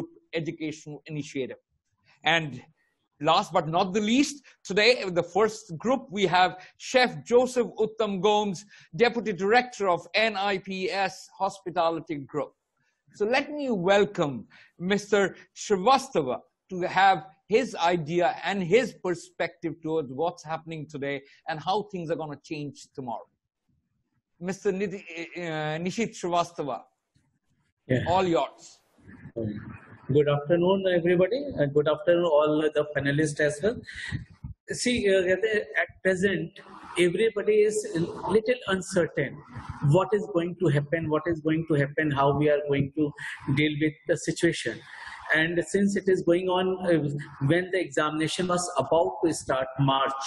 Group Educational Initiative. And last but not the least, today in the first group we have Chef Joseph Uttam Gomes, Deputy Director of NIPS Hospitality Group. So let me welcome Mr. Srivastava to have his idea and his perspective towards what's happening today and how things are going to change tomorrow. Mr. Nishit Srivastava, all yours. Good afternoon, everybody, and good afternoon, all the panelists as well. See, at present, everybody is a little uncertain what is going to happen, how we are going to deal with the situation. And since it is going on when the examination was about to start March,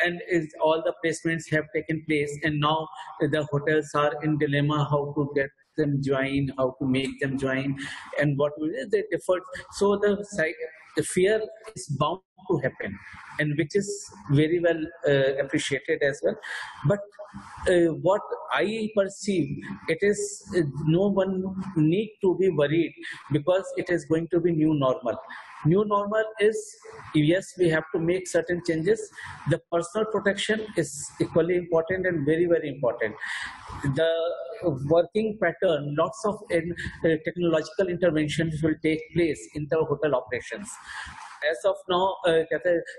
and all the placements have taken place, and now the hotels are in dilemma how to get them join, how to make them join, and what will they defer. So the fear is bound to happen, and which is very well appreciated as well. But what I perceive, it is no one need to be worried, because it is going to be new normal. New normal is, yes, we have to make certain changes. The personal protection is equally important and very, very important. The working pattern, lots of technological interventions will take place in the hotel operations. As of now,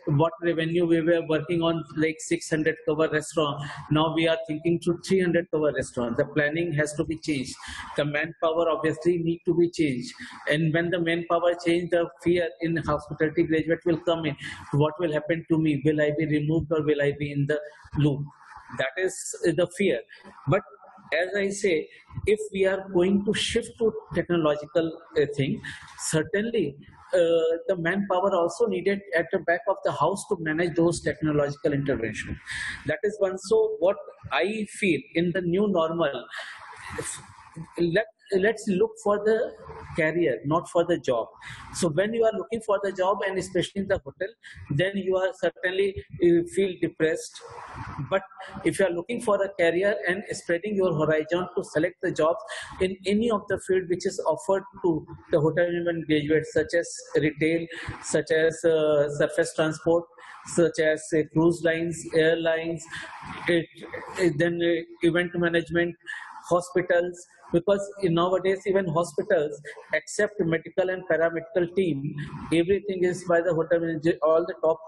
what revenue we were working on, like 600 cover restaurant, now we are thinking to 300 cover restaurant. The planning has to be changed. The manpower obviously need to be changed. And when the manpower change, the fear in hospitality graduate will come in. What will happen to me? Will I be removed or will I be in the loop? That is the fear. But as I say, if we are going to shift to technological thing, certainly the manpower also needed at the back of the house to manage those technological interventions. That is one. So what I feel in the new normal, let's look for the career, not for the job. So when you are looking for the job, and especially in the hotel, then you are certainly feel depressed. But if you are looking for a career and spreading your horizon to select the jobs in any of the field which is offered to the hotel management graduates, such as retail, such as surface transport, such as cruise lines, airlines, then event management, hospitals, because nowadays even hospitals, except medical and paramedical team, everything is by the hotel manager, all the top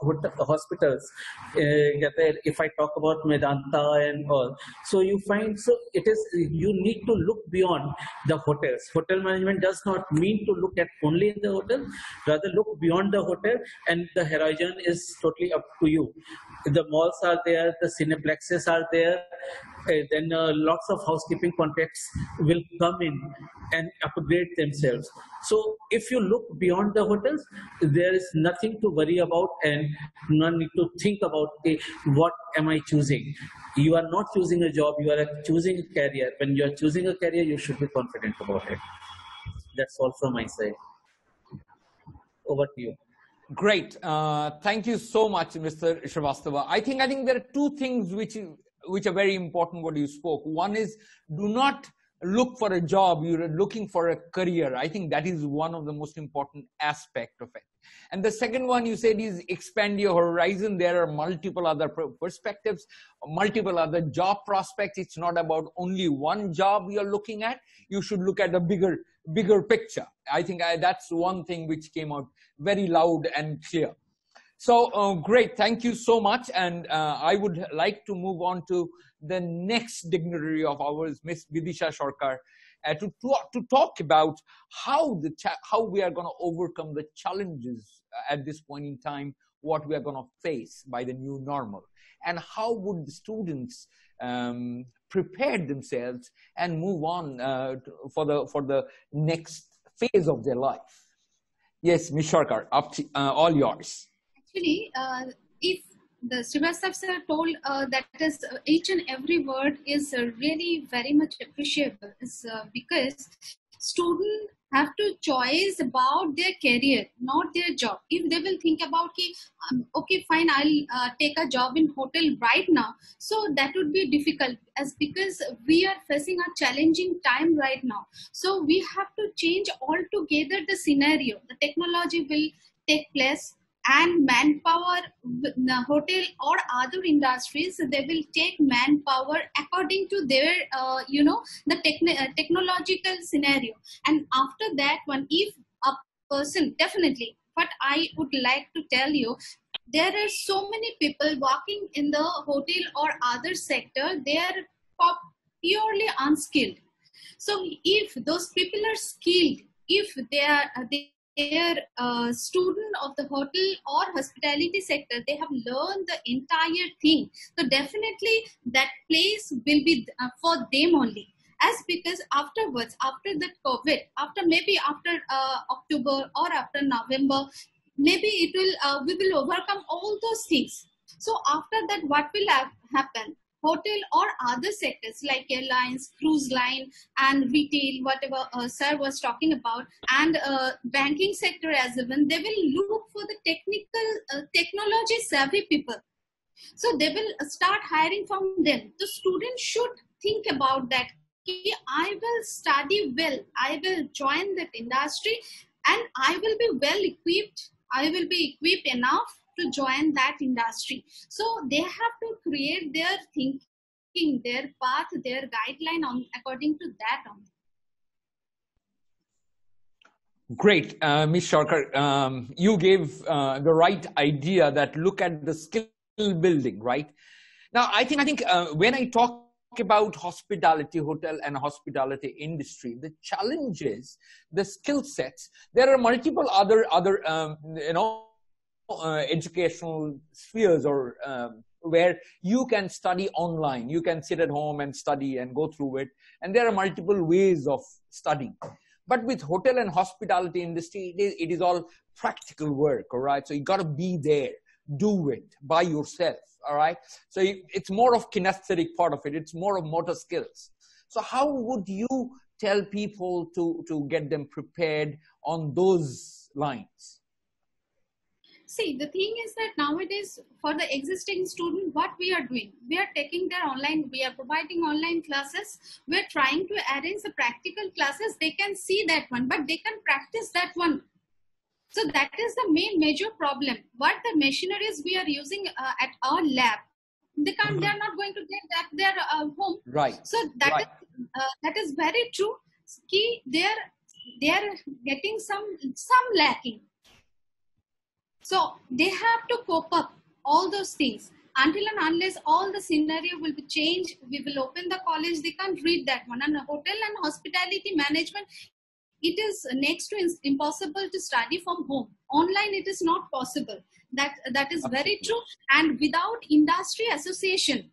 hospitals. If I talk about Medanta and all, so you find, so it is, you need to look beyond the hotels. Hotel management does not mean to look at only in the hotel, rather look beyond the hotel, and the horizon is totally up to you. The malls are there, the cineplexes are there, then lots of housekeeping contracts will come in and upgrade themselves. So if you look beyond the hotels, there is nothing to worry about and none need to think about what am I choosing. You are not choosing a job, you are choosing a career. When you are choosing a career, you should be confident about it. That's all from my side. Over to you. Great. Thank you so much, Mr. Srivastava. I think there are two things which are very important what you spoke. One is, do not look for a job, you're looking for a career. I think that is one of the most important aspect of it. And the second one you said is expand your horizon. There are multiple other perspectives, multiple other job prospects. It's not about only one job you're looking at. You should look at a bigger picture. I think that's one thing which came out very loud and clear. So great, thank you so much. And I would like to move on to the next dignitary of ours, Miss Vidisha Sarkar, to talk about how we are going to overcome the challenges at this point in time, what we are going to face by the new normal, and how would the students prepare themselves and move on for the next phase of their life. Yes, Ms. Sarkar, all yours. Actually, if the Srivastava sir told that is each and every word is really very much appreciable, because students have to choice about their career, not their job. If they will think about, okay, fine, I'll take a job in hotel right now, so that would be difficult, as because we are facing a challenging time right now. So we have to change altogether the scenario. The technology will take place, and manpower, the hotel or other industries, they will take manpower according to their the technological scenario. And after that one, if a person, definitely, but I would like to tell you, there are so many people working in the hotel or other sector, they are purely unskilled. So if those people are skilled, if they are student of the hotel or hospitality sector, they have learned the entire thing, so definitely that place will be for them only. As because afterwards, after that COVID, maybe after October or after November, maybe it will we will overcome all those things. So after that, what will happen? Hotel or other sectors like airlines, cruise line, and retail, whatever sir was talking about, and banking sector as well, they will look for the technology savvy people. So they will start hiring from them. The students should think about that. I will study well, I will join that industry, and I will be well equipped. I will be equipped enough to join that industry. So they have to create their thinking, their path, their guideline on according to that only. Great, Ms. Sarkar, you gave the right idea that look at the skill building, right? Now, I think when I talk about hospitality, hotel and hospitality industry, the challenges, the skill sets, there are multiple other educational spheres or where you can study online. You can sit at home and study and go through it. And there are multiple ways of studying. But with hotel and hospitality industry, it is all practical work, all right? So you got to be there, do it by yourself, all right? So it's more of kinesthetic part of it. It's more of motor skills. So how would you tell people to get them prepared on those lines? See, the thing is that nowadays, for the existing student, what we are doing, we are taking their online, we are providing online classes. We are trying to arrange the practical classes. They can see that one, but they can practice that one. So that is the major problem. What the machineries we are using at our lab, they can't. They are not going to get that their home. Right. So that is very true. They are getting some lacking. So they have to cope up all those things. Until and unless all the scenario will be changed, we will open the college, they can't read that one. And hotel and hospitality management, it is next to impossible to study from home. Online, it is not possible. That is very true. And without industry association,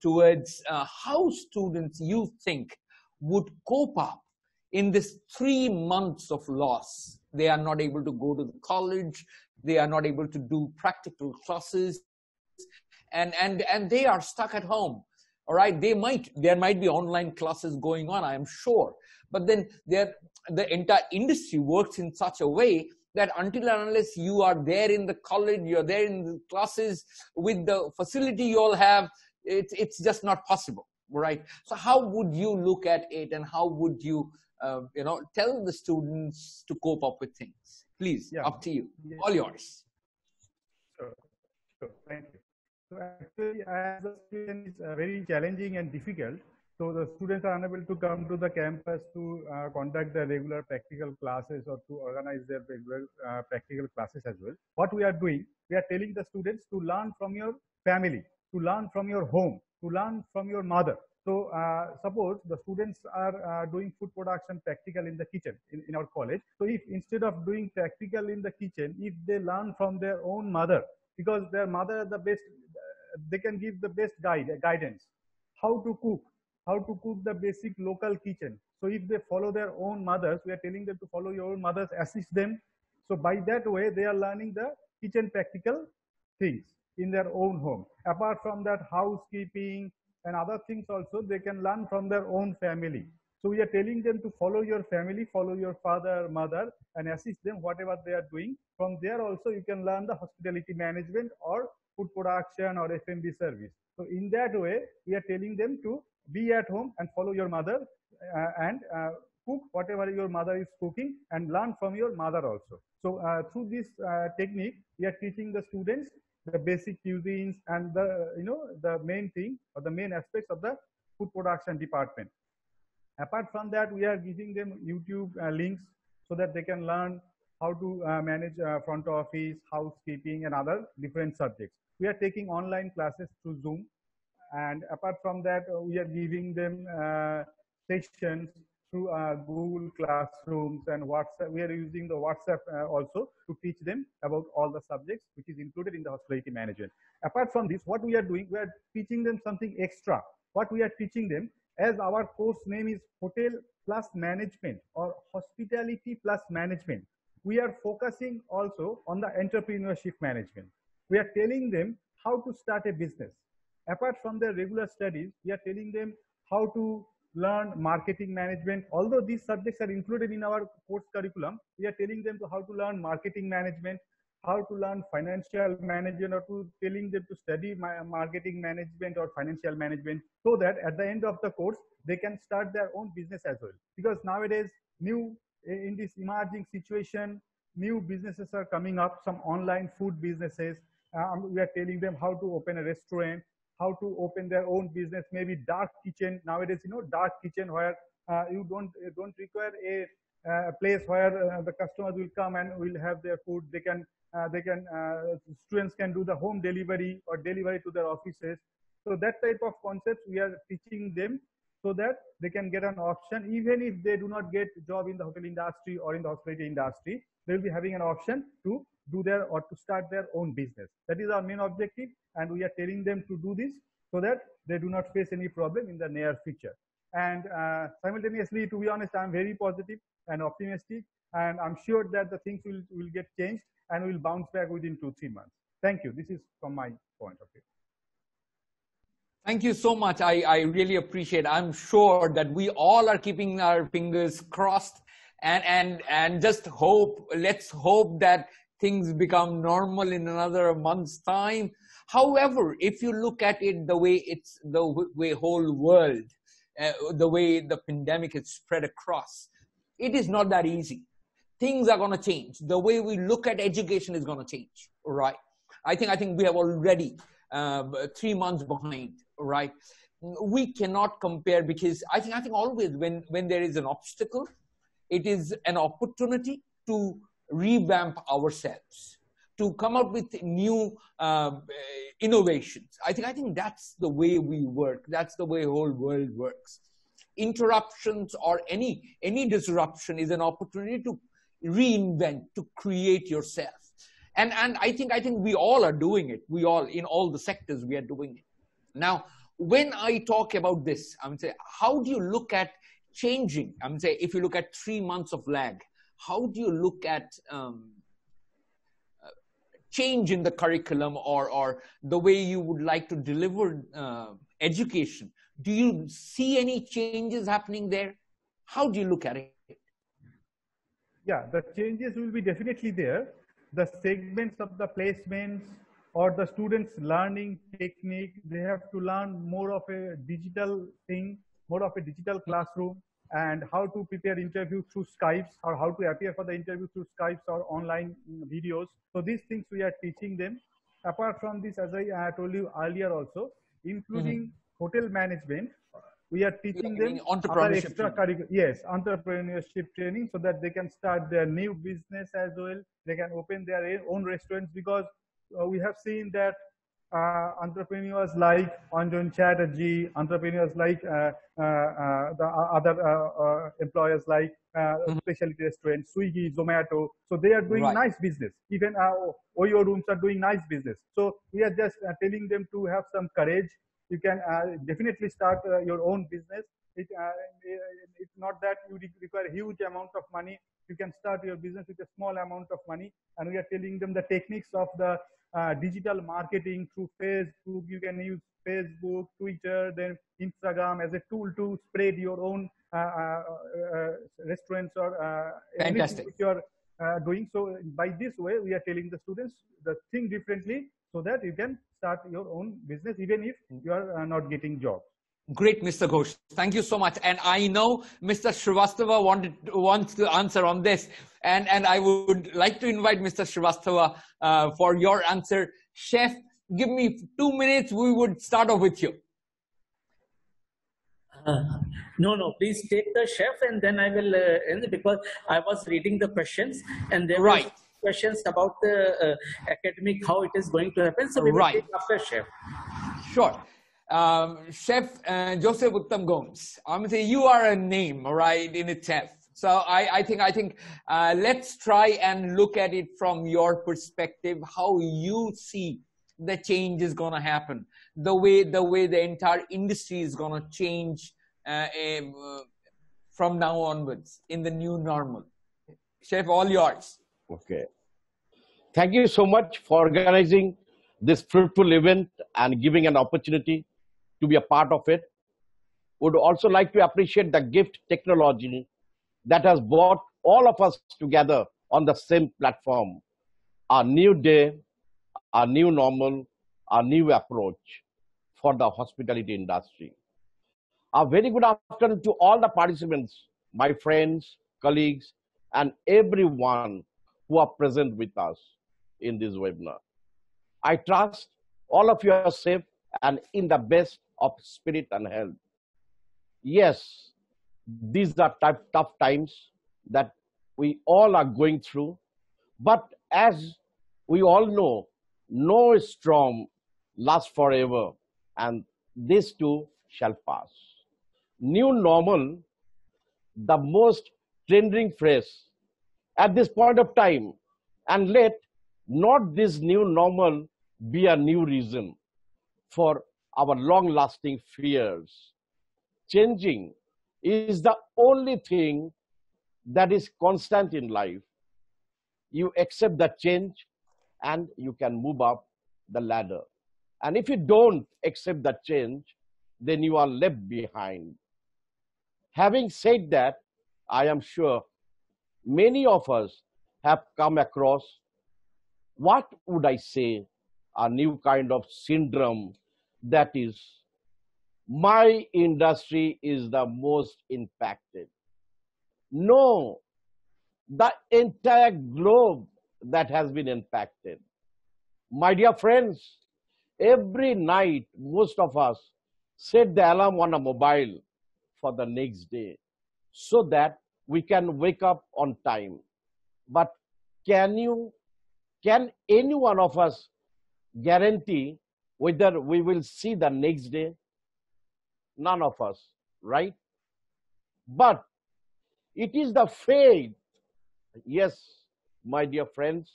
towards how students, you think, would cope up in this 3 months of loss. They are not able to go to the college, they are not able to do practical classes, and they are stuck at home. All right, there might be online classes going on, I am sure, but then the entire industry works in such a way that until and unless you are there in the college, you're there in the classes with the facility you all have, it's just not possible, right? So how would you look at it, and how would you, tell the students to cope up with things? Please, Yeah. up to you, Yeah. all yours. Sure, thank you. So actually, as a student, it's very challenging and difficult. So the students are unable to come to the campus to conduct their regular practical classes or to organize their regular practical classes as well. What we are doing, we are telling the students to learn from your family, to learn from your home, to learn from your mother. So suppose the students are doing food production practical in the kitchen in our college. So if instead of doing practical in the kitchen, if they learn from their own mother, because their mother the best, they can give the best guidance, how to cook the basic local kitchen. So if they follow their own mothers, we are telling them to follow your own mothers, assist them. So by that way, they are learning the kitchen practical things in their own home. Apart from that, housekeeping and other things also they can learn from their own family. So we are telling them to follow your family, follow your father, mother, and assist them whatever they are doing. From there also you can learn the hospitality management or food production or F&B service. So in that way, we are telling them to be at home and follow your mother and cook whatever your mother is cooking and learn from your mother also. So through this technique, we are teaching the students the basic cuisines and the main thing or the main aspects of the food production department. Apart from that, we are giving them YouTube links so that they can learn how to manage front office, housekeeping, and other different subjects. We are taking online classes through Zoom. And apart from that, we are giving them sessions through Google Classrooms and WhatsApp. We are using the WhatsApp also to teach them about all the subjects which is included in the hospitality management. Apart from this, what we are doing, we are teaching them something extra. What we are teaching them, as our course name is Hotel Plus Management or Hospitality Plus Management, we are focusing also on the entrepreneurship management. We are telling them how to start a business. Apart from their regular studies, we are telling them how to learn marketing management. Although these subjects are included in our course curriculum, we are telling them how to learn marketing management, how to learn financial management, or to telling them to study marketing management or financial management, so that at the end of the course, they can start their own business as well. Because nowadays, in this emerging situation, new businesses are coming up, some online food businesses. We are telling them how to open a restaurant, how to open their own business, maybe dark kitchen. Nowadays, dark kitchen where you don't require a place where the customers will come and will have their food. Students can do the home delivery or delivery to their offices. So that type of concepts we are teaching them so that they can get an option. Even if they do not get a job in the hotel industry or in the hospitality industry, they will be having an option to do their or to start their own business. That is our main objective, and we are telling them to do this so that they do not face any problem in the near future. And simultaneously, to be honest, I'm very positive and optimistic, and I'm sure that the things will get changed and will bounce back within 2-3 months. Thank you. This is from my point of view. Thank you so much. I really appreciate it. I'm sure that we all are keeping our fingers crossed and just hope, let's hope that things become normal in another month's time. However, if you look at it the way whole world, the way the pandemic is spread across, it is not that easy. things are going to change. The way we look at education is going to change, right? I think we have already 3 months behind, right? We cannot compare, because I think always when there is an obstacle, it is an opportunity to revamp ourselves, to come up with new innovations. I think that's the way we work. That's the way the whole world works. Interruptions or any disruption is an opportunity to reinvent, to create yourself. And I think we all are doing it. We all, in all the sectors, we are doing it. Now, when I talk about this, I'm saying, how do you look at changing? I'm saying, if you look at 3 months of lag, how do you look at change in the curriculum or the way you would like to deliver education? Do you see any changes happening there? How do you look at it? Yeah, the changes will be definitely there. The segments of the placements or the students' learning technique, they have to learn more of a digital thing, more of a digital classroom, and how to prepare interview through Skypes, or how to appear for the interview through Skypes or online videos. So these things we are teaching them. Apart from this, as I told you earlier also, including hotel management, we are teaching them other extracurricular, yes, entrepreneurship training, so that they can start their new business as well. They can open their own restaurants, because we have seen that entrepreneurs like Anjan Chatterjee, entrepreneurs like the other employers like specialty restaurants, Swiggy, Zomato. So they are doing nice business. Even Oyo rooms are doing nice business. So we are just telling them to have some courage. You can definitely start your own business. It's not that you require a huge amount of money. You can start your business with a small amount of money. And we are telling them the techniques of the digital marketing through Facebook. You can use Facebook, Twitter, then Instagram as a tool to spread your own restaurants or anything which you are doing. So by this way, we are telling the students the thing differently, so that you can start your own business even if you are not getting jobs. Great, Mr. Ghosh. Thank you so much. And I know Mr. Srivastava wants to answer on this. And I would like to invite Mr. Srivastava for your answer. Chef, give me 2 minutes. We would start off with you. No, please take the chef, and then I will end, because I was reading the questions, and there were questions about the academic, how it is going to happen. So we will take after chef. Sure. Chef Joseph Uttam Gomes, I'm saying you are a name, right, in itself. So I think let's try and look at it from your perspective, how you see the change is going to happen, the way the entire industry is going to change from now onwards in the new normal. Chef, all yours. Okay. Thank you so much for organizing this fruitful event and giving an opportunity to be a part of it. Would also like to appreciate the gift technology that has brought all of us together on the same platform. Our new day, our new normal, our new approach for the hospitality industry. A very good afternoon to all the participants, my friends, colleagues, and everyone who are present with us in this webinar. I trust all of you are safe and in the best of spirit and health. Yes, these are tough times that we all are going through, but as we all know, no storm lasts forever, and this too shall pass. New normal, the most trending phrase at this point of time, and let not this new normal be a new reason for our long-lasting fears. Changing is the only thing that is constant in life. You accept the change and you can move up the ladder. And if you don't accept the change, then you are left behind. Having said that, I am sure many of us have come across, what would I say, a new kind of syndrome, that is, my industry is the most impacted. No, the entire globe that has been impacted. My dear friends, every night, most of us set the alarm on a mobile for the next day so that we can wake up on time. But can any one of us guarantee whether we will see the next day? None of us, right? But it is the faith. Yes, my dear friends,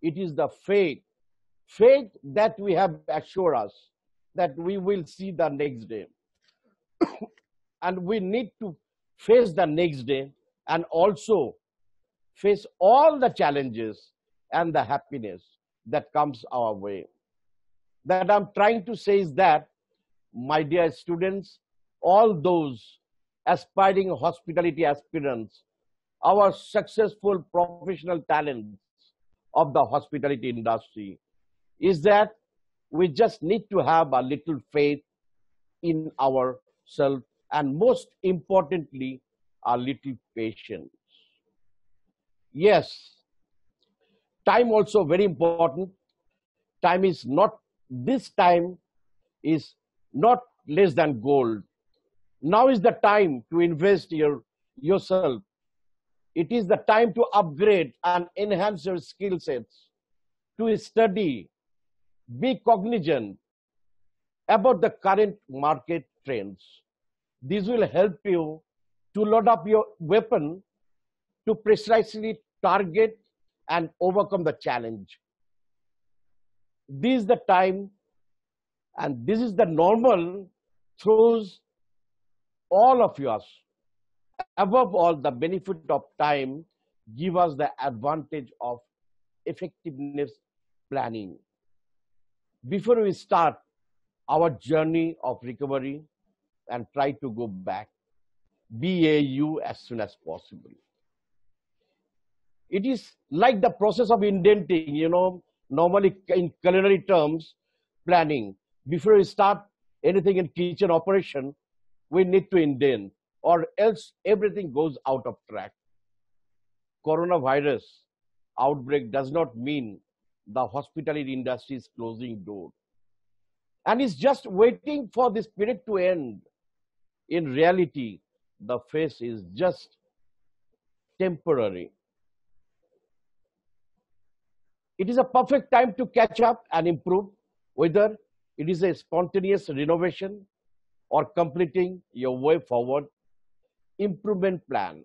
it is the faith that we have assured us that we will see the next day. And we need to face the next day and also face all the challenges and the happiness that comes our way. That I'm trying to say is that, my dear students, all those aspiring hospitality aspirants, our successful professional talents of the hospitality industry, is that we just need to have a little faith in ourselves, and most importantly, a little patience. Yes, time also very important. Time is not, this time is not less than gold. Now is the time to invest yourself. It is the time to upgrade and enhance your skill sets, to study, be cognizant about the current market trends. This will help you to load up your weapon to precisely target and overcome the challenge. This is the time, and this is the normal throws all of us. Above all, the benefit of time give us the advantage of effectiveness planning. Before we start our journey of recovery and try to go back, BAU as soon as possible. It is like the process of indenting, normally in culinary terms, planning. Before we start anything in kitchen operation, we need to indent, or else everything goes out of track. Coronavirus outbreak does not mean the hospitality industry is closing doors and is just waiting for this period to end. In reality, the phase is just temporary. It is a perfect time to catch up and improve, whether it is a spontaneous renovation or completing your way forward improvement plan.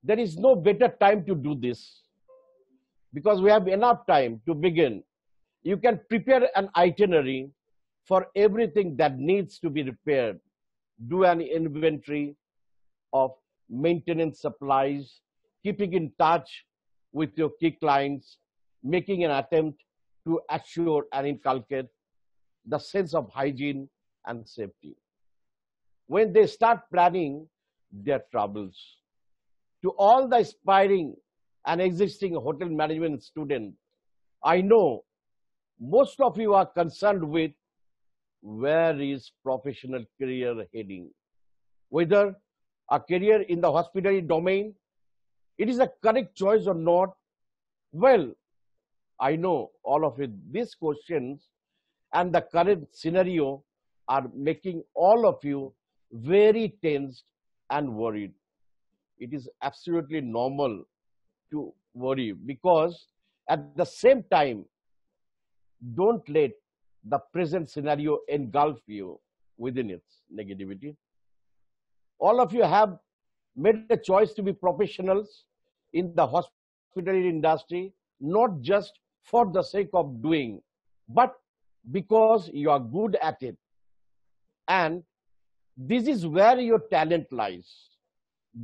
There is no better time to do this because we have enough time to begin. You can prepare an itinerary for everything that needs to be repaired. Do an inventory of maintenance supplies, keeping in touch with your key clients, making an attempt to assure and inculcate the sense of hygiene and safety. When they start planning their troubles, to all the aspiring and existing hotel management students, I know most of you are concerned with where is professional career heading. Whether a career in the hospitality domain, it is a correct choice or not. Well, I know all of it. These questions and the current scenario are making all of you very tensed and worried. It is absolutely normal to worry because at the same time, don't let the present scenario engulf you within its negativity. All of you have made a choice to be professionals in the hospitality industry, not just for the sake of doing, but because you are good at it. And this is where your talent lies.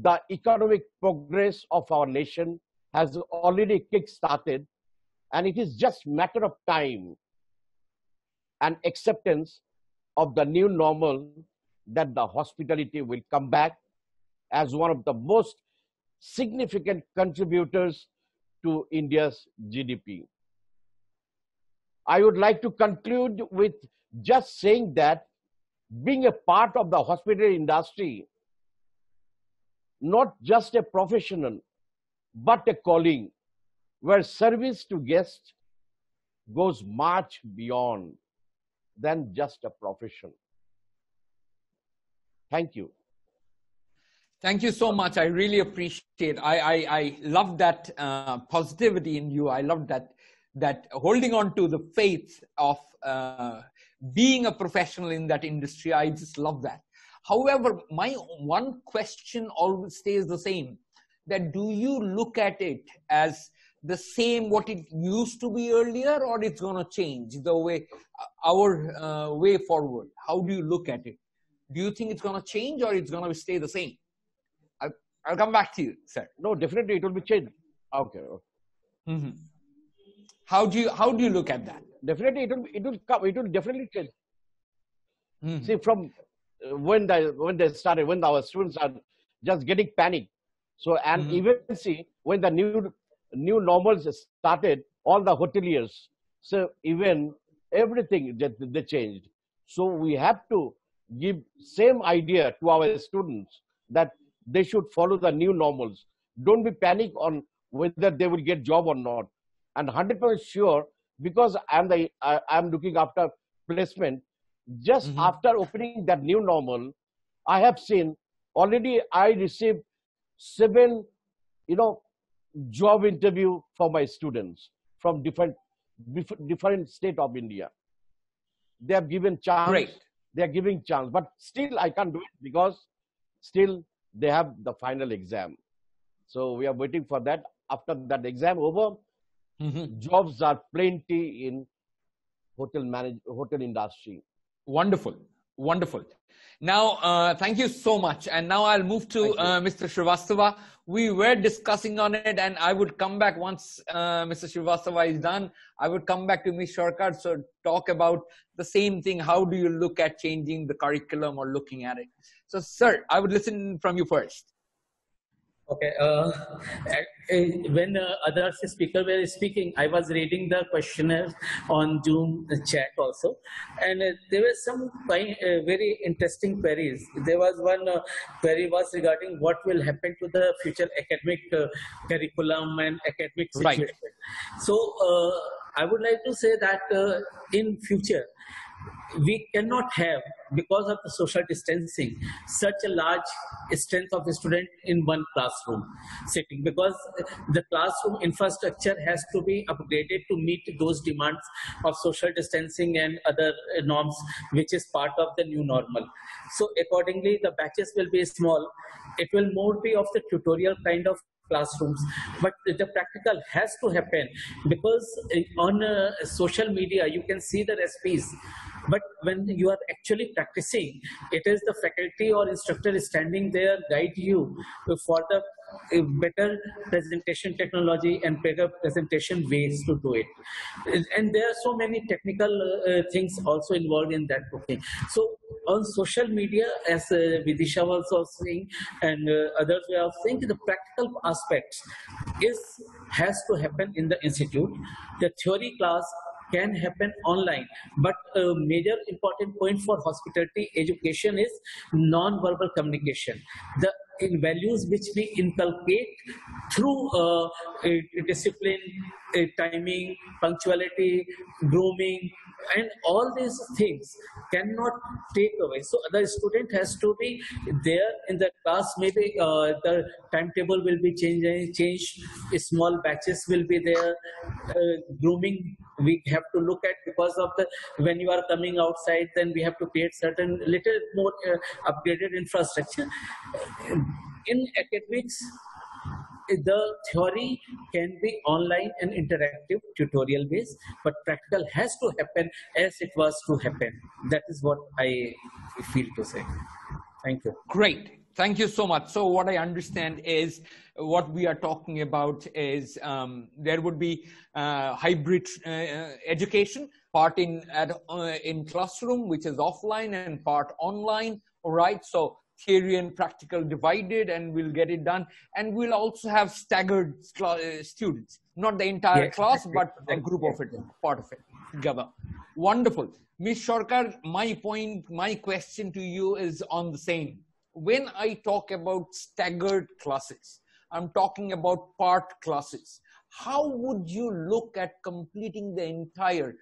The economic progress of our nation has already kick-started, and it is just a matter of time and acceptance of the new normal that the hospitality will come back as one of the most significant contributors to India's GDP. I would like to conclude with just saying that being a part of the hospitality industry, not just a professional, but a calling where service to guests goes much beyond than just a profession. Thank you. Thank you so much. I really appreciate. I love that positivity in you. I love that holding on to the faith of being a professional in that industry. I just love that. However, my one question always stays the same. That do you look at it as the same what it used to be earlier, or it's going to change the way our way forward? How do you look at it? Do you think it's going to change, or it's going to stay the same? I'll come back to you, sir. No, definitely it will be changed. Okay. Mm-hmm. How do you look at that? Definitely it will definitely change. Mm-hmm. See, from when they started, when our students are just getting panicked. So, and Mm-hmm. even see when the new normals started, all the hoteliers, so even everything they changed. So we have to give same idea to our students that they should follow the new normals. Don't be panic on whether they will get job or not. And 100% sure, because I'm looking after placement. Just Mm-hmm. after opening that new normal, I have seen already I received 7, job interview for my students from different state of India. They have given chance. Great. They are giving chance, but still I can't do it because still they have the final exam. So we are waiting for that. After that exam over, Mm-hmm. jobs are plenty in hotel industry. Wonderful. Wonderful. Now, thank you so much. And now I'll move to Mr. Srivastava. We were discussing on it, and I would come back once Mr. Srivastava is done. I would come back to Ms. Sharkar, so talk about the same thing. How do you look at changing the curriculum or looking at it? So, sir, I would listen from you first. Okay. When other speakers were speaking, I was reading the questionnaires on Zoom chat also, and there were some very interesting queries. There was one query was regarding what will happen to the future academic curriculum and academic situation. Right. So I would like to say that in future, we cannot have, because of the social distancing, such a large strength of a student in one classroom sitting, because the classroom infrastructure has to be upgraded to meet those demands of social distancing and other norms, which is part of the new normal. So accordingly, the batches will be small. It will more be of the tutorial kind of classrooms, but the practical has to happen, because on social media you can see the recipes, but when you are actually practicing, it is the faculty or instructor standing there guide you for the better presentation technology and better presentation ways to do it. And there are so many technical things also involved in that cooking. So on social media, as Vidisha was also saying, and others were saying, the practical aspects has to happen in the institute. The theory class can happen online, but a major important point for hospitality education is non-verbal communication. The values which we inculcate through discipline, timing, punctuality, grooming, and all these things cannot take away. So the student has to be there in the class. Maybe the timetable will be changed. Small batches will be there. Grooming we have to look at, because of the when you are coming outside, then we have to create certain little more upgraded infrastructure. In academics, the theory can be online and interactive tutorial based, but practical has to happen as it was to happen. That is what I feel to say. Thank you. Great. Thank you so much. So what I understand is what we are talking about is there would be hybrid education, part in classroom, which is offline, and part online. All right. So theory and practical divided, and we'll get it done. And we'll also have staggered students, not the entire class, but a group of it, part of it together. Wonderful. Ms. Sharkar, my question to you is on the same. When I talk about staggered classes, I'm talking about part classes. How would you look at completing the entire,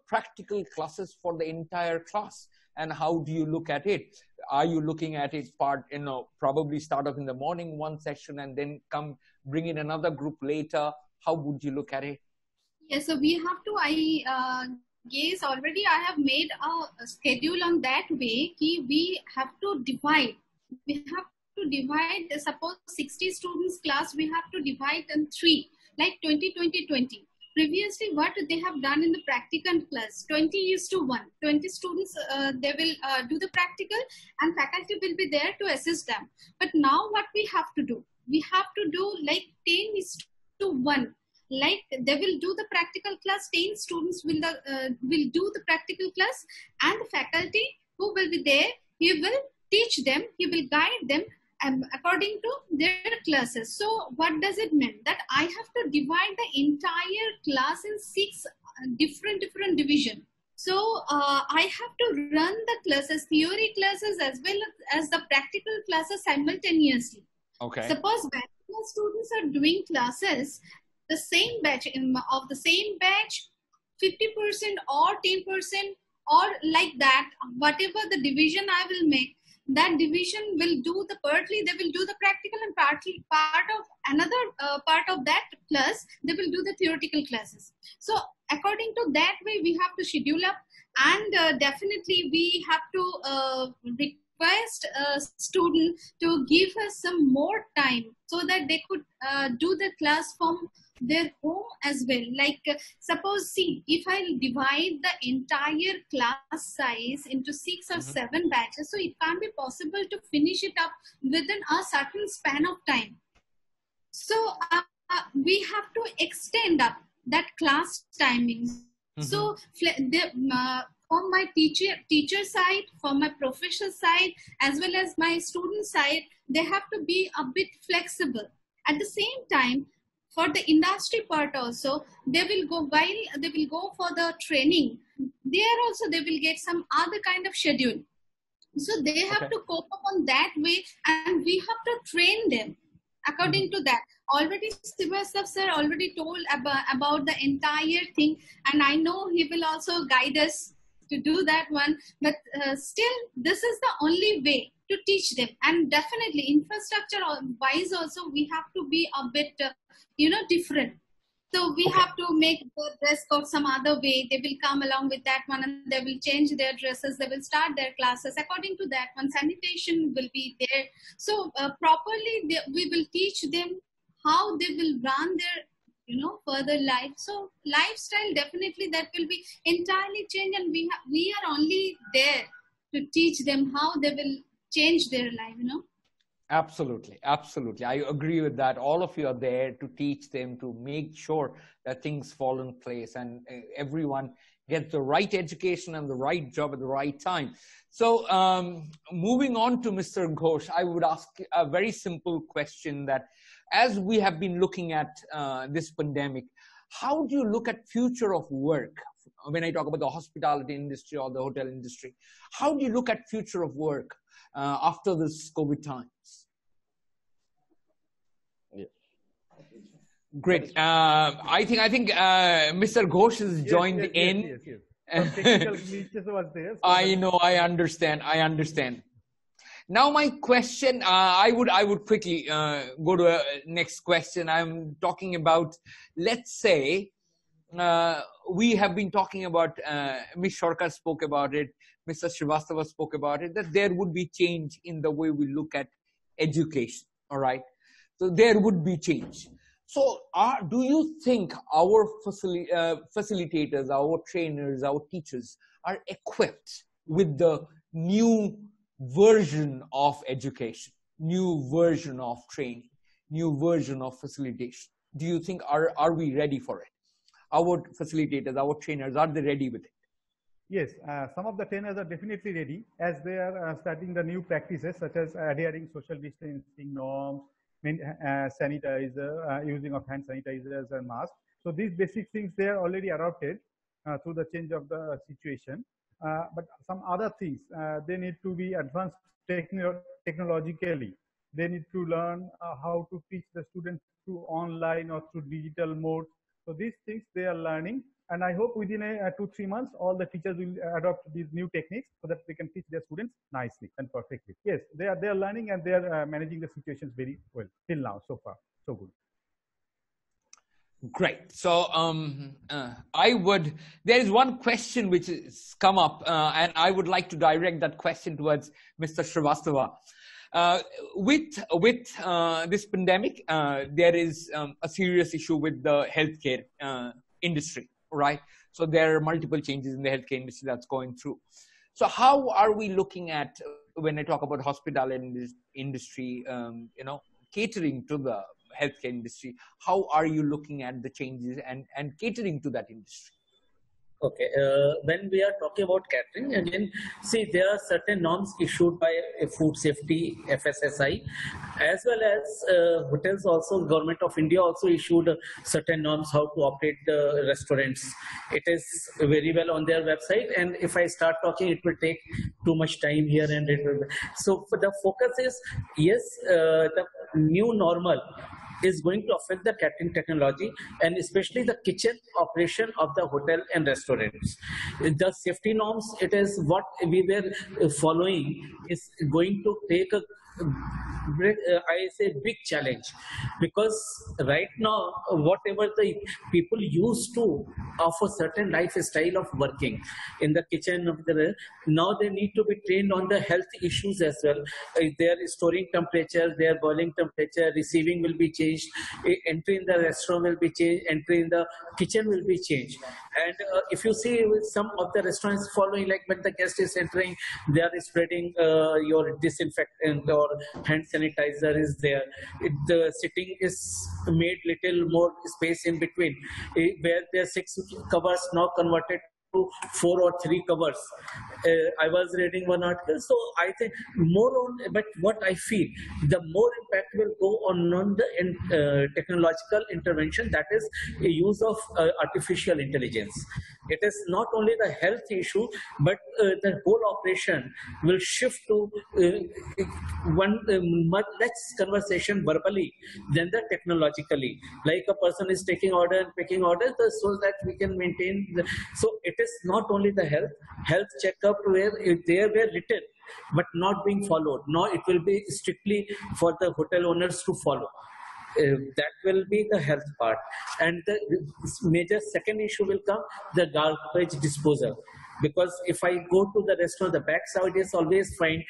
practical classes for the entire class? And how do you look at it? Are you looking at it part, probably start off in the morning, one session, and then bring in another group later? How would you look at it? Yeah, so we have to, yes, already I have made a schedule on that way. We have to divide. We have to divide, suppose 60 students class, we have to divide in 3, like 20, 20, 20. Previously, what they have done in the practical class, 20:1. 20 students, they will do the practical and faculty will be there to assist them. But now what we have to do? We have to do like 10:1. Like they will do the practical class, 10 students will do the practical class, and the faculty who will be there, he will teach them, he will guide them according to their classes. So what does it mean? That I have to divide the entire class in 6 different division. So I have to run the classes, theory classes as well as the practical classes simultaneously. Okay. Suppose bachelor students are doing classes, the same batch of the same batch, 50% or 10% or like that, whatever the division I will make, that division will do partly they will do the practical, and partly part of another part of that class they will do the theoretical classes. So according to that way we have to schedule up, and definitely we have to request a student to give us some more time so that they could do the class from their home as well. Like suppose, see, if I divide the entire class size into 6 or 7 batches, so it can't be possible to finish it up within a certain span of time. So we have to extend up that class timings. So from my teacher side, from my professor side, as well as my student side, they have to be a bit flexible. At the same time, for the industry part also, they will go for the training. There also they will get some other kind of schedule. So they have to cope up on that way, and we have to train them according to that. Already Srivastava sir already told about the entire thing, and I know he will also guide us to do that one. But still, this is the only way to teach them. And definitely infrastructure wise also, we have to be a bit different. So we have to make the dress code some other way. They will come along with that one, and they will change their dresses. They will start their classes according to that one. Sanitation will be there. So properly we will teach them how they will run their further life. So lifestyle, definitely that will be entirely changed, and we are only there to teach them how they will change their life. Absolutely. I agree with that. All of you are there to teach them, to make sure that things fall in place and everyone gets the right education and the right job at the right time. So moving on to Mr. Ghosh, I would ask a very simple question, that as we have been looking at this pandemic, how do you look at future of work? When I talk about the hospitality industry or the hotel industry, how do you look at future of work after this COVID times? Great. I think Mr. Ghosh has joined in. Yes. Some technical glitches was there. So I know. I understand. Now, my question, I would quickly go to a next question. I'm talking about, let's say, we have been talking about, Ms. Shorkar spoke about it, Mr. Srivastava spoke about it, that there would be change in the way we look at education, all right? So there would be change. So do you think our facilitators, our trainers, our teachers are equipped with the new version of education, new version of training, new version of facilitation? Do you think are we ready for it? Our facilitators, our trainers, are they ready with it? Yes, some of the trainers are definitely ready, as they are starting the new practices such as adhering social distancing norms, sanitizer, using of hand sanitizers and masks. So these basic things they are already adopted through the change of the situation. But some other things they need to be advanced technologically. They need to learn how to teach the students through online or through digital modes. So these things they are learning, and I hope within 2-3 months all the teachers will adopt these new techniques so that they can teach their students nicely and perfectly. Yes, they are learning, and they are managing the situations very well till now. So far, so good. Great. So there is one question which has come up, and I would like to direct that question towards Mr. Srivastava. With this pandemic, there is a serious issue with the healthcare industry, right? So there are multiple changes in the healthcare industry that's going through. So how are we looking at, when I talk about hospitality industry, catering to the healthcare industry, how are you looking at the changes and catering to that industry? Okay, when we are talking about catering, again, see, there are certain norms issued by Food Safety, FSSI, as well as hotels also. Government of India also issued certain norms how to operate the restaurants. It is very well on their website, and if I start talking, it will take too much time here, and it will. So the focus is, yes, the new normal is going to affect the catering technology and especially the kitchen operation of the hotel and restaurants. The safety norms, it is what we were following, is going to take a I say big challenge, because right now whatever the people used to of a certain lifestyle of working in the kitchen of the, now they need to be trained on the health issues as well. They are storing temperature, they are boiling temperature, receiving will be changed, entry in the restaurant will be changed, entry in the kitchen will be changed. And if you see with some of the restaurants following, like when the guest is entering, they are spreading your disinfectant or hand sanitizer is there. The sitting is made little more space in between, where there are 6 covers now converted to 4 or 3 covers. I was reading one article, so I think more on, but what I feel, the more impact will go on the technological intervention, that is a use of artificial intelligence. It is not only the health issue, but the whole operation will shift to one much less conversation verbally than the technologically. Like a person is taking order and picking order, so that we can maintain. So it is not only the health checkup where they were written but not being followed. Now it will be strictly for the hotel owners to follow. That will be the health part. And the major second issue will come, the garbage disposal. Because if I go to the restaurant, the backside is always find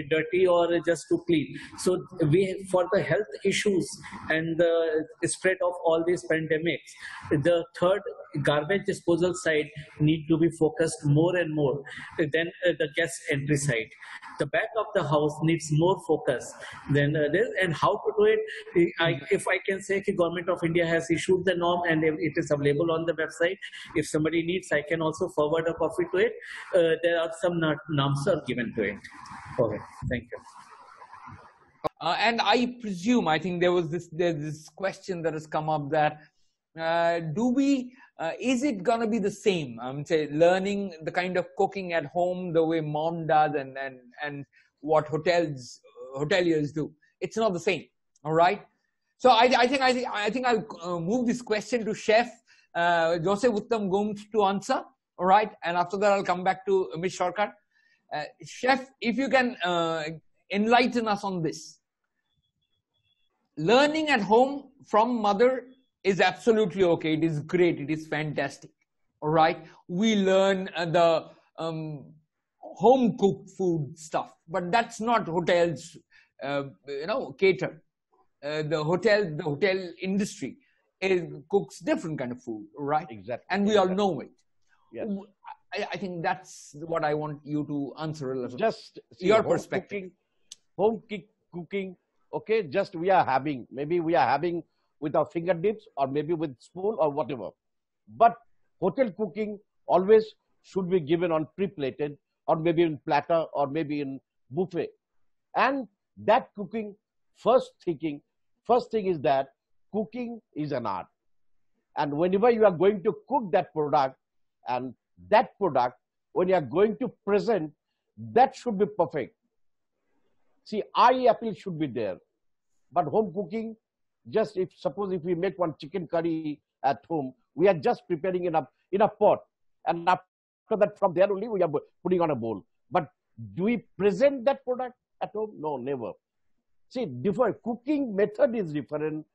dirty or just too clean. So we, for the health issues and the spread of all these pandemics, the third garbage disposal side need to be focused more and more than the guest entry side. The back of the house needs more focus than this. And how to do it, if I can say the Government of India has issued the norm and it is available on the website. If somebody needs, I can also forward a copy to it. There are some norms are given to it. Okay, thank you. And I presume, I think there's this question that has come up that is it gonna be the same? Say learning the kind of cooking at home the way mom does and what hoteliers do. It's not the same. All right. So I think I'll move this question to Chef Joseph Uttam Gomes to answer. All right, and after that I'll come back to Ms. Sarkar. Chef, if you can enlighten us on this. Learning at home from mother is absolutely okay. It is great. It is fantastic. All right, we learn the home cooked food stuff, but that's not hotels. Cater. The hotel industry cooks different kind of food, right? Exactly. And we all know it. Yes. I think that's what I want you to answer a little. Just your perspective. Home cooking, okay, just we are having with our fingertips or maybe with spoon or whatever. But hotel cooking always should be given on pre-plated or maybe in platter or maybe in buffet. And that cooking, first thing is that cooking is an art. And whenever you are going to cook that product, and that product, when you are going to present, that should be perfect. See, eye appeal should be there. But home cooking, just if suppose if we make one chicken curry at home, we are just preparing in a pot, and after that from there only we are putting on a bowl. But do we present that product at home? No, never. See, different cooking method is different.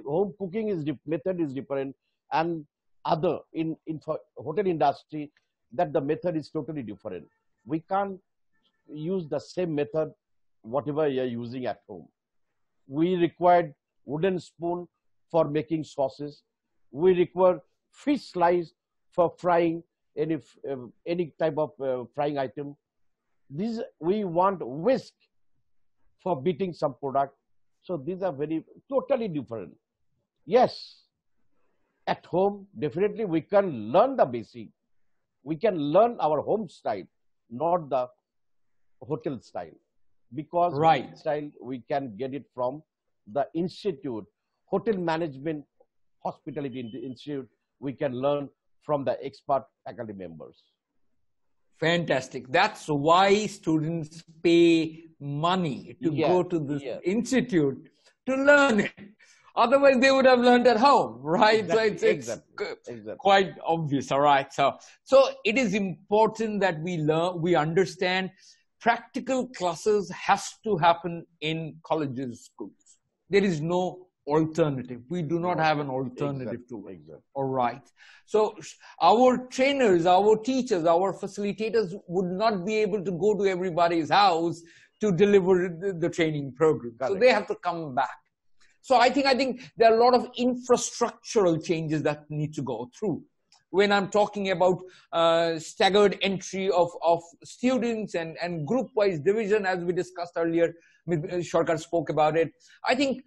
Home cooking method is different, and other in hotel industry, that the method is totally different. We can't use the same method whatever you are using at home. We required wooden spoon for making sauces. We require fish slice for frying any type of frying item. We want whisk for beating some product. So these are totally different. Yes, at home, definitely we can learn the basic. We can learn our home style, not the hotel style. Because Right. style, we can get it from the institute, hotel management, hospitality institute. We can learn from the expert faculty members. Fantastic. That's why students pay money to go to this institute to learn it. Otherwise, they would have learned at home, right? Exactly. So it's quite obvious, all right? So it is important that we understand practical classes has to happen in colleges, schools. There is no alternative. We do not have an alternative to it. Exactly. All right. So our trainers, our teachers, our facilitators would not be able to go to everybody's house to deliver the training program. Correct. So they have to come back. So I think there are a lot of infrastructural changes that need to go through. When I'm talking about staggered entry of students and group-wise division, as we discussed earlier, Ms. 𝐊𝐿𝐴 spoke about it. I think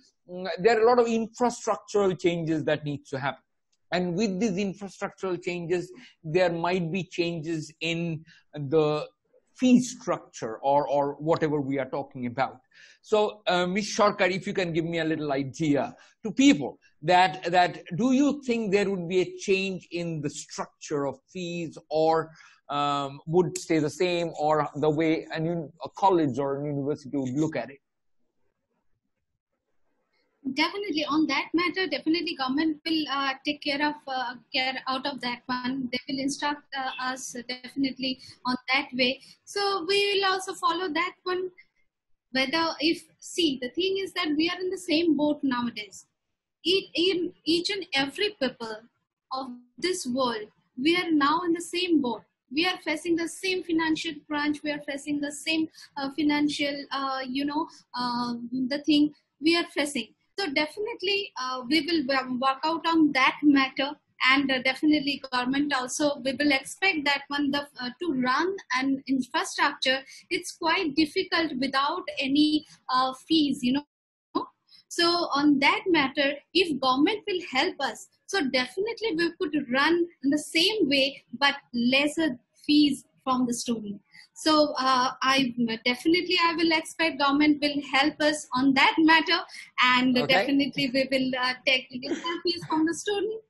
there are a lot of infrastructural changes that need to happen. And with these infrastructural changes, there might be changes in the fee structure or whatever we are talking about. So, Ms. 𝐊𝐿𝐴, if you can give me a little idea to people that do you think there would be a change in the structure of fees, or would stay the same, or the way a college or a university would look at it? Definitely on that matter, definitely government will take care out of that one. They will instruct us definitely on that way. So we will also follow that one. The thing is that we are in the same boat nowadays. Each and every people of this world, we are now in the same boat. We are facing the same financial crunch. We are facing the same financial, the thing we are facing. So definitely we will work out on that matter, and definitely government also, we will expect that one to run an infrastructure. It's quite difficult without any fees, So on that matter, if government will help us, so definitely we could run in the same way, but lesser fees from the student. So I will expect government will help us on that matter, and definitely we will take little fees from the student.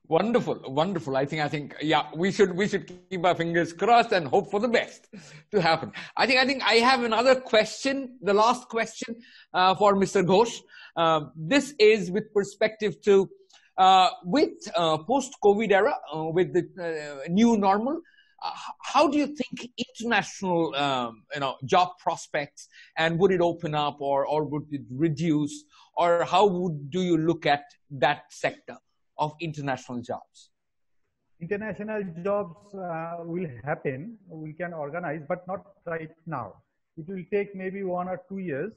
Wonderful. I think, yeah, we should keep our fingers crossed and hope for the best to happen. I think I have another question, the last question for Mr. Ghosh. This is with perspective to with post-COVID era, with the new normal. How do you think international, job prospects, and would it open up or would it reduce, or how do you look at that sector of international jobs? International jobs will happen. We can organize, but not right now. It will take maybe 1 or 2 years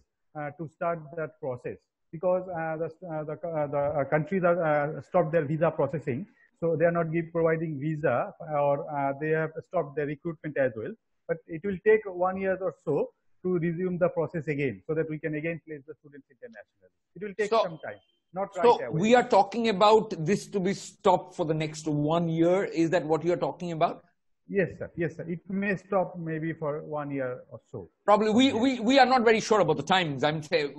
to start that process, because the countries are stopped their visa processing. So they are not providing visa, or they have stopped their recruitment as well. But it will take 1 year or so to resume the process again, so that we can again place the students internationally. It will take some time, not right away. So we are talking about this to be stopped for the next 1 year. Is that what you are talking about? Yes, sir. Yes, sir. It may stop maybe for 1 year or so. Probably we are not very sure about the timings. I'm saying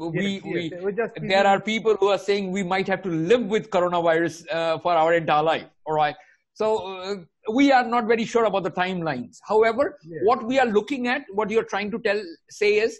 there are people who are saying we might have to live with coronavirus for our entire life. All right. So we are not very sure about the timelines. However, what we are looking at, what you're trying to say is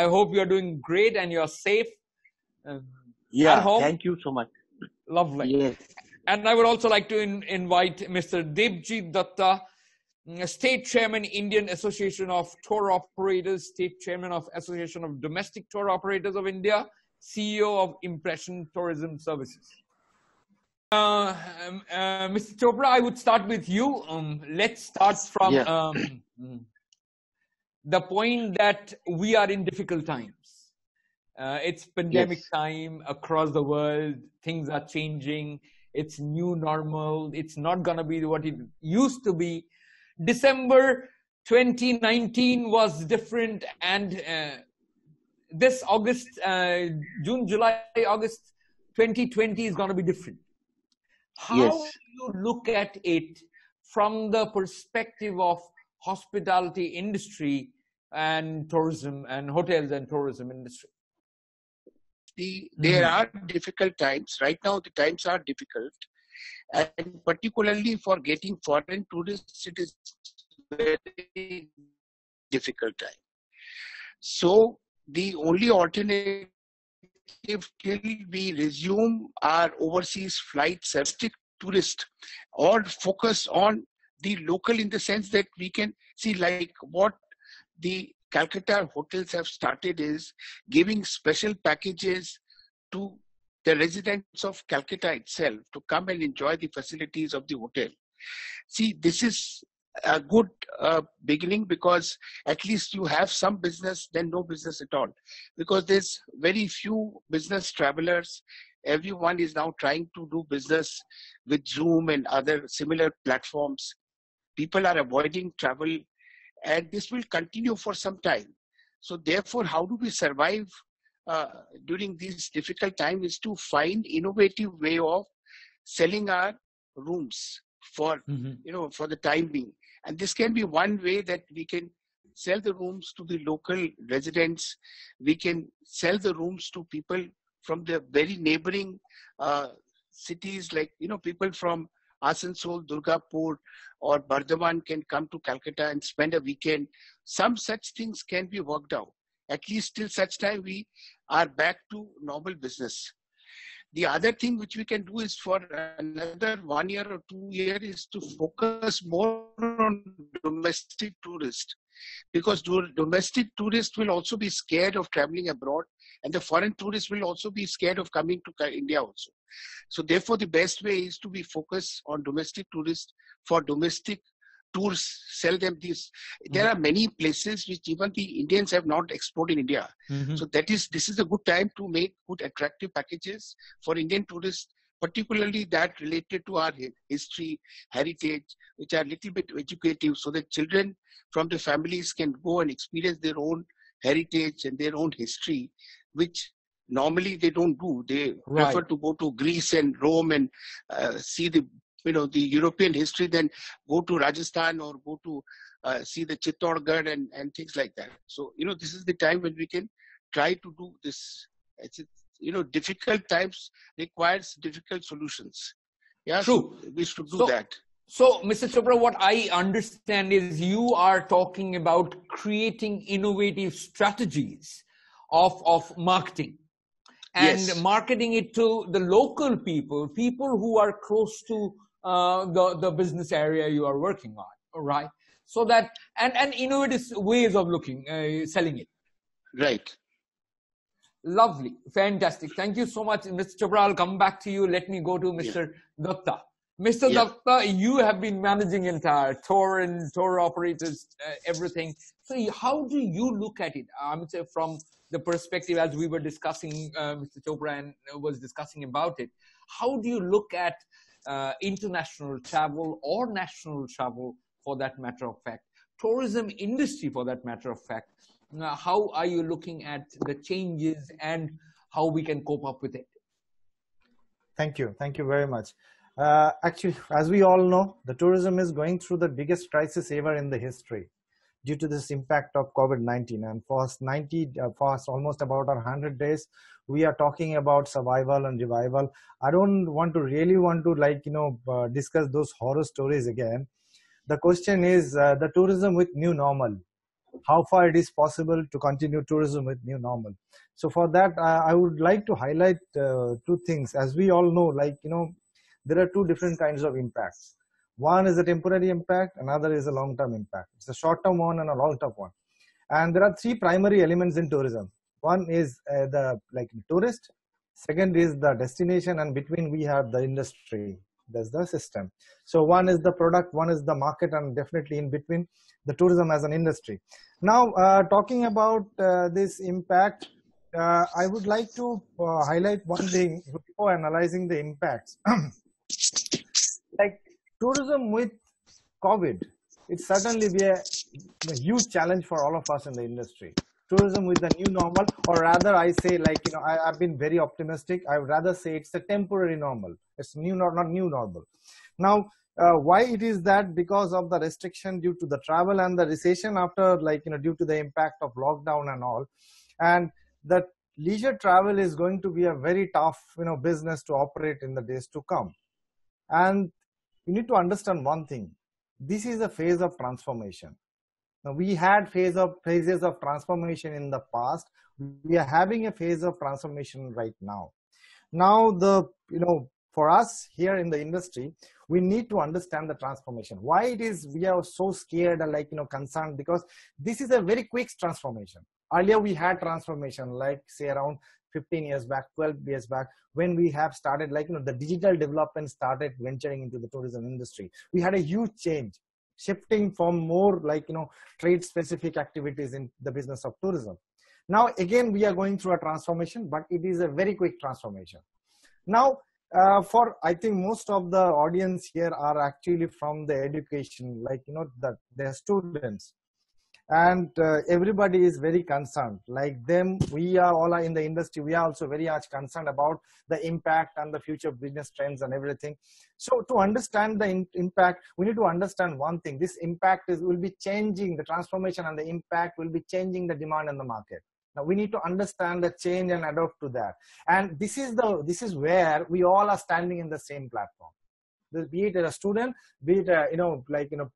I hope you're doing great and you're safe at Yeah, home. thank you so much. Lovely. Yes. And I would also like to invite Mr. Devjit Datta, State Chairman, Indian Association of Tour Operators, State Chairman of Association of Domestic Tour Operators of India, CEO of Impression Tourism Services. Mr. Chopra, I would start with you. Let's start from the point that we are in difficult times. It's pandemic time across the world. Things are changing. It's new normal. It's not going to be what it used to be. December 2019 was different, and this August, June, July, August 2020 is going to be different. How do you look at it from the perspective of hospitality industry and tourism and hotels and tourism industry? There are difficult times. Right now, the times are difficult. And particularly for getting foreign tourists, it is very difficult time. So the only alternative till we resume our overseas flights, domestic tourist, or focus on the local in the sense that we can see, like what the Calcutta hotels have started is giving special packages to the residents of Calcutta itself to come and enjoy the facilities of the hotel. See, this is a good beginning, because at least you have some business than no business at all. Because there's very few business travelers. Everyone is now trying to do business with Zoom and other similar platforms. People are avoiding travel, and this will continue for some time. So therefore, how do we survive during these difficult times is to find innovative way of selling our rooms for, for the time being. And this can be one way that we can sell the rooms to the local residents. We can sell the rooms to people from the very neighboring cities, like, people from Asansol, Durgapur or Bardhaman can come to Calcutta and spend a weekend. Some such things can be worked out, at least till such time we are back to normal business. The other thing which we can do is for another 1 year or 2 years is to focus more on domestic tourists, because domestic tourists will also be scared of traveling abroad, and the foreign tourists will also be scared of coming to India also. So therefore, the best way is to be focused on domestic tourists for domestic tours, sell them these. There are many places which even the Indians have not explored in India. So this is a good time to make good attractive packages for Indian tourists, particularly that related to our history, heritage, which are a little bit educative, so that children from the families can go and experience their own heritage and their own history, which normally they don't do. They prefer to go to Greece and Rome and see the European history, then go to Rajasthan or go to see the Chittorgarh and things like that. So, this is the time when we can try to do this. difficult times requires difficult solutions. Yeah, True. so we should do that. So, Mr. Chopra, what I understand is you are talking about creating innovative strategies of marketing and Yes. marketing it to the local people who are close to the business area you are working on, all right? So that, and innovative ways of selling it. Right. Lovely. Fantastic. Thank you so much, Mr. Chopra. I'll come back to you. Let me go to Mr. Datta. Mr. Datta, you have been managing entire tour and tour operators, everything. So how do you look at it? I would say from the perspective, as we were discussing, Mr. Chopra and was discussing about it, how do you look at international travel or national travel for that matter of fact, tourism industry for that matter of fact? How are you looking at the changes and how we can cope up with it? Thank you. Thank you very much. Actually, as we all know, the tourism is going through the biggest crisis ever in the history due to this impact of COVID-19. And for almost about 100 days, we are talking about survival and revival. I don't really want to discuss those horror stories again. The question is the tourism with new normal. How far it is possible to continue tourism with new normal. So for that, I would like to highlight two things. As we all know, there are two different kinds of impacts. One is a temporary impact, another is a long-term impact. It's a short-term one and a long-term one. And there are three primary elements in tourism. One is the tourist, second is the destination, and between we have the industry. That's the system. So one is the product, one is the market, and definitely in between the tourism as an industry. Now, talking about this impact, I would like to highlight one thing before analyzing the impacts. Like tourism with COVID, it certainly be a huge challenge for all of us in the industry. Tourism with the new normal, or rather I say I've been very optimistic. I would rather say it's a temporary normal. It's not new normal. Now, why it is that? Because of the restriction due to the travel and the recession after due to the impact of lockdown and all. And the leisure travel is going to be a very tough business to operate in the days to come. And you need to understand one thing. This is a phase of transformation. Now, we had phases of transformation in the past. We are having a phase of transformation right now. Now, for us here in the industry, we need to understand the transformation. Why it is we are so scared and concerned? Because this is a very quick transformation. Earlier we had transformation say around 15 years back, 12 years back, when we have started the digital development started venturing into the tourism industry. We had a huge change, shifting from more trade specific activities in the business of tourism. Now again we are going through a transformation, but it is a very quick transformation. Now I think most of the audience here are actually from the education, they're students, and everybody is very concerned. Like them, we are all in the industry. We are also very much concerned about the impact and the future business trends and everything. So to understand the impact, we need to understand one thing. This impact will be changing the transformation, and the impact will be changing the demand in the market. Now we need to understand the change and adapt to that. And this is where we all are standing in the same platform. Be it a student, be it a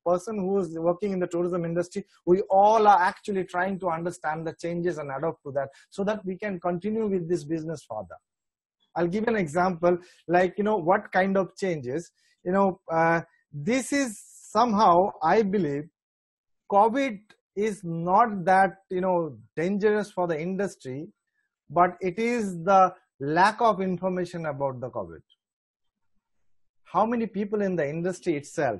person who is working in the tourism industry, we all are actually trying to understand the changes and adapt to that, so that we can continue with this business further. I'll give an example, what kind of changes. This is somehow, I believe, COVID is not that dangerous for the industry, but it is the lack of information about the COVID. How many people in the industry itself,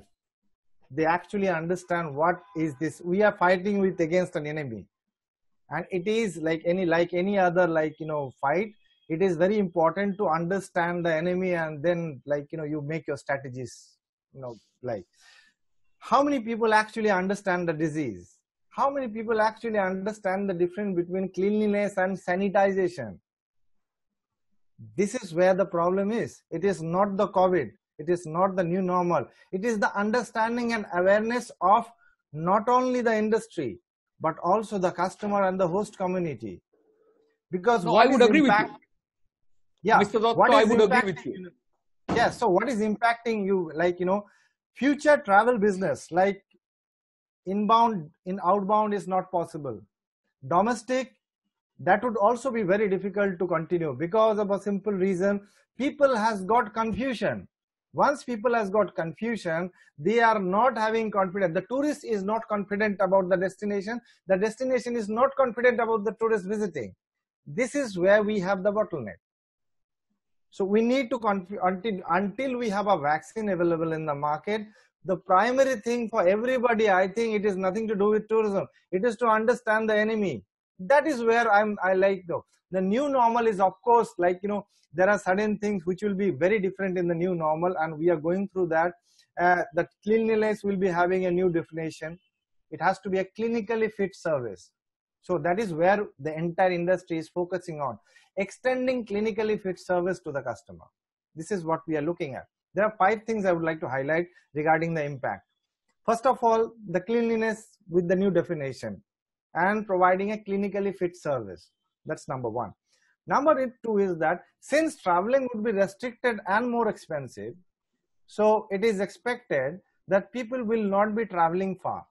they actually understand what is this? We are fighting against an enemy, and it is like any other fight. It is very important to understand the enemy, and then you make your strategies. How many people actually understand the disease? How many people actually understand the difference between cleanliness and sanitization? This is where the problem is. It is not the COVID. It is not the new normal. It is the understanding and awareness of not only the industry, but also the customer and the host community. Because I would agree with you. Yeah. Mr. Datta, I would agree with you. Yeah. So what is impacting you? Like, future travel business, like inbound, outbound is not possible. Domestic, that would also be very difficult to continue because of a simple reason. People has got confusion. Once people has got confusion, they are not having confidence. The tourist is not confident about the destination. The destination is not confident about the tourist visiting. This is where we have the bottleneck. So we need to, until we have a vaccine available in the market, the primary thing for everybody, I think it is nothing to do with tourism. It is to understand the enemy. That is where I like though. The new normal is, of course, like, there are certain things which will be very different in the new normal, and we are going through that. The cleanliness will be having a new definition. It has to be a clinically fit service. So that is where the entire industry is focusing on, extending clinically fit service to the customer. This is what we are looking at. There are 5 things I would like to highlight regarding the impact. First of all, the cleanliness with the new definition and providing a clinically fit service. That's number 1. Number 2 is that since traveling would be restricted and more expensive, so it is expected that people will not be traveling far.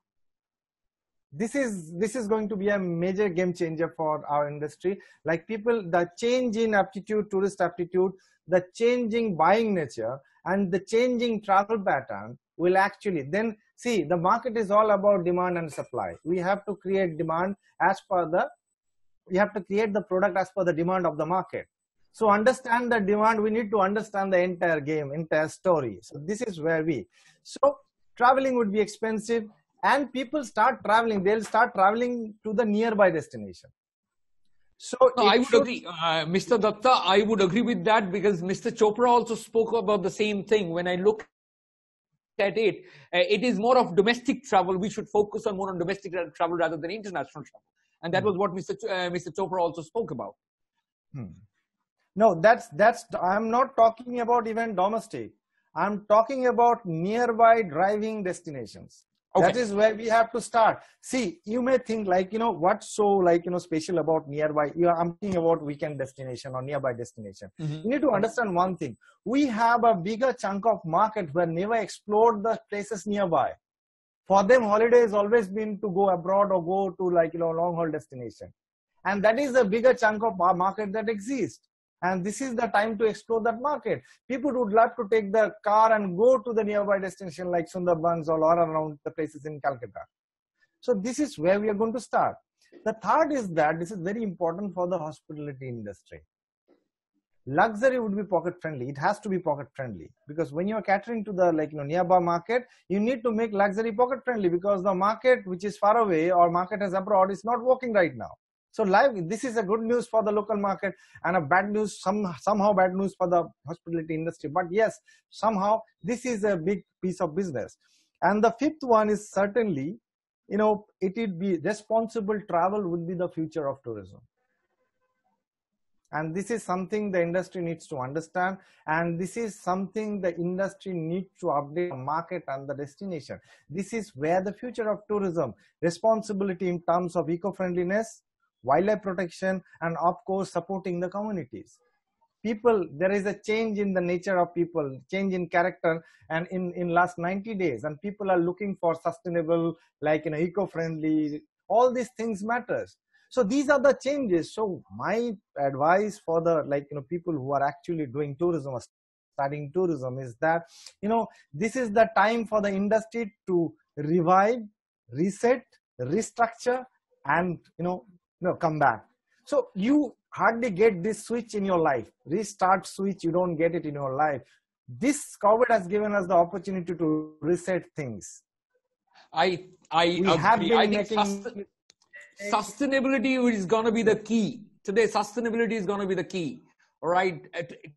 This is going to be a major game changer for our industry. Like people, the change in aptitude, tourist aptitude, the changing buying nature, and the changing travel pattern will actually then see, the market is all about demand and supply. We have to create demand as per the, we have to create the product as per the demand of the market. So understand the demand, we need to understand the entire game, entire story. So this is where so traveling would be expensive, and people start traveling, they'll start traveling to the nearby destination. So no, I would agree. Mr. Datta, I would agree with that, because Mr. Chopra also spoke about the same thing. When I look at it, it is more of domestic travel. We should focus on more on domestic travel rather than international travel. And that was what Mr. Chopra also spoke about. No, that's, I'm not talking about even domestic. I'm talking about nearby driving destinations. Okay. That is where we have to start. See, you may think like, what's so like, special about nearby? I'm thinking about weekend destination or nearby destination. You need to understand one thing. We have a bigger chunk of market where never explored the places nearby. For them, holiday has always been to go abroad or go to like, long haul destination. And that is the bigger chunk of our market that exists. And this is the time to explore that market. People would love to take the car and go to the nearby destination like Sundarbans or around the places in Calcutta. So this is where we are going to start. The third is that this is very important for the hospitality industry. Luxury would be pocket friendly. It has to be pocket friendly, because when you are catering to the nearby market, you need to make luxury pocket friendly, because the market which is far away or market is abroad is not working right now. So this is a good news for the local market and a bad news, somehow bad news for the hospitality industry. But yes, somehow this is a big piece of business. And the 5th one is certainly, it would be responsible travel would be the future of tourism. And this is something the industry needs to understand. And this is something the industry needs to update the market and the destination. This is where the future of tourism, responsibility in terms of eco-friendliness, wildlife protection, and of course supporting the communities. People, there is a change in the nature of people, change in character, and in last 90 days, and people are looking for sustainable, eco-friendly, all these things matters. So these are the changes. So my advice for the people who are actually doing tourism or studying tourism is that this is the time for the industry to revive, reset, restructure, and come back. So you hardly get this switch in your life. Restart switch, you don't get it in your life. This COVID has given us the opportunity to reset things. I think sustainability is going to be the key. Today, sustainability is going to be the key. All right,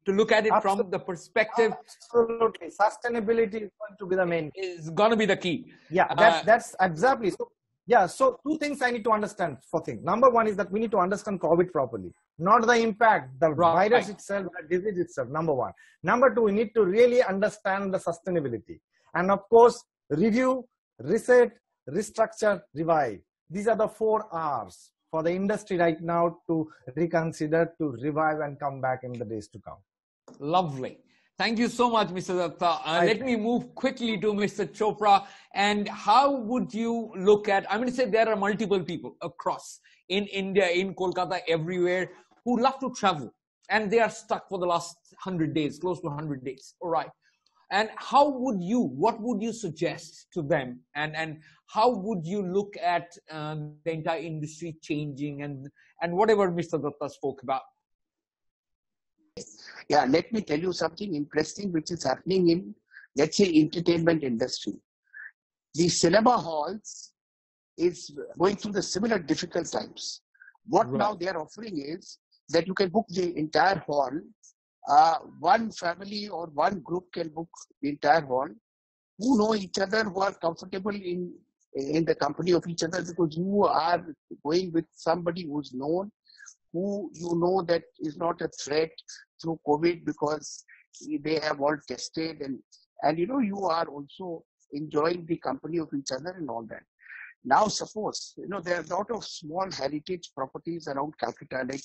to look at it from the perspective. Absolutely, sustainability is going to be the main. Is going to be the key. Yeah, that's exactly. So, yeah, so 2 things I need to understand. Number 1 is that we need to understand COVID properly, not the impact, the virus itself, the disease itself, number 1. Number 2, we need to really understand the sustainability. And of course, review, reset, restructure, revive. These are the 4 R's. for the industry right now to reconsider, to revive and come back in the days to come. Lovely. Thank you so much, Mr. Datta. Let me move quickly to Mr. Chopra. And how would you look at, I'm going to say there are multiple people across in India, in Kolkata, everywhere, who love to travel. And they are stuck for the last 100 days, close to 100 days. All right. And what would you suggest to them? And how would you look at the entire industry changing and whatever Mr. Datta spoke about? Yeah, let me tell you something interesting which is happening in, let's say, entertainment industry. The cinema halls is going through the similar difficult times. What now they are offering is that you can book the entire hall. One family or one group can book the entire hall, who know each other, who are comfortable in the company of each other, because you are going with somebody who's known, who you know that is not a threat through COVID because they have all tested, and you know, you are also enjoying the company of each other and all that. Now suppose, you know, there are a lot of small heritage properties around Calcutta, like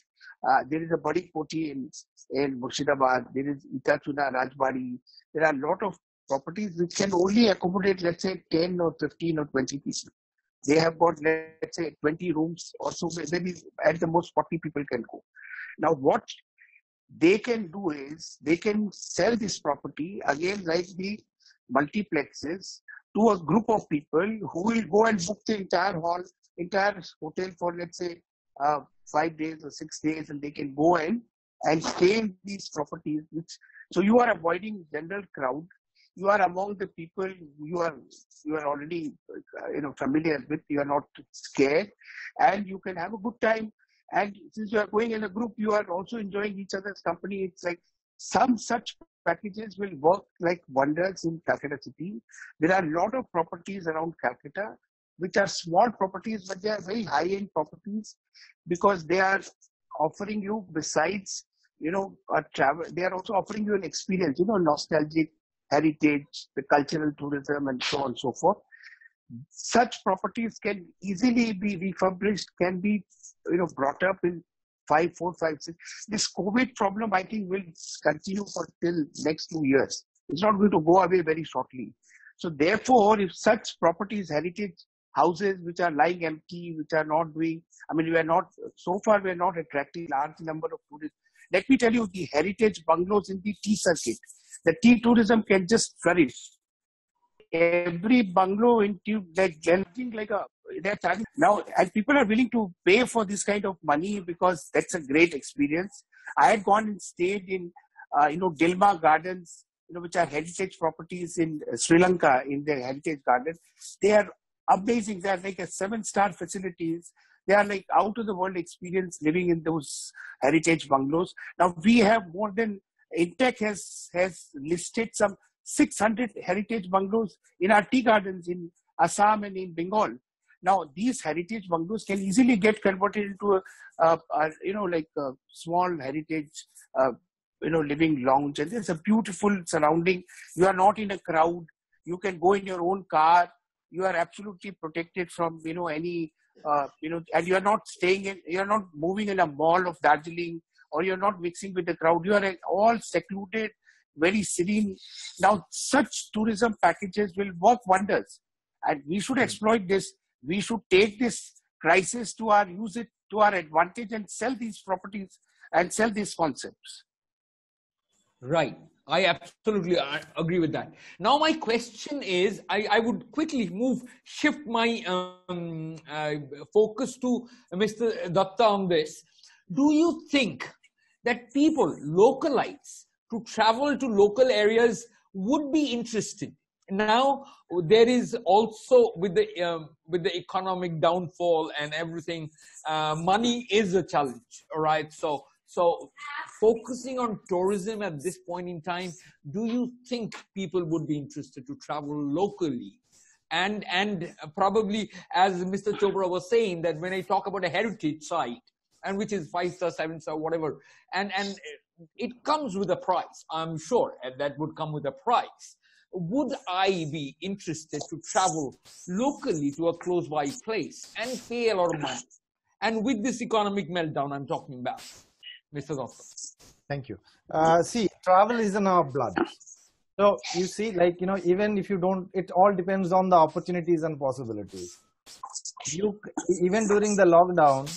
there is a Badi Koti in Murshidabad, there is Itachuna Rajbari. There are a lot of properties which can only accommodate, let's say, 10 or 15 or 20 people. They have got, let's say, 20 rooms or so, maybe at the most 40 people can go. Now what they can do is, they can sell this property again like the multiplexes to a group of people who will go and book the entire hall, entire hotel for, let's say, 5 days or 6 days, and they can go in and stay in these properties. So you are avoiding general crowd. You are among the people you are already familiar with. You are not scared, and you can have a good time. And since you are going in a group, you are also enjoying each other's company. It's like some such packages will work like wonders in Calcutta city. There are a lot of properties around Calcutta which are small properties, but they are very high-end properties because they are offering you, besides, a travel, they are also offering you an experience, nostalgic heritage, the cultural tourism, and so on and so forth. Such properties can easily be refurbished, can be, brought up in 5, 4, 5, 6. This COVID problem, I think, will continue for till next 2 years. It's not going to go away very shortly. So therefore, if such properties, heritage houses which are lying empty, which are not doing, so far we are not attracting large number of tourists. Let me tell you, the heritage bungalows in the tea circuit, the tea tourism can just flourish. Every bungalow in tea, they're charging now, and people are willing to pay for this kind of money because that's a great experience. I had gone and stayed in, Dilma Gardens, which are heritage properties in Sri Lanka, in the heritage garden. They are amazing. They are like a 7-star facilities. They are like out of the world experience living in those heritage bungalows. Now we have more than, Intech has listed some 600 heritage bungalows in our tea gardens in Assam and in Bengal. Now these heritage bungalows can easily get converted into a small heritage, living lounge. And there's a beautiful surrounding. You are not in a crowd. You can go in your own car. You are absolutely protected from, any, and you are not you are not moving in a mall of Darjeeling, or you're not mixing with the crowd. You are all secluded, very serene. Now, such tourism packages will work wonders, and we should exploit this. We should take this crisis use it to our advantage and sell these properties and sell these concepts. Right. I absolutely agree with that. Now, my question is, I would quickly shift my focus to Mr. Datta on this. Do you think that people, localites, to travel to local areas would be interested? Now, there is also, with the economic downfall and everything, money is a challenge, all right? So focusing on tourism at this point in time, do you think people would be interested to travel locally? And probably, as Mr. Chopra was saying, that when I talk about a heritage site, and which is 5-star, 7-star, whatever, and it comes with a price, I'm sure, and that would come with a price. Would I be interested to travel locally to a close by place and pay a lot of money and with this economic meltdown I'm talking about, Mr. Doctor? Thank you. See, travel is in our blood. So you see, like, even if you don't, it all depends on the opportunities and possibilities. Even during the lockdown,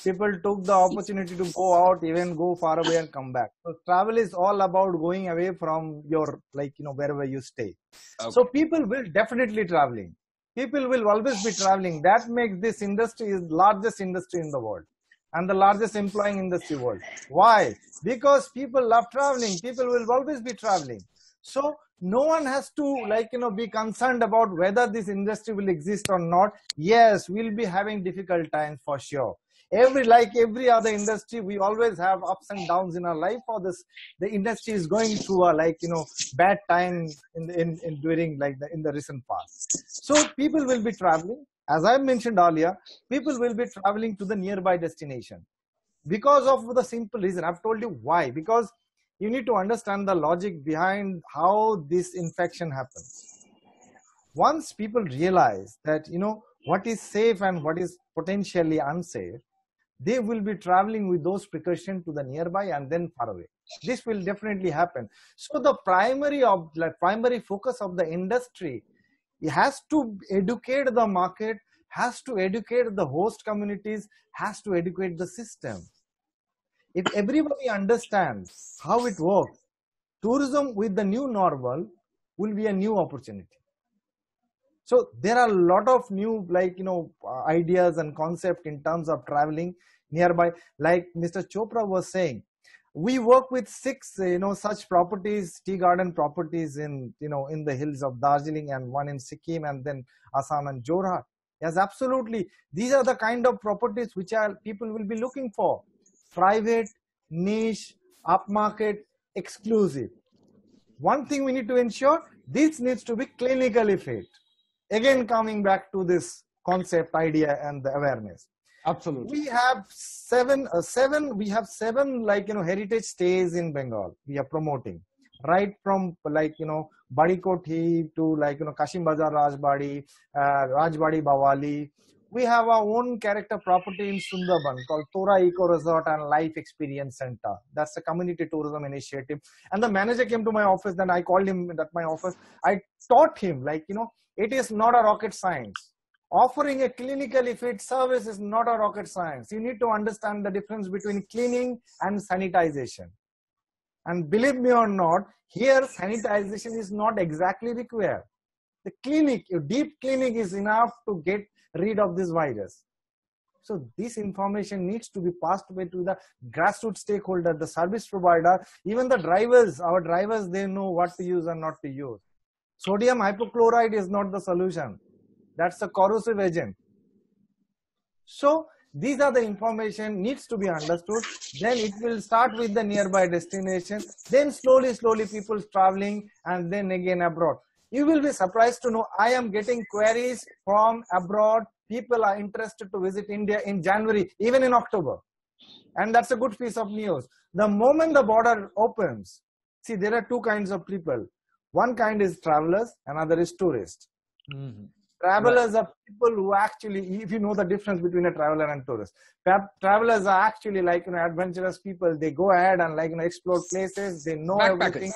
people took the opportunity to go out, even go far away and come back. So travel is all about going away from your, wherever you stay. Okay. So people will definitely traveling. People will always be traveling. That makes this industry is largest industry in the world and the largest employing industry world. Why? Because people love traveling. People will always be traveling. So no one has to be concerned about whether this industry will exist or not. Yes, we'll be having difficult times for sure. Every other industry, we always have ups and downs in our life. For this, the industry is going through a bad time in the recent past. So people will be traveling. As I mentioned earlier, people will be traveling to the nearby destination because of the simple reason. I've told you why. Because you need to understand the logic behind how this infection happens. Once people realize that, what is safe and what is potentially unsafe, they will be traveling with those precautions to the nearby and then far away. This will definitely happen. So the primary focus of the industry, it has to educate the market, has to educate the host communities, has to educate the system. If everybody understands how it works, tourism with the new normal will be a new opportunity. So there are a lot of new ideas and concepts in terms of traveling nearby. Like Mr. Chopra was saying, we work with 6 such properties, tea garden properties in the hills of Darjeeling, and one in Sikkim, and then Assam and Jorhat. Yes, absolutely. These are the kind of properties which people will be looking for. Private, niche, upmarket, exclusive. One thing we need to ensure, this needs to be clinically fit. Again, coming back to this concept, idea, and the awareness. Absolutely. We have seven heritage stays in Bengal. We are promoting right from Badi Kothi to Kashim Bazar Rajbadi, Rajbadi Bawali. We have our own character property in Sundarban called Tora Eco Resort and Life Experience Center. That's a community tourism initiative. And the manager came to my office, then I called him at my office. I taught him, it is not a rocket science. Offering a clinically fit service is not a rocket science. You need to understand the difference between cleaning and sanitization. And believe me or not, here sanitization is not exactly required. The clinic, deep cleaning is enough to get rid of this virus. So this information needs to be passed away to the grassroots stakeholder, the service provider, even the drivers. Our drivers, they know what to use and not to use. Sodium hypochlorite is not the solution. That's a corrosive agent. So these are the information needs to be understood. Then it will start with the nearby destination. Then slowly people traveling, and then again abroad. You will be surprised to know I am getting queries from abroad. People are interested to visit India in January, even in October. And that's a good piece of news. The moment the border opens, see, there are 2 kinds of people. One kind is travelers, another is tourists. Mm-hmm. Travelers are people who actually, if you know the difference between a traveler and tourist, travelers are actually adventurous people. They go ahead and explore places. They know everything.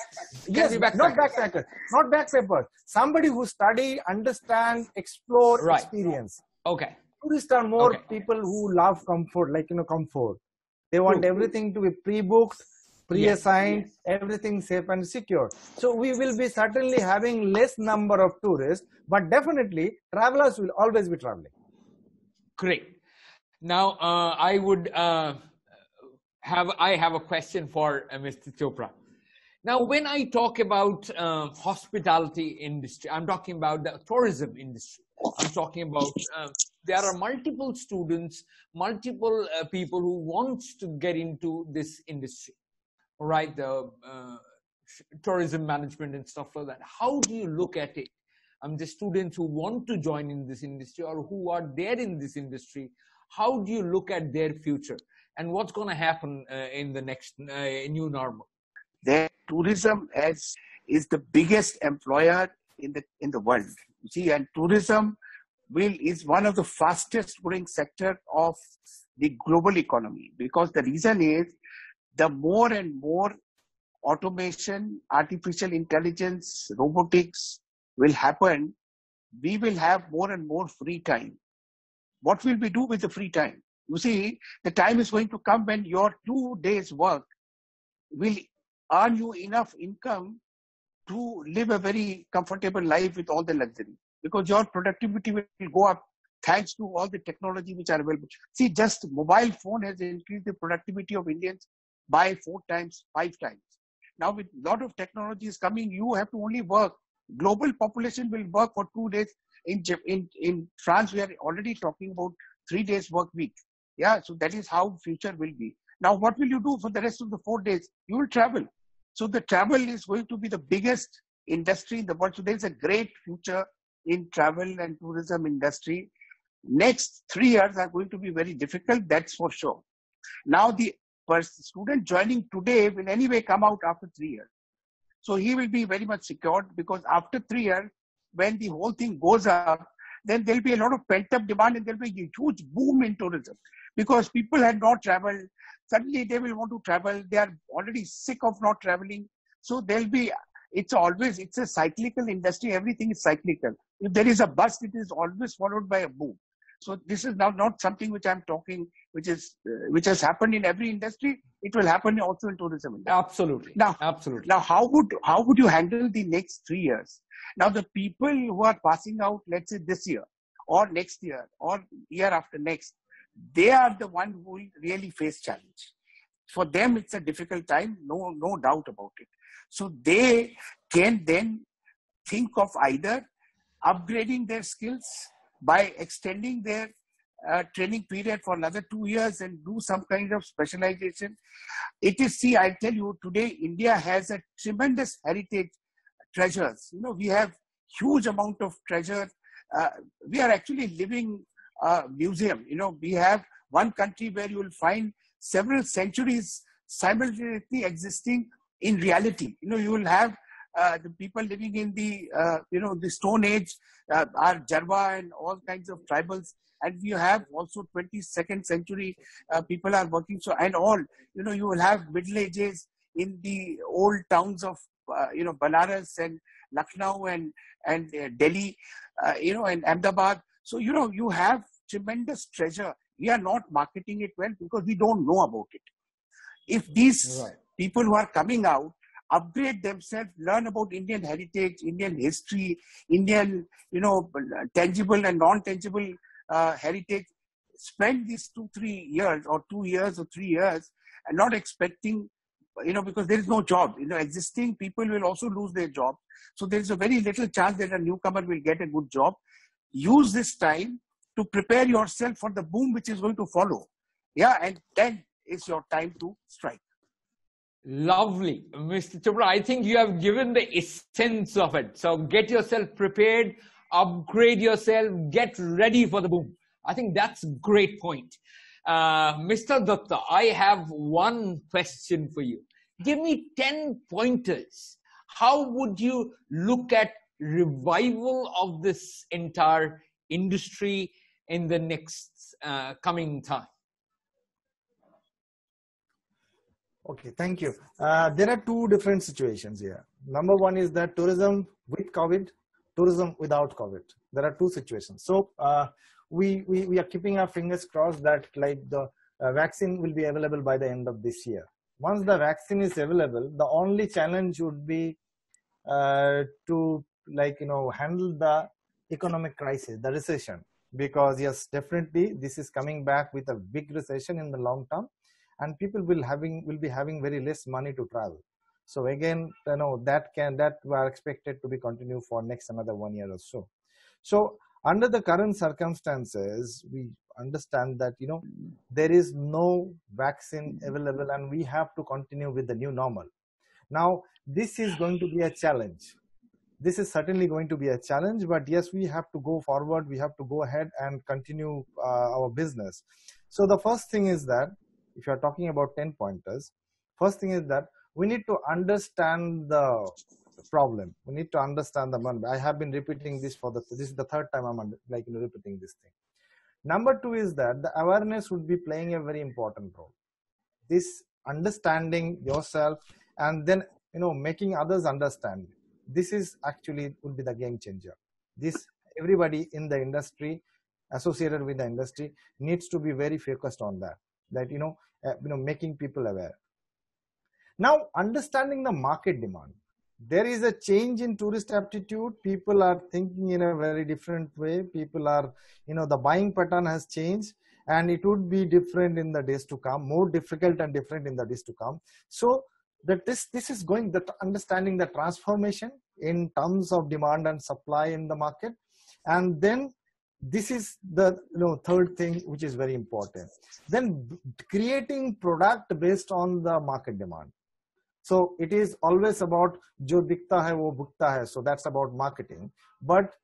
Yes, not backpackers. Somebody who study, understand, explore, experience. Okay. Tourists are more people who love comfort, comfort. They want everything to be pre-booked, pre-assigned, everything safe and secure. So we will be certainly having less number of tourists, but definitely travelers will always be traveling. Great. Now I have a question for Mr. Chopra. Now, when I talk about hospitality industry, I'm talking about the tourism industry. I'm talking about there are multiple students, multiple people who want to get into this industry. Right, the tourism management and stuff like that. How do you look at it? The students who want to join in this industry or who are there in this industry, how do you look at their future and what's going to happen in the next new normal? That tourism is the biggest employer in the world. You see, and tourism is one of the fastest growing sector of the global economy, because the reason is the more and more automation, artificial intelligence, robotics will happen, we will have more and more free time. What will we do with the free time? You see, the time is going to come when your 2 days work will earn you enough income to live a very comfortable life with all the luxury, because your productivity will go up thanks to all the technology which are available. See, just mobile phone has increased the productivity of Indians by 4 times, 5 times. Now with a lot of technologies coming, you have to only work. Global population will work for 2 days. In France, we are already talking about 3 days work week. Yeah, so that is how future will be. Now, what will you do for the rest of the 4 days? You will travel. So the travel is going to be the biggest industry in the world. So there is a great future in travel and tourism industry. Next 3 years are going to be very difficult, that's for sure. Now the student joining today will anyway come out after 3 years. So he will be very much secured, because after 3 years, when the whole thing goes up, then there'll be a lot of pent-up demand and there'll be a huge boom in tourism, because people had not traveled. Suddenly they will want to travel. They are already sick of not traveling. So there'll be, it's a cyclical industry. Everything is cyclical. If there is a bust, it is always followed by a boom. So this is now not something which I'm talking, which has happened in every industry. It will happen also in tourism industry. Absolutely. Now, absolutely. Now, how would you handle the next 3 years? Now, the people who are passing out, let's say this year or next year or year after next, they are the one who will really face challenge. For them, it's a difficult time, no doubt about it. So they can then think of either upgrading their skills by extending their training period for another 2 years and do some kind of specialization. I'll tell you, today India has a tremendous heritage treasures. You know, we have huge amount of treasure. We are actually living museum. You know, we have one country where you will find several centuries simultaneously existing in reality. You know, you will have the people living in the the Stone Age, are Jarwa and all kinds of tribals, and you have also 22nd century people are working. So and all, you will have Middle Ages in the old towns of Banaras and Lucknow and Delhi, and Ahmedabad. So you have tremendous treasure. We are not marketing it well because we don't know about it. If these people who are coming out upgrade themselves, learn about Indian heritage, Indian history, Indian, tangible and non-tangible heritage, spend these 2-3 years or 2 years or 3 years and not expecting, because there is no job. Existing people will also lose their job. So there is a very little chance that a newcomer will get a good job. Use this time to prepare yourself for the boom which is going to follow. Yeah, and then it's your time to strike. Lovely. Mr. Chopra, I think you have given the essence of it. So get yourself prepared, upgrade yourself, get ready for the boom. I think that's a great point. Mr. Datta, I have one question for you. Give me 10 pointers. How would you look at revival of this entire industry in the next coming time? Okay, thank you. There are two different situations here. Number one is that tourism with COVID, tourism without COVID. There are two situations. So we are keeping our fingers crossed that the vaccine will be available by the end of this year. Once the vaccine is available, the only challenge would be to handle the economic crisis, the recession. Because yes, definitely this is coming back with a big recession in the long term. And people will be having very less money to travel. So again, that were expected to be continued for next another 1 year or so. So under the current circumstances, we understand that there is no vaccine available, and we have to continue with the new normal. Now this is going to be a challenge. This is certainly going to be a challenge, but yes, we have to go forward. We have to go ahead and continue our business. So the first thing is that, if you're talking about 10 pointers, first thing is that we need to understand the problem. We need to understand the money. I have been repeating this this is the third time I'm repeating this thing. Number two is that the awareness would be playing a very important role. This understanding yourself and then making others understand. This is actually would be the game changer. This everybody in the industry, associated with the industry, needs to be very focused on that. That making people aware. Now, understanding the market demand. There is a change in tourist aptitude. People are thinking in a very different way. People are, the buying pattern has changed, and it would be different in the days to come, more difficult and different in the days to come. So that this is going, that understanding the transformation in terms of demand and supply in the market. And then this is the third thing which is very important. Then creating product based on the market demand. So it is always about jo dikhta hai wo bhukta hai. So that's about marketing. But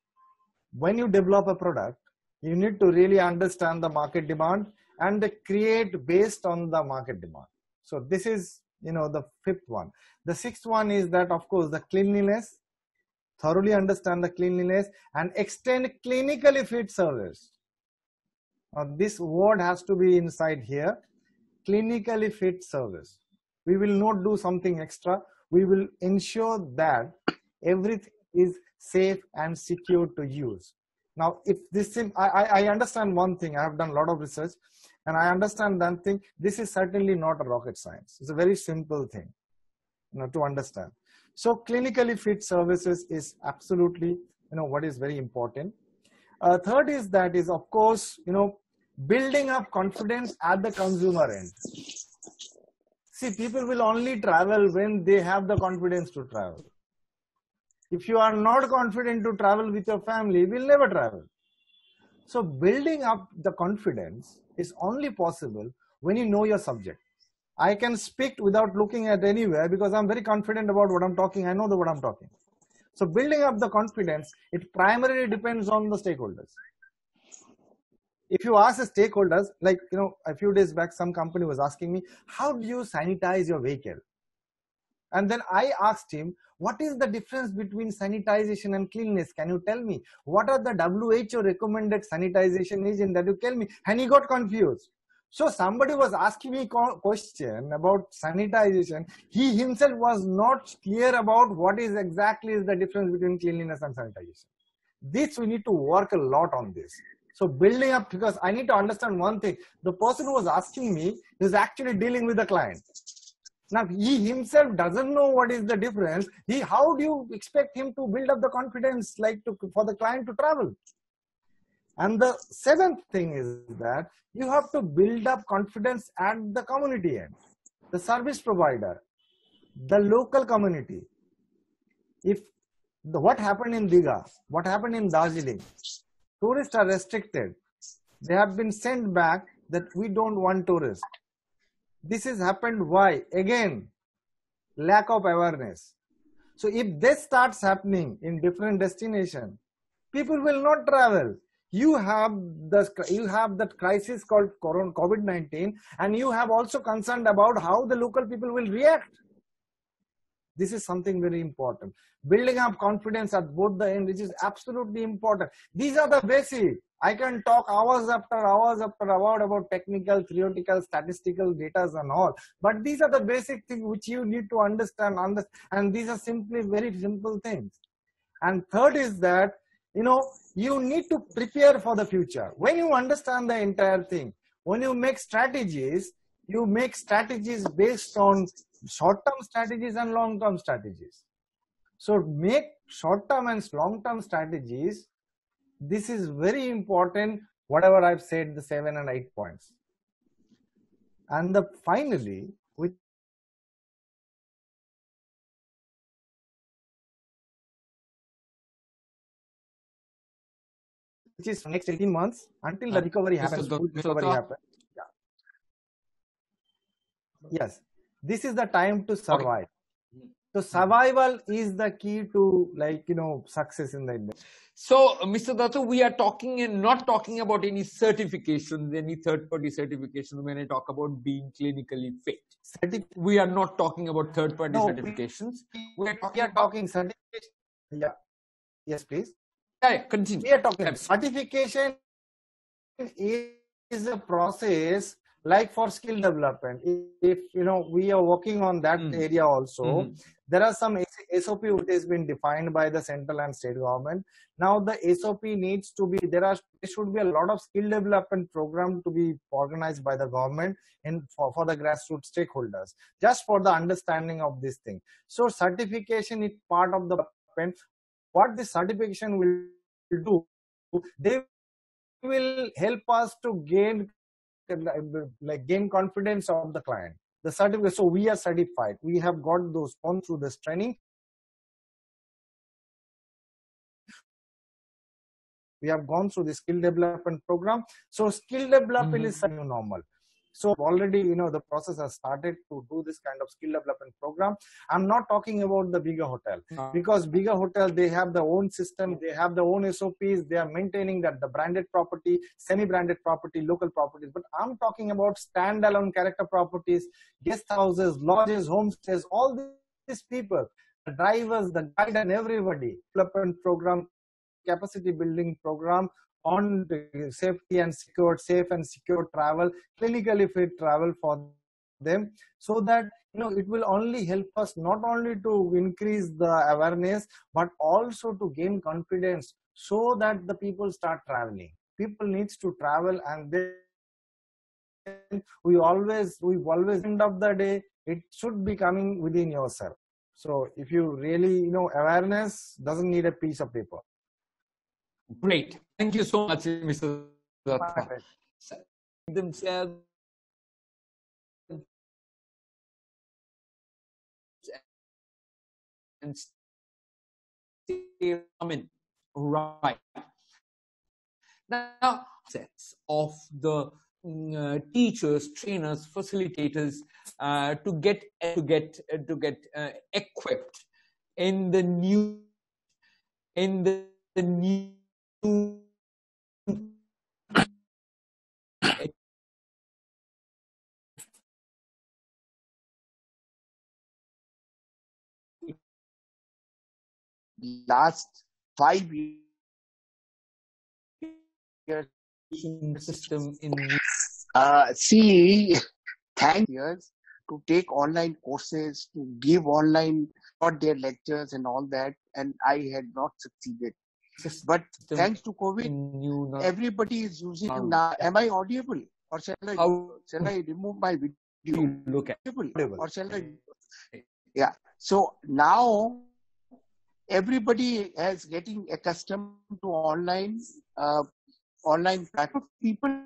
when you develop a product, you need to really understand the market demand and create based on the market demand. So this is the fifth one. The sixth one is that, of course, the cleanliness. Thoroughly understand the cleanliness and extend clinically fit service. Now, this word has to be inside here. Clinically fit service. We will not do something extra. We will ensure that everything is safe and secure to use. Now, if this thing, I understand one thing. I have done a lot of research, and I understand that thing. This is certainly not a rocket science. It's a very simple thing, to understand. So, clinically fit services is absolutely, what is very important. Third is that is, of course, building up confidence at the consumer end. See, people will only travel when they have the confidence to travel. If you are not confident to travel with your family, you will never travel. So building up the confidence is only possible when you know your subject. I can speak without looking at anywhere because I'm very confident about what I'm talking. I know what I'm talking. So building up the confidence, it primarily depends on the stakeholders. If you ask the stakeholders, like, a few days back, some company was asking me, how do you sanitize your vehicle? And then I asked him, what is the difference between sanitization and cleanliness? Can you tell me? What are the WHO recommended sanitization agent that you tell me? And he got confused. So somebody was asking me a question about sanitization. He himself was not clear about what is exactly the difference between cleanliness and sanitization. This we need to work a lot on this. So building up, because I need to understand one thing. The person who was asking me is actually dealing with the client. Now, he himself doesn't know what is the difference. How do you expect him to build up the confidence for the client to travel? And the seventh thing is that you have to build up confidence at the community end, the service provider, the local community. What happened in Digha, what happened in Darjeeling, tourists are restricted. They have been sent back that we don't want tourists. This has happened. Why? Again, lack of awareness. So if this starts happening in different destinations, people will not travel. You have that crisis called COVID-19, and you have also concerned about how the local people will react. This is something very important. Building up confidence at both the ends, which is absolutely important. These are the basic. I can talk hours after hours about technical, theoretical, statistical data and all. But these are the basic things which you need to understand. And these are simply very simple things. And third is that, you need to prepare for the future. When you understand the entire thing, when you make strategies based on short-term strategies and long-term strategies. So make short-term and long-term strategies. This is very important, whatever I've said, the 7 and 8 points. And finally, which is next 18 months until the recovery happens. Recovery happens. Yeah. Yes. This is the time to survive. So survival is the key to, like, success in the industry. So, Mr. Datta, we are talking and not talking about any certifications, any third-party certifications when I talk about being clinically fit. We are not talking about third-party certifications. We are talking certification. Yeah. Yes, please. Yeah, continue. We are talking certification is a process like for skill development. If we are working on that area also, there are some SOP which has been defined by the central and state government. Now the SOP needs to be, there should be a lot of skill development program to be organized by the government and for the grassroots stakeholders, just for the understanding of this thing. So certification is part of the development. What this certification will do, they will help us to gain confidence of the client. The certificate, so we are certified, we have got those gone through this training, we have gone through the skill development program. So skill development is a new normal. So already, the process has started to do this kind of skill development program. I'm not talking about the bigger hotel, because bigger hotel, they have their own system, they have their own SOPs, they are maintaining that the branded property, semi-branded property, local properties. But I'm talking about standalone character properties, guest houses, lodges, homestays, all these people, the drivers, the guide and everybody. Development program, capacity building program on safety and safe and secure travel, clinically fit travel for them, so that it will only help us not only to increase the awareness but also to gain confidence, so that the people start traveling. People needs to travel, and then we always end of the day, it should be coming within yourself. So if you really awareness doesn't need a piece of paper. Great. Thank you so much, Mr. Datta. Themselves and stay right. Now, sets of the teachers, trainers, facilitators to get equipped in the new last 5 years system in thank years to take online courses, to give online their lectures and all that, and I had not succeeded. But thanks to COVID, everybody is using now. Am I audible, or shall I remove my video? Look at or shall I? Yeah. So now everybody is getting accustomed to online platform. People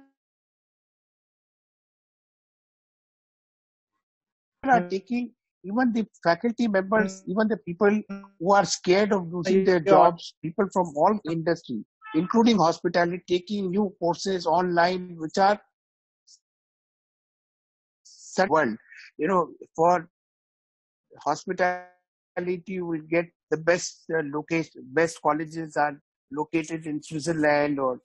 are taking, even the faculty members, even the people who are scared of losing their jobs, people from all industry, including hospitality, taking new courses online, which are world. For hospitality, we get the best location, best colleges are located in Switzerland, or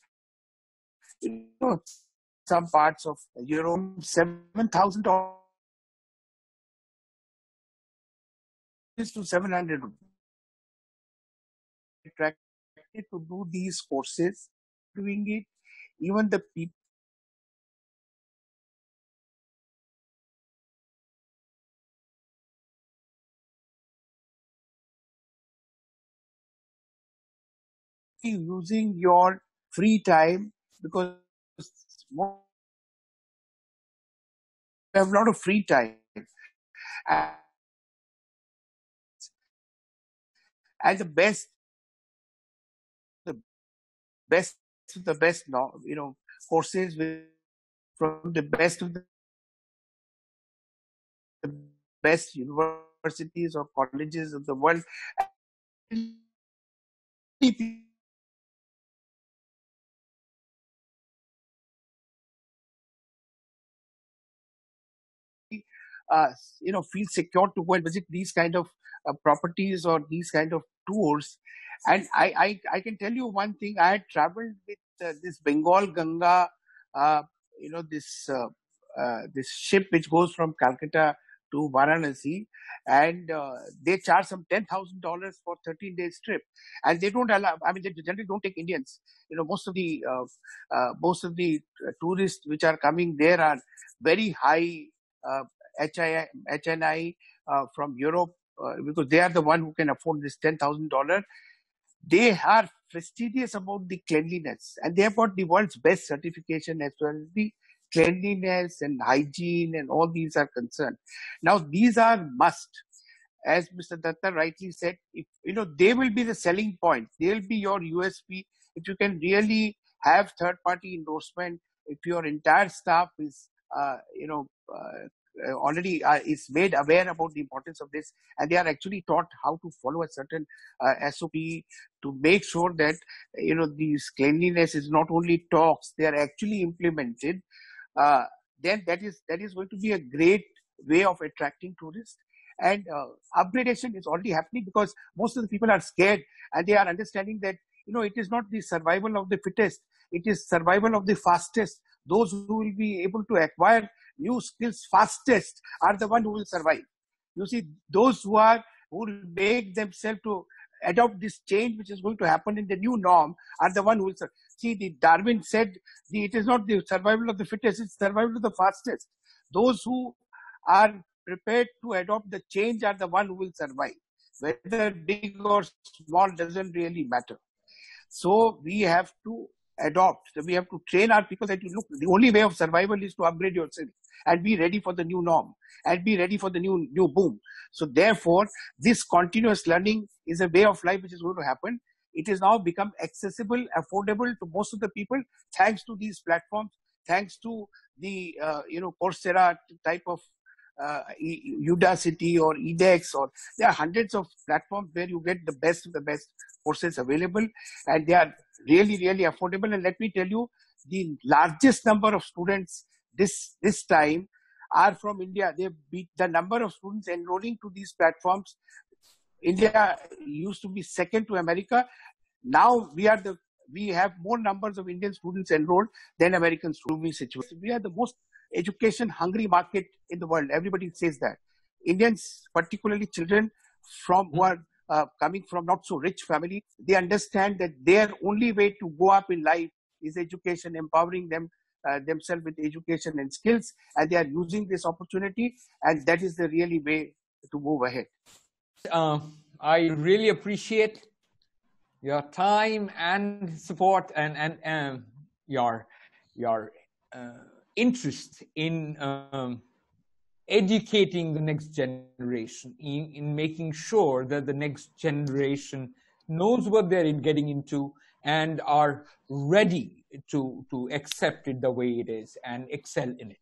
some parts of Europe. 7,000 to 700 attracted to do these courses, doing it. Even the people using your free time, because you have a lot of free time, and the best courses from the best of the best universities or colleges of the world. Feel secure to go and visit these kind of properties or these kind of tours. And I can tell you one thing. I had traveled with this Bengal Ganga, this ship which goes from Calcutta to Varanasi, and they charge some $10,000 for 13 days trip, and they don't allow. I mean, they generally don't take Indians. Most of the tourists which are coming there are very high HNI from Europe, because they are the one who can afford this $10,000. They are fastidious about the cleanliness, and they have got the world's best certification as well as the cleanliness and hygiene and all these are concerned. Now, these are must. As Mr. Datta rightly said, if they will be the selling point. They will be your USP. If you can really have third-party endorsement, if your entire staff is, already is made aware about the importance of this, and they are actually taught how to follow a certain SOP to make sure that these cleanliness is not only talks, they are actually implemented. Then that is going to be a great way of attracting tourists. And upgradation is already happening, because most of the people are scared, and they are understanding that it is not the survival of the fittest, it is survival of the fastest. Those who will be able to acquire new skills fastest are the one who will survive. You see, those who will make themselves to adopt this change which is going to happen in the new norm are the one who will survive. See, the Darwin said it is not the survival of the fittest, it's survival of the fastest. Those who are prepared to adopt the change are the one who will survive. Whether big or small doesn't really matter. So we have to adopt. We have to train our people that the only way of survival is to upgrade yourself and be ready for the new norm and be ready for the new boom. So therefore, this continuous learning is a way of life which is going to happen. It has now become accessible, affordable to most of the people, thanks to these platforms, thanks to the Coursera type of Udacity or edX, or there are hundreds of platforms where you get the best of the best courses available, and they are really, really affordable. And let me tell you, the largest number of students this time are from India. They beat the number of students enrolling to these platforms. India used to be second to America. Now we have more numbers of Indian students enrolled than American students. We are the most education hungry market in the world. Everybody says that. Indians, particularly children who are coming from not so rich family, they understand that their only way to go up in life is education, empowering themselves with education and skills, and they are using this opportunity, and that is the really way to move ahead. I really appreciate your time and support and your interest in educating the next generation, in making sure that the next generation knows what they're getting into and are ready to accept it the way it is and excel in it.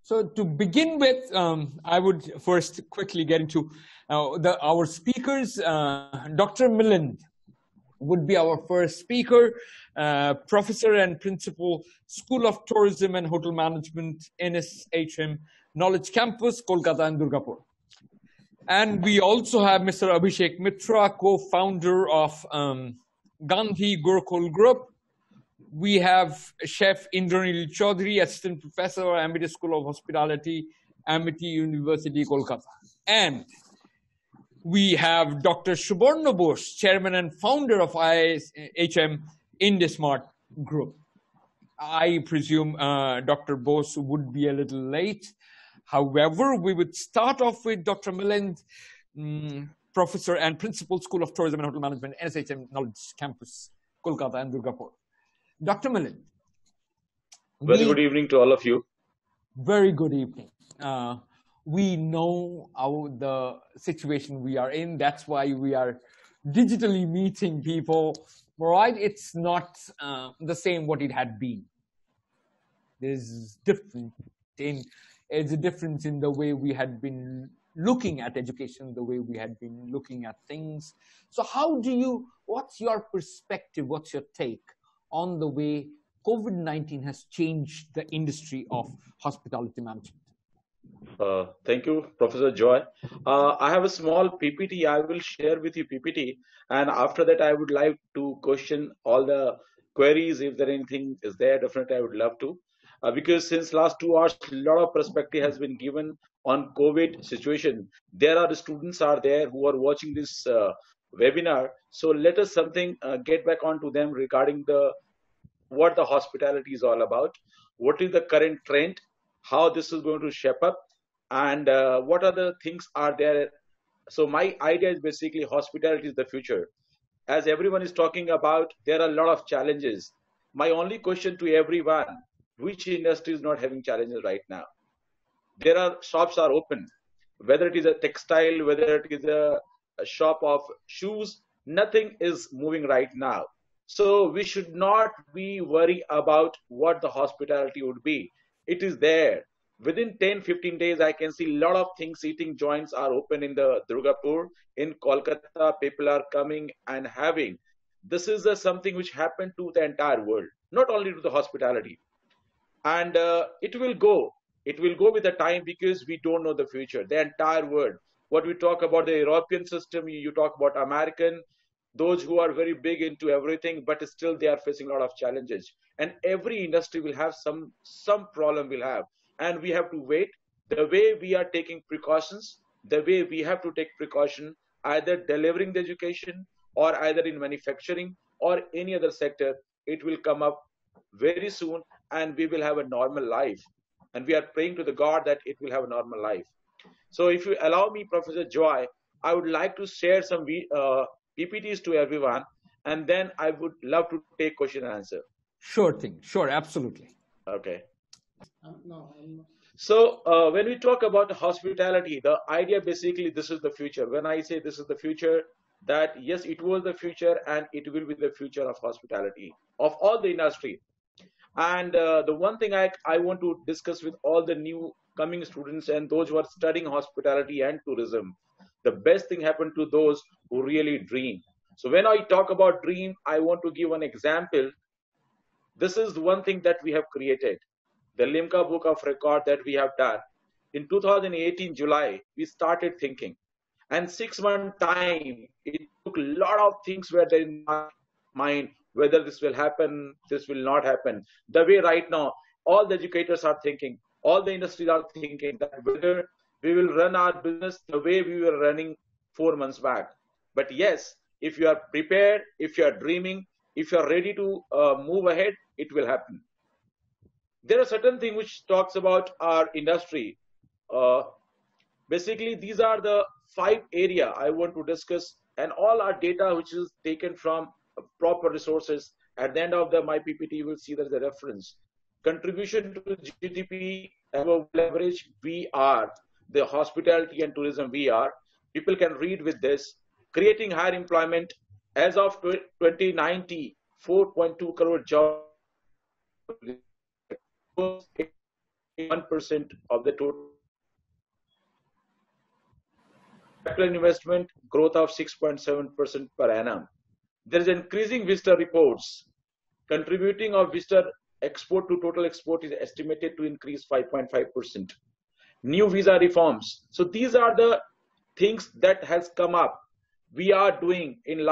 So to begin with, I would first quickly get into our speakers. Dr. Milind would be our first speaker, Professor and Principal, School of Tourism and Hotel Management, NSHM Knowledge Campus, Kolkata and Durgapur. And we also have Mr. Abhishek Mitra, co-founder of Gandhi Gurukul Group. We have Chef Indranil Chaudhary, Assistant Professor, Amity School of Hospitality, Amity University, Kolkata. And we have Dr. Subarna Bose, Chairman and Founder of IHM IndusMart Group. I presume Dr. Bose would be a little late. However, we would start off with Dr. Milind, Professor and Principal, School of Tourism and Hotel Management, NSHM Knowledge Campus, Kolkata and Durgapur. Dr. Milind. Very good evening to all of you. Very good evening. We know the situation we are in. That's why we are digitally meeting people, right? It's not the same what it had been. There's a difference in the way we had been looking at education, the way we had been looking at things. So what's your perspective, what's your take on the way COVID-19 has changed the industry of hospitality management? Thank you, Professor Joy. I have a small PPT. I will share with you PPT, and after that, I would like to question all the queries. If there anything is there, definitely I would love to. Because since last 2 hours, a lot of perspective has been given on COVID situation. There are the students are there who are watching this webinar. So let us get back onto them regarding what the hospitality is all about, what is the current trend, how this is going to shape up, and what other things are there. So my idea is basically hospitality is the future. As everyone is talking about, there are a lot of challenges. My only question to everyone, which industry is not having challenges right now? There are shops are open, whether it is a textile, whether it is a shop of shoes, nothing is moving right now. So we should not be worried about what the hospitality would be. It is there. Within 10-15 days, I can see a lot of things, eating joints are open in the Durgapur. In Kolkata, people are coming and having. This is something which happened to the entire world, not only to the hospitality. And it will go with the time, because we don't know the future, the entire world. What we talk about the European system, you talk about American, those who are very big into everything, but still they are facing a lot of challenges. And every industry will have some problem will have, and we have to wait. The way we are taking precautions, the way we have to take precaution, either delivering the education or either in manufacturing or any other sector, it will come up very soon, and we will have a normal life. And we are praying to the God that it will have a normal life. So if you allow me, Professor Joy, I would like to share some PPTs to everyone, and then I would love to take question and answer. Sure thing. Sure, absolutely. Okay. So when we talk about hospitality, the idea basically, this is the future. When I say this is the future, that yes, it was the future and it will be the future of hospitality, of all the industry. And the one thing I want to discuss with all the new coming students and those who are studying hospitality and tourism, the best thing happened to those who really dream. So when I talk about dream, I want to give an example. This is one thing that we have created, the Limca Book of Record that we have done. In 2018, July, we started thinking. And 6 months time, it took a lot of things were there in my mind, whether this will happen, this will not happen. The way right now, all the educators are thinking, all the industries are thinking that whether we will run our business the way we were running 4 months back. But yes, if you are prepared, if you are dreaming, if you are ready to move ahead, it will happen. There are certain things which talks about our industry. Basically, these are the 5 areas I want to discuss, and all our data which is taken from proper resources. At the end of my PPT, you will see there's a reference. Contribution to GDP, above average, we are. The hospitality and tourism, we are. People can read with this. Creating higher employment, as of 2090, 4.2 crore jobs, 1% of the total. Capital investment growth of 6.7% per annum. There is increasing visitor reports. Contributing of visitor export to total export is estimated to increase 5.5%. New visa reforms. So these are the things that has come up. We are doing in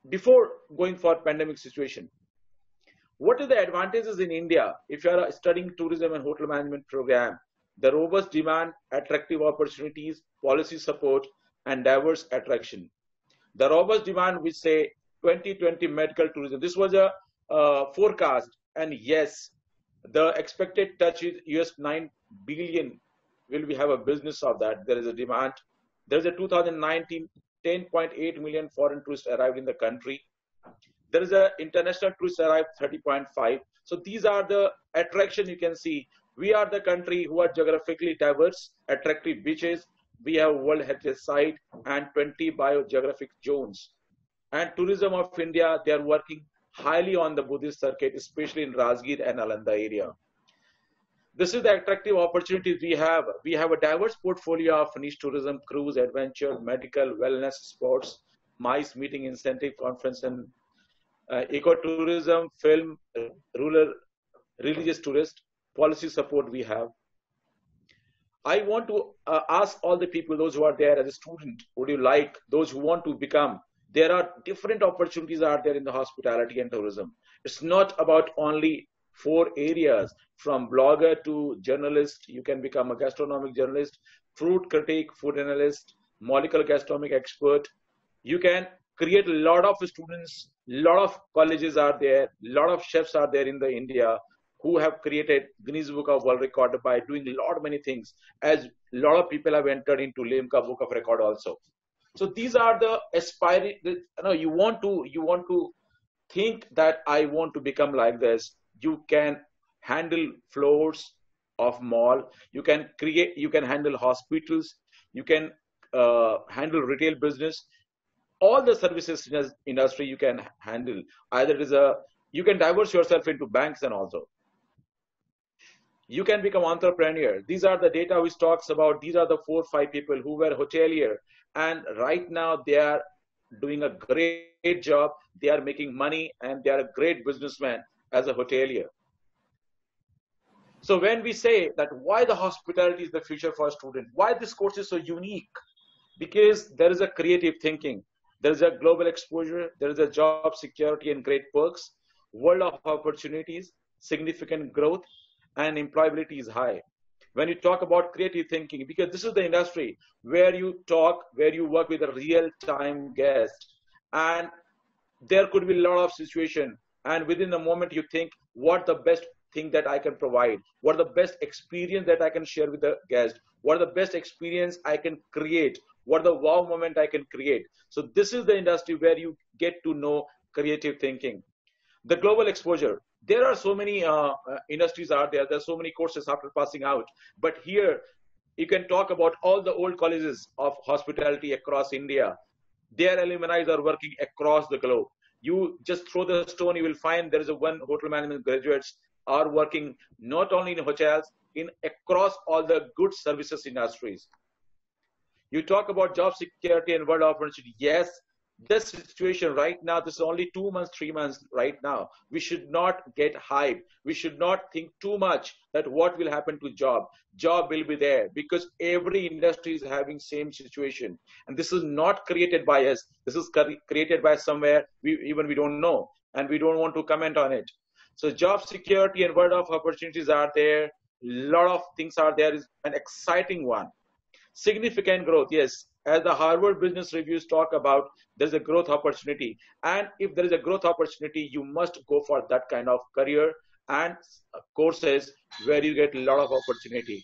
before going for pandemic situation. What are the advantages in India if you are studying tourism and hotel management program? The robust demand, attractive opportunities, policy support, and diverse attraction. The robust demand, we say 2020 medical tourism. This was a forecast, and yes, the expected touch is US 9 billion. Will we have a business of that? There is a demand. There is a 2019 10.8 million foreign tourists arrived in the country. There is a international tourists arrived 30.5. So these are the attraction you can see. We are the country who are geographically diverse, attractive beaches. We have World Heritage Site and 20 biogeographic zones. And tourism of India, they are working highly on the Buddhist circuit, especially in Rajgir and Alanda area. This is the attractive opportunities we have. We have a diverse portfolio of niche tourism, cruise, adventure, medical, wellness, sports, MICE, meeting, incentive, conference, and ecotourism, film, rural, religious tourist, policy support we have. I want to ask all the people, those who are there as a student, would you like, those who want to become, there are different opportunities out there in the hospitality and tourism. It's not about only 4 areas, from blogger to journalist. You can become a gastronomic journalist, fruit critic, food analyst, molecular gastronomic expert. You can create a lot of students, lot of colleges are there, lot of chefs are there in the India who have created Guinness Book of World Record by doing a lot many things, as a lot of people have entered into 𝐊𝐿𝐿𝐿𝐿𝐿𝐿𝐿 Book of Record also. So these are the aspiring, you want to think that I want to become like this. You can handle floors of mall, you can handle hospitals, you can handle retail business, all the services industry you can handle. Either it is you can diverse yourself into banks, and also you can become entrepreneur. These are the data which talks about, these are the 4 or 5 people who were hotelier, and right now they are doing a great job, they are making money, and they are a great businessman as a hotelier. So when we say that why the hospitality is the future for a student, why this course is so unique, because there is a creative thinking, there is a global exposure, there is a job security and great perks, world of opportunities, significant growth, and employability is high. When you talk about creative thinking, because this is the industry where you talk, where you work with a real-time guest, and there could be a lot of situation, and within the moment you think, what the best thing that I can provide, what the best experience that I can share with the guest, what the best experience I can create, what the wow moment I can create. So this is the industry where you get to know creative thinking. The global exposure. There are so many industries out there. There are so many courses after passing out. But here, you can talk about all the old colleges of hospitality across India. Their alumni are working across the globe. You just throw the stone, you will find there is one hotel management graduates are working not only in hotels, in across all the good services industries. You talk about job security and world opportunity. Yes, this situation right now, this is only 2 months, 3 months right now. We should not get hyped. We should not think too much that what will happen to job. Job will be there because every industry is having same situation. And this is not created by us. This is created by somewhere we don't know, and we don't want to comment on it. So job security and world of opportunities are there. A lot of things are there. Is an exciting one. Significant growth, yes. As the Harvard Business Reviews talk about, there's a growth opportunity. And if there is a growth opportunity, you must go for that kind of career and courses where you get a lot of opportunity.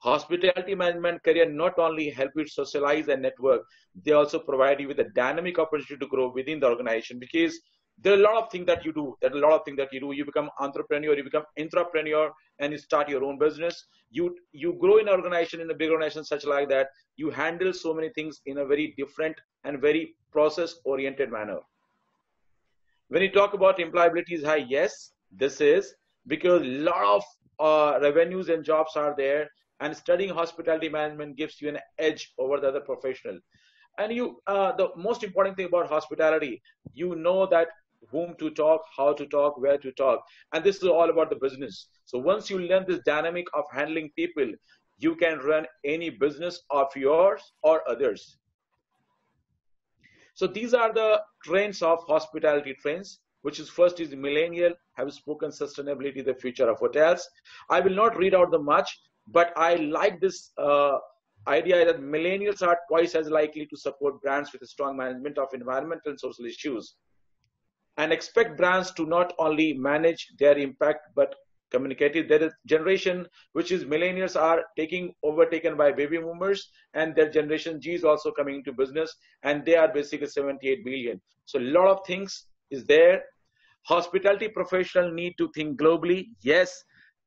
Hospitality management career not only help you socialize and network, they also provide you with a dynamic opportunity to grow within the organization, because there are a lot of things that you do. You become entrepreneur, you become intrapreneur, and you start your own business. You grow in an organization, in a big organization such like that. You handle so many things in a very different and very process-oriented manner. When you talk about employability is high, yes, this is because a lot of revenues and jobs are there, and studying hospitality management gives you an edge over the other professional. And the most important thing about hospitality, you know that whom to talk, how to talk, where to talk. And this is all about the business. So once you learn this dynamic of handling people, you can run any business of yours or others. So these are the trends of hospitality trends, which is first is millennial, have spoken sustainability, the future of hotels. I will not read out the much, but I like this idea that millennials are twice as likely to support brands with a strong management of environmental and social issues, and expect brands to not only manage their impact but communicate it. There is generation which is millennials are overtaken by baby boomers, and their generation G is also coming into business, and they are basically 78 billion. So a lot of things is there. Hospitality professionals need to think globally. Yes,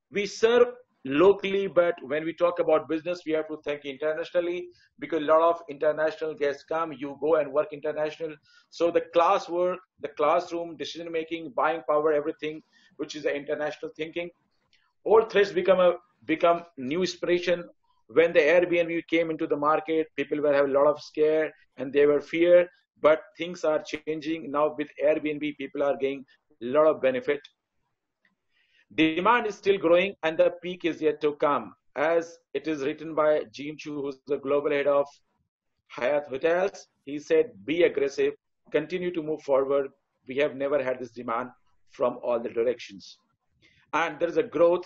we serve locally, but when we talk about business, we have to think internationally, because a lot of international guests come, you go and work international. So the classwork, the classroom, decision making, buying power, everything, which is the international thinking. Old threats become new inspiration. When the Airbnb came into the market, people were having a lot of scare and they were fear, but things are changing now. With Airbnb, people are getting a lot of benefit. Demand is still growing and the peak is yet to come. as it is written by Jim Chu, who's the global head of Hyatt Hotels. He said, be aggressive, continue to move forward. We have never had this demand from all the directions. And there is a growth.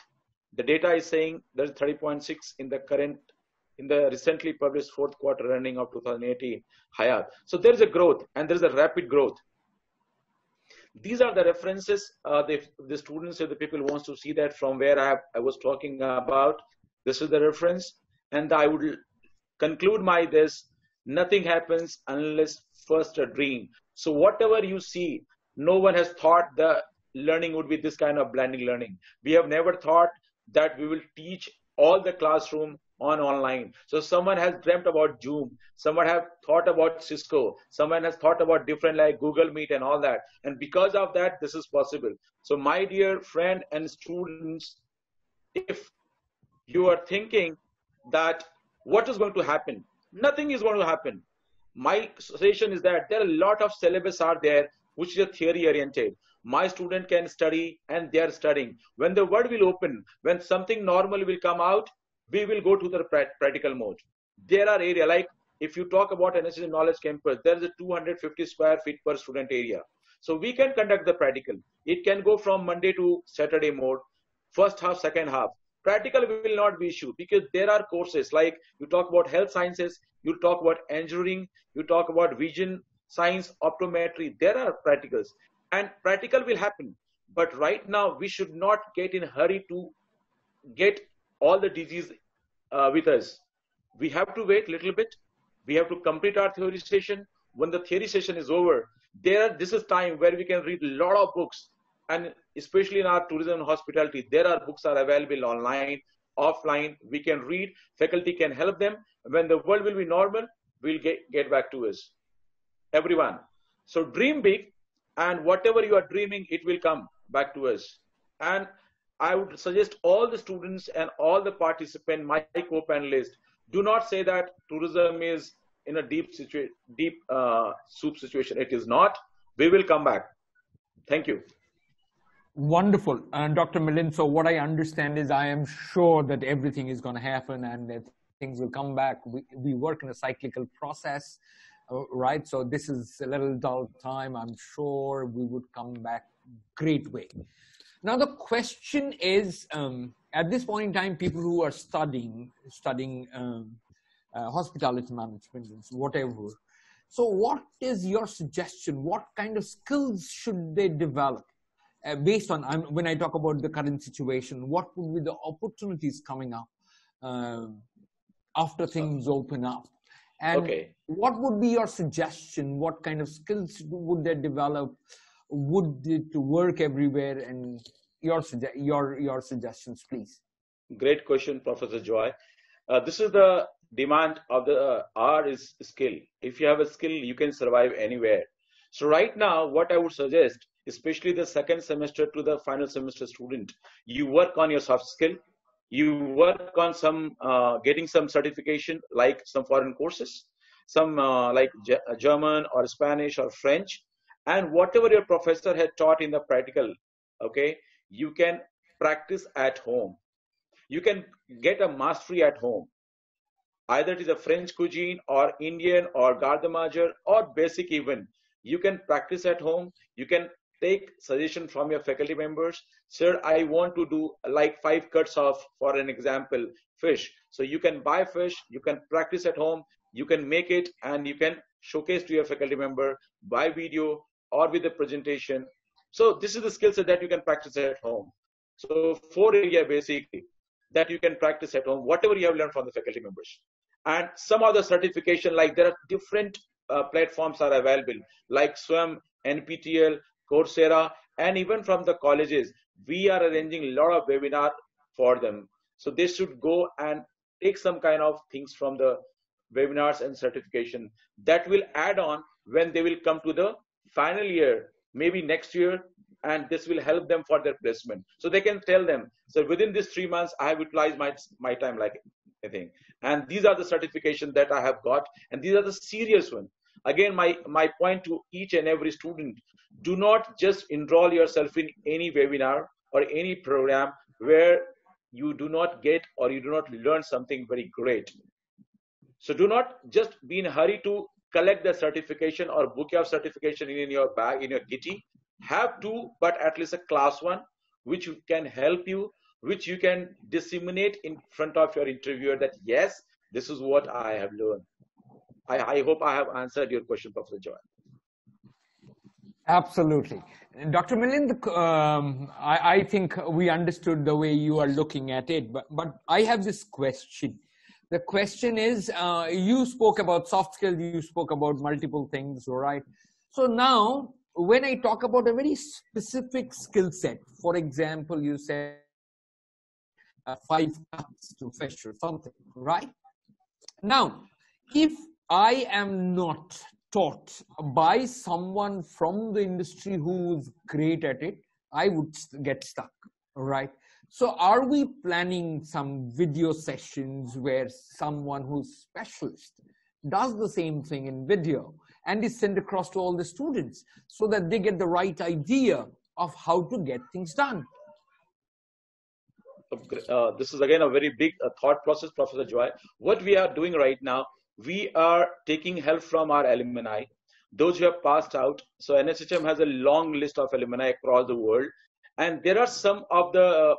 The data is saying there's 30.6 in the recently published fourth quarter earning of 2018 Hyatt. So there's a growth, and there's a rapid growth. These are the references the students and the people who wants to see that from where I was talking about. This is the reference, and I would conclude my this. Nothing happens unless first a dream. So whatever you see, no one has thought the learning would be this kind of blending learning. We have never thought that we will teach all the classroom on online. So someone has dreamt about Zoom, someone have thought about Cisco, someone has thought about different like Google Meet and all that. And because of that, this is possible. So my dear friend and students, if you are thinking that what is going to happen, nothing is going to happen. My suggestion is that there are a lot of syllabus are there which is theory oriented. My student can study and they are studying. When the world will open, when something normal will come out, we will go to the practical mode. There are area like if you talk about NSS Knowledge Campus, there is a 250 square feet per student area. So we can conduct the practical. It can go from Monday to Saturday mode, first half, second half. Practical will not be issue because there are courses like you talk about health sciences, you talk about engineering, you talk about vision science, optometry. There are practicals, and practical will happen. But right now we should not get in a hurry to get all the disease with us. We have to wait a little bit. We have to complete our theory session. When the theory session is over, this is time where we can read a lot of books. And especially in our tourism and hospitality, there are books are available online, offline. We can read, faculty can help them. When the world will be normal, we'll get back to us. Everyone. So dream big, and whatever you are dreaming, it will come back to us. And I would suggest all the students and all the participants, my co-panelists, do not say that tourism is in a deep soup situation. It is not. We will come back. Thank you. Wonderful. And Dr. Milind, so what I understand is I am sure that everything is going to happen and that things will come back. We work in a cyclical process, right? So this is a little dull time. I'm sure we would come back great way. Now the question is, at this point in time, people who are studying hospitality management, whatever. So what is your suggestion? What kind of skills should they develop? Based on, when I talk about the current situation, what would be the opportunities coming up after things open up? And what would be your suggestion? What kind of skills would they develop? Would it work everywhere? And your suggestions, please. Great question, Professor Joy. This is the demand of the hour is skill. If you have a skill, you can survive anywhere. So right now, what I would suggest, especially the second semester to the final semester student, you work on your soft skill, you work on some getting some certification like some foreign courses, some like German or Spanish or French, and whatever your professor had taught in the practical, okay, you can practice at home. You can get a mastery at home. Either it is a French cuisine or Indian or Garda Major or basic even. You can practice at home. You can take suggestion from your faculty members. Sir, I want to do like 5 cuts of, for an example, fish. So you can buy fish, you can practice at home, you can make it, and you can showcase to your faculty member by video or with a presentation. So this is the skill set that you can practice at home. So 4 areas basically that you can practice at home, whatever you have learned from the faculty members. And some other certification, like there are different platforms are available, like SWAM, NPTEL, Coursera, and even from the colleges, we are arranging a lot of webinar for them. So they should go and take some kind of things from the webinars and certification that will add on when they will come to the final year, maybe next year, and this will help them for their placement. So they can tell them, so within these 3 months, I have utilized my time like anything. And these are the certifications that I have got, and these are the serious ones. Again, my point to each and every student, do not just enroll yourself in any webinar or any program where you do not get or you do not learn something very great. So do not just be in a hurry to collect the certification or book your certification in your bag, in your kitty. Have two, but at least a class one, which can help you, which you can disseminate in front of your interviewer that, yes, this is what I have learned. I hope I have answered your question, Professor Joy. Absolutely. Dr. Milind, I think we understood the way you are looking at it, but I have this question. The question is, you spoke about soft skills, you spoke about multiple things, right? So now, when I talk about a very specific skill set, for example, you said 5 cups to fish or something, right? Now, if I am not taught by someone from the industry who's great at it, I would get stuck, right? So are we planning some video sessions where someone who's specialist does the same thing in video and is sent across to all the students so that they get the right idea of how to get things done? This is again a very big thought process, Professor Joy. What we are doing right now, we are taking help from our alumni, those who have passed out. So NSHM has a long list of alumni across the world. And there are some of the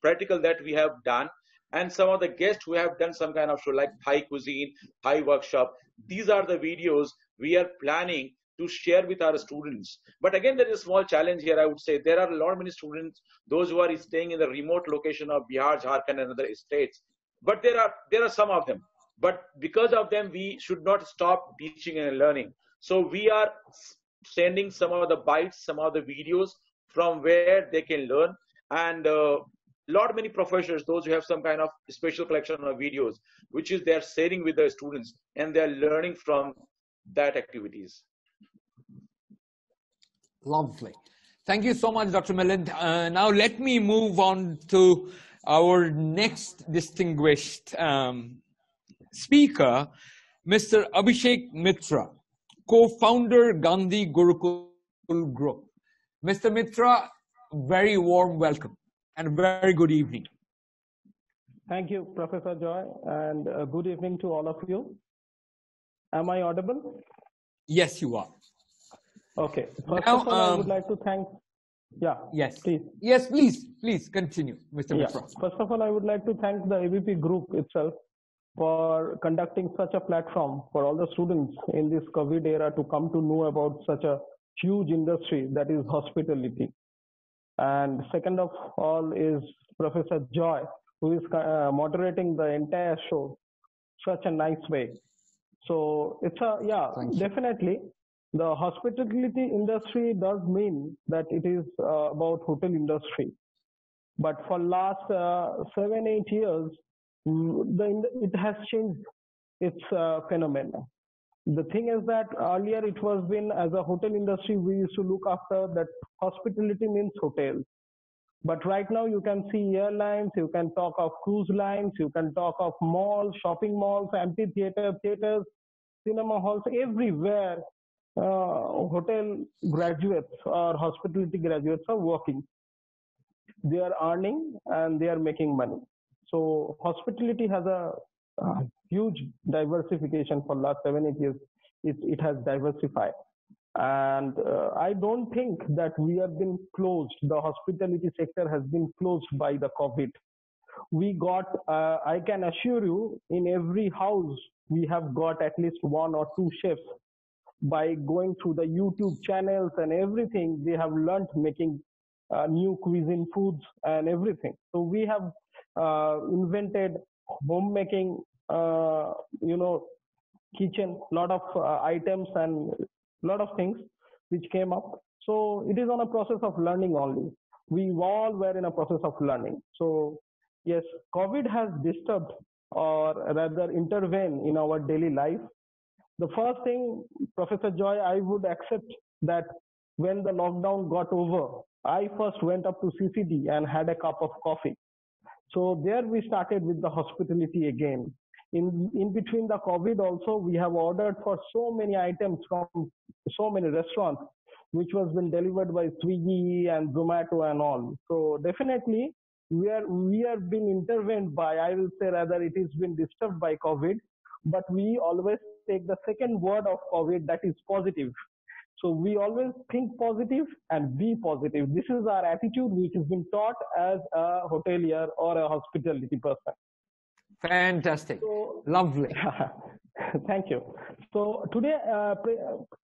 practical that we have done, and some of the guests who have done some kind of show like Thai cuisine, Thai workshop. These are the videos we are planning to share with our students. But again, there is a small challenge here. I would say there are a lot many students, those who are staying in the remote location of Bihar, Jharkhand, and other states. But there are some of them. But because of them, we should not stop teaching and learning. So we are sending some of the bites, some of the videos from where they can learn, and lot many professors, those who have some kind of special collection of videos, which is they're sharing with the students and they're learning from that activities. Lovely. Thank you so much, Dr. Milind. Now let me move on to our next distinguished speaker, Mr. Abhishek Mitra, co-founder Gandhi Gurukul Group. Mr. Mitra, very warm welcome and very good evening. Thank you, Professor Joy, and good evening to all of you. Am I audible? Yes, you are. Okay. First of all, I would like to thank. Yeah. Yes. Please. Yes, please continue, Mr. Mitra. First of all, I would like to thank the AVP group itself for conducting such a platform for all the students in this COVID era to come to know about such a huge industry that is hospitality. And second of all is Professor Joy, who is moderating the entire show such a nice way. So it's definitely the hospitality industry does mean that it is about hotel industry. But for last 7-8 years, it has changed its phenomenon. The thing is that earlier it was been as a hotel industry, we used to look after that hospitality means hotels. But right now you can see airlines, you can talk of cruise lines, you can talk of malls, shopping malls, amphitheaters, theaters, cinema halls, everywhere hotel graduates or hospitality graduates are working. They are earning and they are making money. So hospitality has a huge diversification for last 7-8 years. It has diversified. And I don't think that we have been closed. The hospitality sector has been closed by the COVID. We got, I can assure you, in every house, we have got at least 1 or 2 chefs. By going through the YouTube channels and everything, they have learned making new cuisine foods and everything. So we have invented homemaking, kitchen, lot of items and lot of things which came up. So it is on a process of learning only. We all were in a process of learning. So yes, COVID has disturbed or rather intervened in our daily life. The first thing, Professor Joy, I would accept that when the lockdown got over, I first went up to CCD and had a cup of coffee. So there we started with the hospitality again. In between the COVID also, we have ordered for so many items from so many restaurants, which was been delivered by Swiggy and Zomato and all. So definitely we are being intervened by, I will say rather it is been disturbed by COVID, but we always take the second word of COVID, that is positive. So we always think positive and be positive. This is our attitude which has been taught as a hotelier or a hospitality person. Fantastic. So, Lovely. thank you. So today,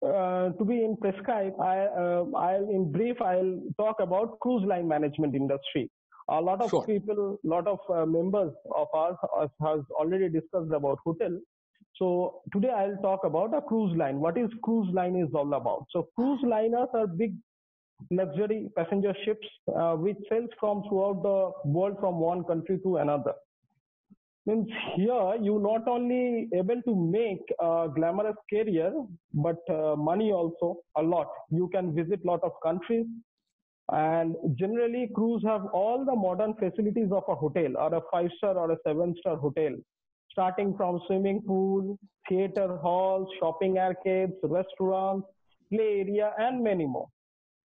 to be in prescribe, I'll in brief, I'll talk about cruise line management industry. A lot of Sure. people, lot of members of us has already discussed about hotel. So today I'll talk about a cruise line. What is cruise line is all about? So cruise liners are big luxury passenger ships which sails from throughout the world from one country to another. Means here you not only able to make a glamorous career, but money also a lot. You can visit lot of countries, and generally cruise have all the modern facilities of a hotel or a 5-star or a 7-star hotel, starting from swimming pool, theater halls, shopping arcades, restaurants, play area, and many more.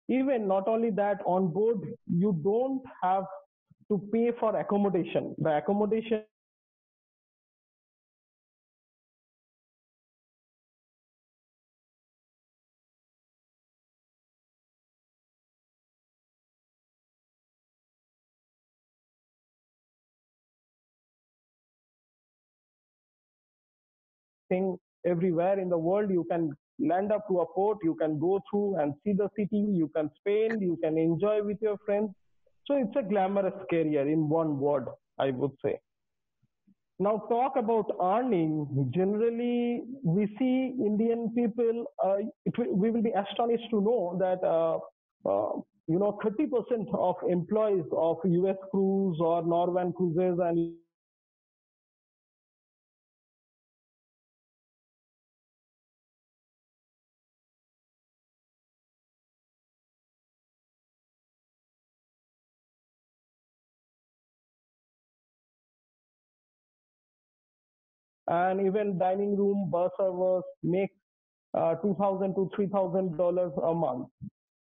Even not only that, on board you don't have to pay for accommodation. The accommodation thing everywhere in the world. You can land up to a port, you can go through and see the city, you can spend, you can enjoy with your friends. So it's a glamorous career in one word, I would say. Now talk about earning. Generally, we see Indian people, we will be astonished to know that 30% of employees of US Cruise or Northern Cruises and even dining room bar servers make $2,000 to $3,000 a month.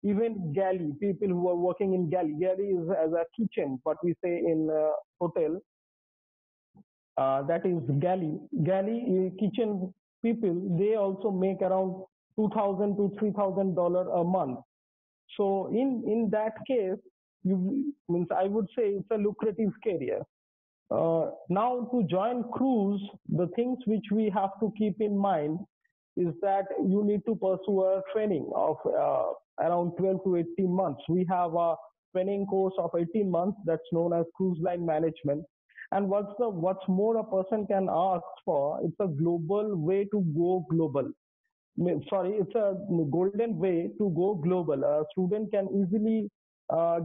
Even galley, people who are working in galley is as a kitchen, what we say in hotel, that is galley kitchen people, they also make around $2,000 to $3,000 a month. So in that case, means I would say it's a lucrative career. Now to join cruise, the things which we have to keep in mind is that you need to pursue a training of around 12 to 18 months. We have a training course of 18 months that's known as cruise line management. And what's more a person can ask for, it's a global way to go global. It's a golden way to go global. A student can easily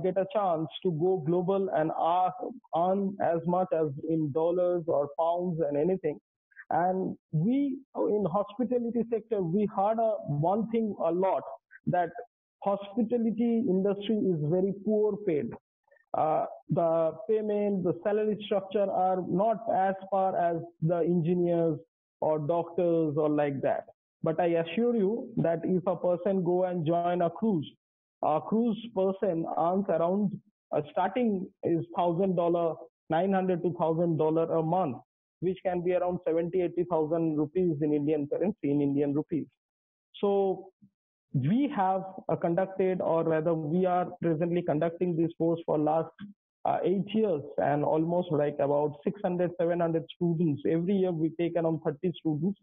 get a chance to go global and earn as much as in dollars or pounds and anything. And we in hospitality sector, we heard one thing a lot, that hospitality industry is very poor paid. The payment, the salary structure are not as far as the engineers or doctors or like that. But I assure you that if a person go and join a cruise person earns around starting is $1,000, $900 to $1,000 a month, which can be around 70,000-80,000 rupees in Indian currency, in Indian rupees. So we have conducted, or rather we are presently conducting this course for last 8 years, and almost like about 600-700 students. Every year we take around 30 students.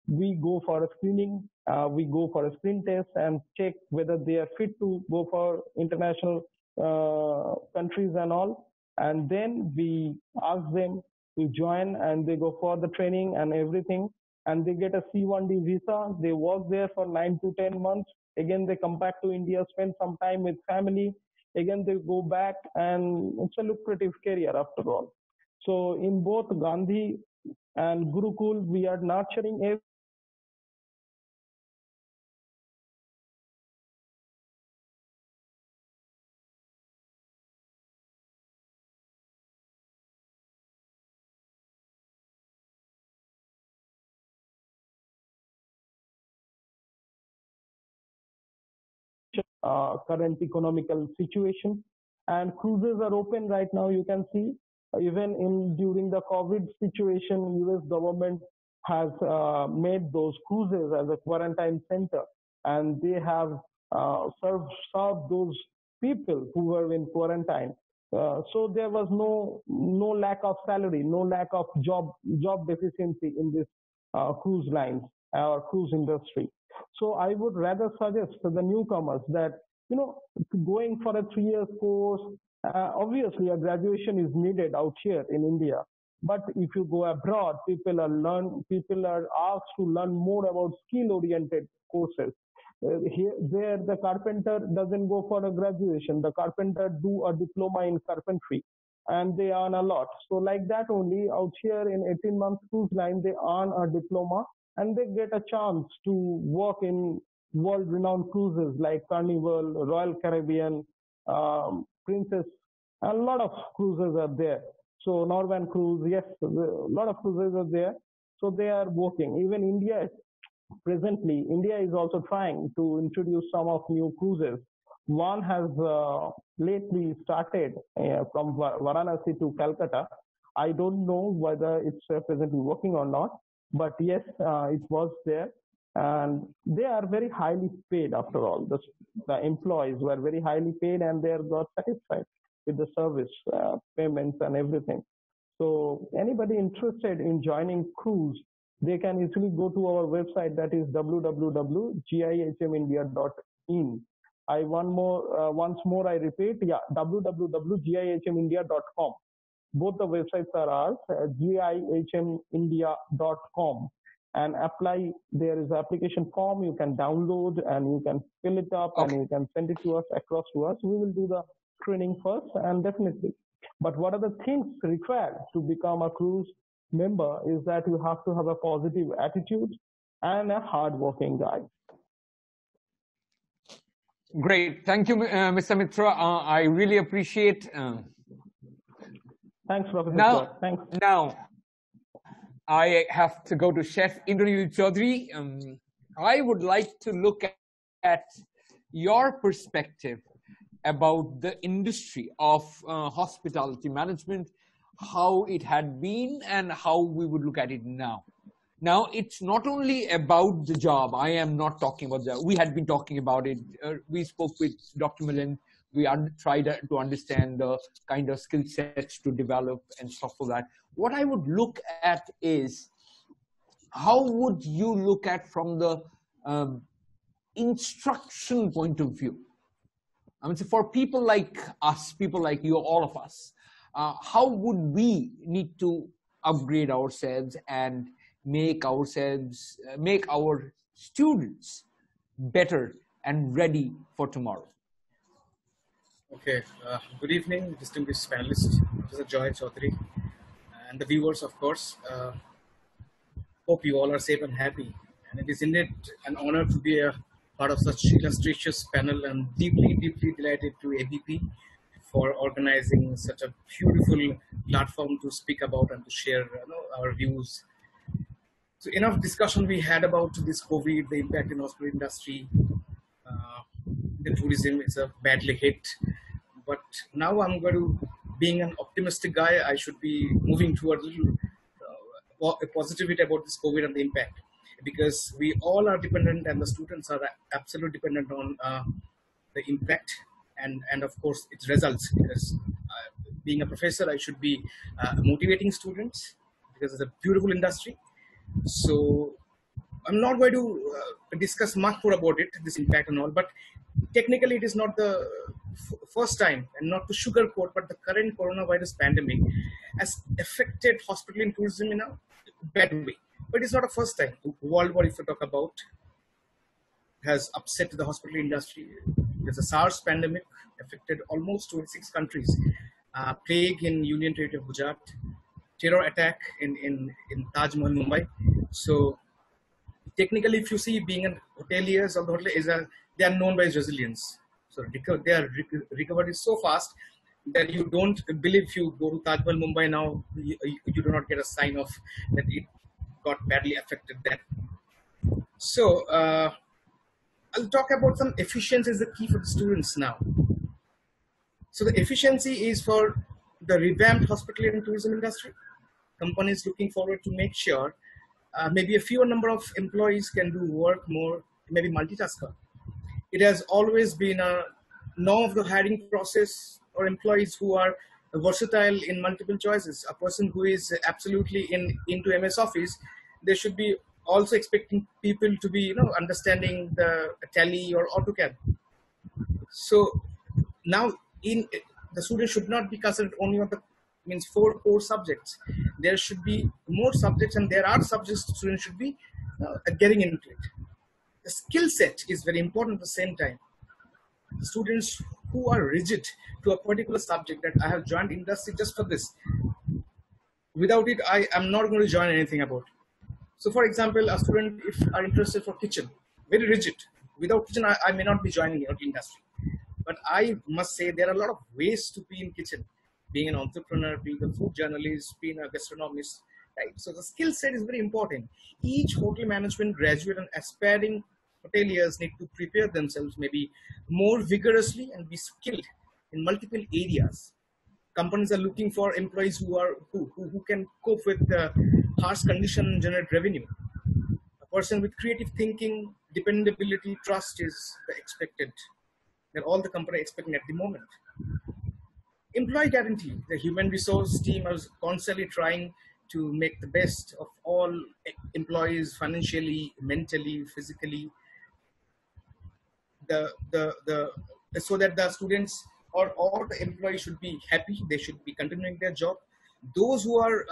We go for a screening, we go for a screen test and check whether they are fit to go for international countries and all. And then we ask them to join, and they go for the training and everything. And they get a C1D visa. They work there for 9 to 10 months. Again, they come back to India, spend some time with family. Again, they go back, and it's a lucrative career after all. So in both Gandhi and Gurukul, we are nurturing current economical situation. And cruises are open right now. You can see even during the COVID situation, U.S. government has made those cruises as a quarantine center, and they have served those people who were in quarantine. So there was no lack of salary, no lack of job deficiency in this cruise lines or cruise industry. So I would rather suggest to the newcomers that, going for a 3 year course, obviously a graduation is needed out here in India. But if you go abroad, people are asked to learn more about skill-oriented courses. There, the carpenter doesn't go for a graduation. The carpenter do a diploma in carpentry, and they earn a lot. So like that only, out here in 18-month cruise line, they earn a diploma and they get a chance to work in world-renowned cruises like Carnival, Royal Caribbean, Princess. A lot of cruises are there. So Northern Cruise, yes, a lot of cruises are there. So they are working. Even India, presently, India is also trying to introduce some of new cruises. One has lately started from Varanasi to Calcutta. I don't know whether it's presently working or not, but yes, it was there. And they are very highly paid after all. The employees were very highly paid and they got satisfied with the service, payments and everything. So anybody interested in joining cruise, they can easily go to our website, that is www.ghmindia.in. Once more I repeat, www.ghmindia.com. Both the websites are ours, ghmindia.com. And apply, there is an application form you can download and you can fill it up and you can send it to us, across to us. We will do the training first and definitely. But what are the things required to become a cruise member is that you have to have a positive attitude and a hard-working guy. Great. Thank you, Mr. Mitra. I really appreciate. Thanks, Professor. Thanks. Now, I have to go to Chef Untitled Chapter. I would like to look at your perspective about the industry of hospitality management, how it had been and how we would look at it now. Now, it's not only about the job. I am not talking about that. We had been talking about it. We spoke with Dr. Milind. We tried to understand the kind of skill sets to develop and stuff like that. What I would look at is, how would you look at from the instruction point of view? I mean, so for people like us, people like you, all of us, how would we need to upgrade ourselves and make our students better and ready for tomorrow? Okay, good evening, distinguished panelists, Professor Joy Chaudhary, and the viewers, of course. Hope you all are safe and happy. And it is indeed an honor to be a part of such illustrious panel, and deeply, deeply delighted to ABP for organizing such a beautiful platform to speak about and to share our views. So enough discussion we had about this COVID, the impact in the hospital industry. The tourism is a badly hit. But now I'm going to, being an optimistic guy, I should be moving towards a little positivity about this COVID and the impact. Because we all are dependent, and the students are absolutely dependent on the impact and of course its results. Because being a professor, I should be motivating students, because it's a beautiful industry. So I'm not going to discuss much more about it, this impact and all, but technically it is not the first time, and not to sugarcoat, but the current coronavirus pandemic has affected hospital and tourism in a bad way. But it's not a first time. World War, if you talk about, has upset the hospital industry. There's a SARS pandemic, affected almost 26 countries. Plague in Union Territory of Gujarat. Terror attack in Taj Mahal, Mumbai. So technically, if you see, being an hoteliers or the hotel they are known by resilience. So their recovery is so fast that you don't believe, if you go to Taj Mahal, Mumbai now, you do not get a sign of that it got badly affected there. So I'll talk about some efficiency is the key for the students now. So the efficiency is for the revamped hospitality and tourism industry. Companies looking forward to make sure maybe a fewer number of employees can do work more, maybe multitasker. It has always been a norm of the hiring process or employees who are versatile in multiple choices. A person who is absolutely into MS Office, they should be also expecting people to be, understanding the Tally or AutoCAD. So now the student should not be considered only on the 4 core subjects. There should be more subjects, and there are subjects students should be getting into it. The skill set is very important at the same time. Students who are rigid to a particular subject, that I have joined industry just for this. Without it, I am not going to join anything about. So for example, a student, if are interested for kitchen, very rigid. Without kitchen, I may not be joining industry. But I must say there are a lot of ways to be in kitchen. Being an entrepreneur, being a food journalist, being a gastronomist, right? So the skill set is very important. Each hotel management graduate and aspiring hoteliers need to prepare themselves maybe more vigorously and be skilled in multiple areas. Companies are looking for employees who can cope with harsh conditions and generate revenue. A person with creative thinking, dependability, trust is the expected. That all the company expecting at the moment. Employee guarantee. The human resource team is constantly trying to make the best of all employees financially, mentally, physically. So that the students or the employees should be happy. They should be continuing their job. Those who are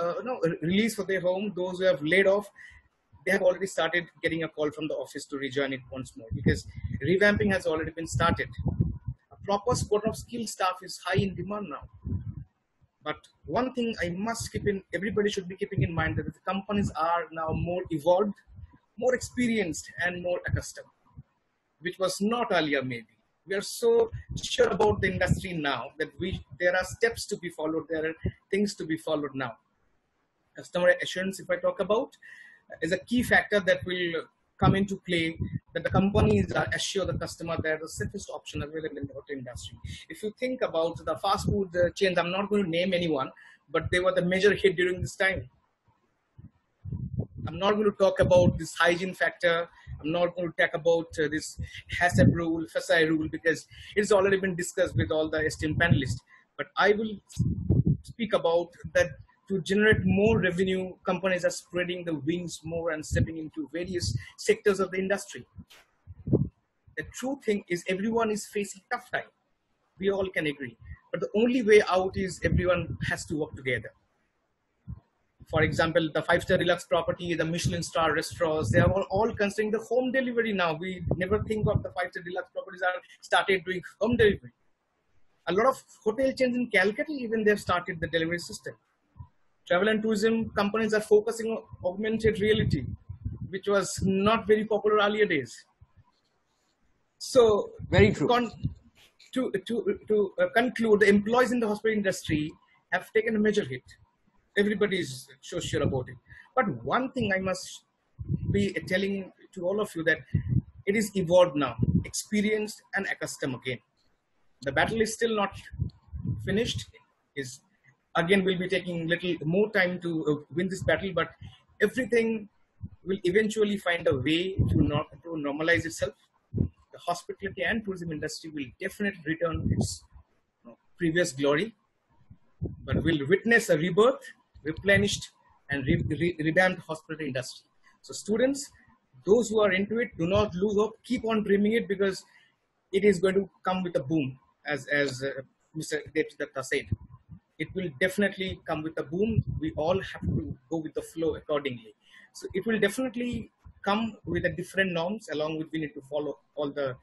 released for their home, those who have laid off, they have already started getting a call from the office to rejoin it once more, because revamping has already been started. A proper squad of skilled staff is high in demand now. But one thing I must keep in, everybody should be keeping in mind, that the companies are now more evolved, more experienced, and more accustomed, which was not earlier maybe. We are so sure about the industry now that there are steps to be followed, there are things to be followed now. Customer assurance, if I talk about, is a key factor that will come into play, that the companies assure the customer they're the safest option available in the hotel industry. If you think about the fast food chains, I'm not going to name anyone, but they were the major hit during this time. I'm not going to talk about this hygiene factor. I'm not going to talk about this HACCP rule, FSI rule, because it's already been discussed with all the esteemed panelists. But I will speak about that. To generate more revenue, companies are spreading the wings more and stepping into various sectors of the industry. The true thing is everyone is facing tough time. We all can agree. But the only way out is everyone has to work together. For example, the 5-star deluxe property, the Michelin star restaurants, they are all considering the home delivery now. We never think of the 5-star deluxe properties are started doing home delivery. A lot of hotel chains in Calcutta, even they've started the delivery system. Travel and tourism companies are focusing on augmented reality, which was not very popular earlier days. So, very true. To conclude, the employees in the hospital industry have taken a major hit. Everybody is so sure about it. But one thing I must be telling to all of you, that it is evolved now, experienced and accustomed again. The battle is still not finished. Again, we'll be taking little more time to win this battle, but everything will eventually find a way to normalize itself. The hospitality and tourism industry will definitely return its previous glory, but we'll witness a rebirth, replenished and revamped hospitality industry. So students, those who are into it, do not lose hope, keep on dreaming it, because it is going to come with a boom, as Mr. TT-Edugraph said. It will definitely come with a boom. We all have to go with the flow accordingly. So it will definitely come with a different norms, along with we need to follow all the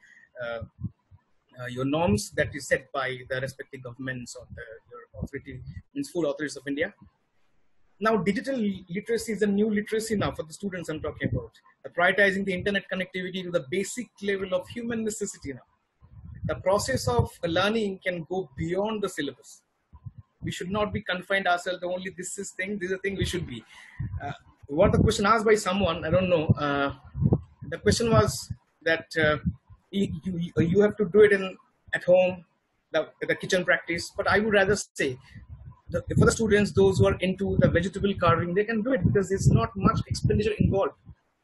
your norms that is set by the respective governments or your authority, means food authorities of India. Now, digital literacy is a new literacy now for the students I'm talking about. Prioritizing the internet connectivity to the basic level of human necessity now. The process of learning can go beyond the syllabus. We should not be confined ourselves to only this is a thing we should be. What the question asked by someone, I don't know. The question was that you have to do it at home, the kitchen practice. But I would rather say, for the students, those who are into the vegetable carving, they can do it because there's not much expenditure involved.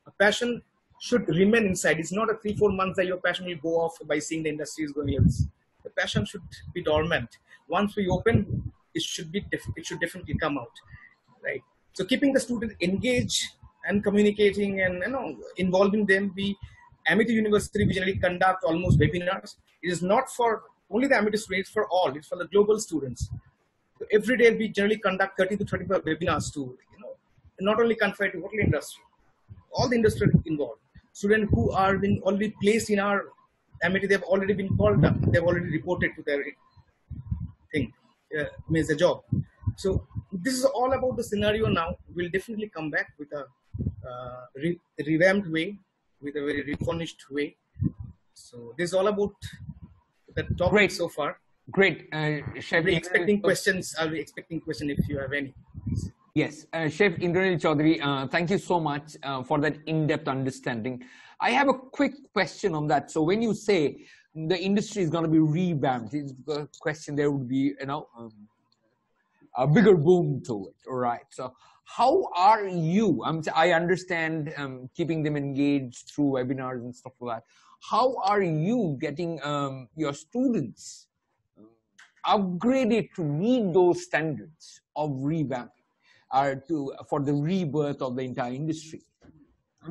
A passion should remain inside. It's not a 3-4 months that your passion will go off by seeing the industry is going else. The passion should be dormant. Once we open, it should definitely come out, right? So keeping the student engaged and communicating and involving them. Amity University, we generally conduct almost webinars. It is not for only the Amity students, for all. It's for the global students. So every day we generally conduct 30 to 35 webinars to, not only confined to hotel industry, all the industry involved. Students who are been already placed in our Amity, they've already been called up. They've already reported to their thing, means the job. So this is all about the scenario now. We'll definitely come back with a revamped way, with a very refurnished way. So this is all about the topic. Great. So far. Great. Chef, I'll be expecting questions. I'll be expecting questions if you have any. Yes, Chef 𝐿𝐻𝐻𝐿𝐻𝐻𝐿𝐻𝐿𝐻𝐿𝐻𝐿𝐻 Chaudhary, thank you so much for that in-depth understanding. I have a quick question on that. So when you say the industry is going to be revamped, it's a question there would be, a bigger boom to it, all right? So how are you, I understand keeping them engaged through webinars and stuff like that. How are you getting your students upgraded to meet those standards of revamping, for the rebirth of the entire industry?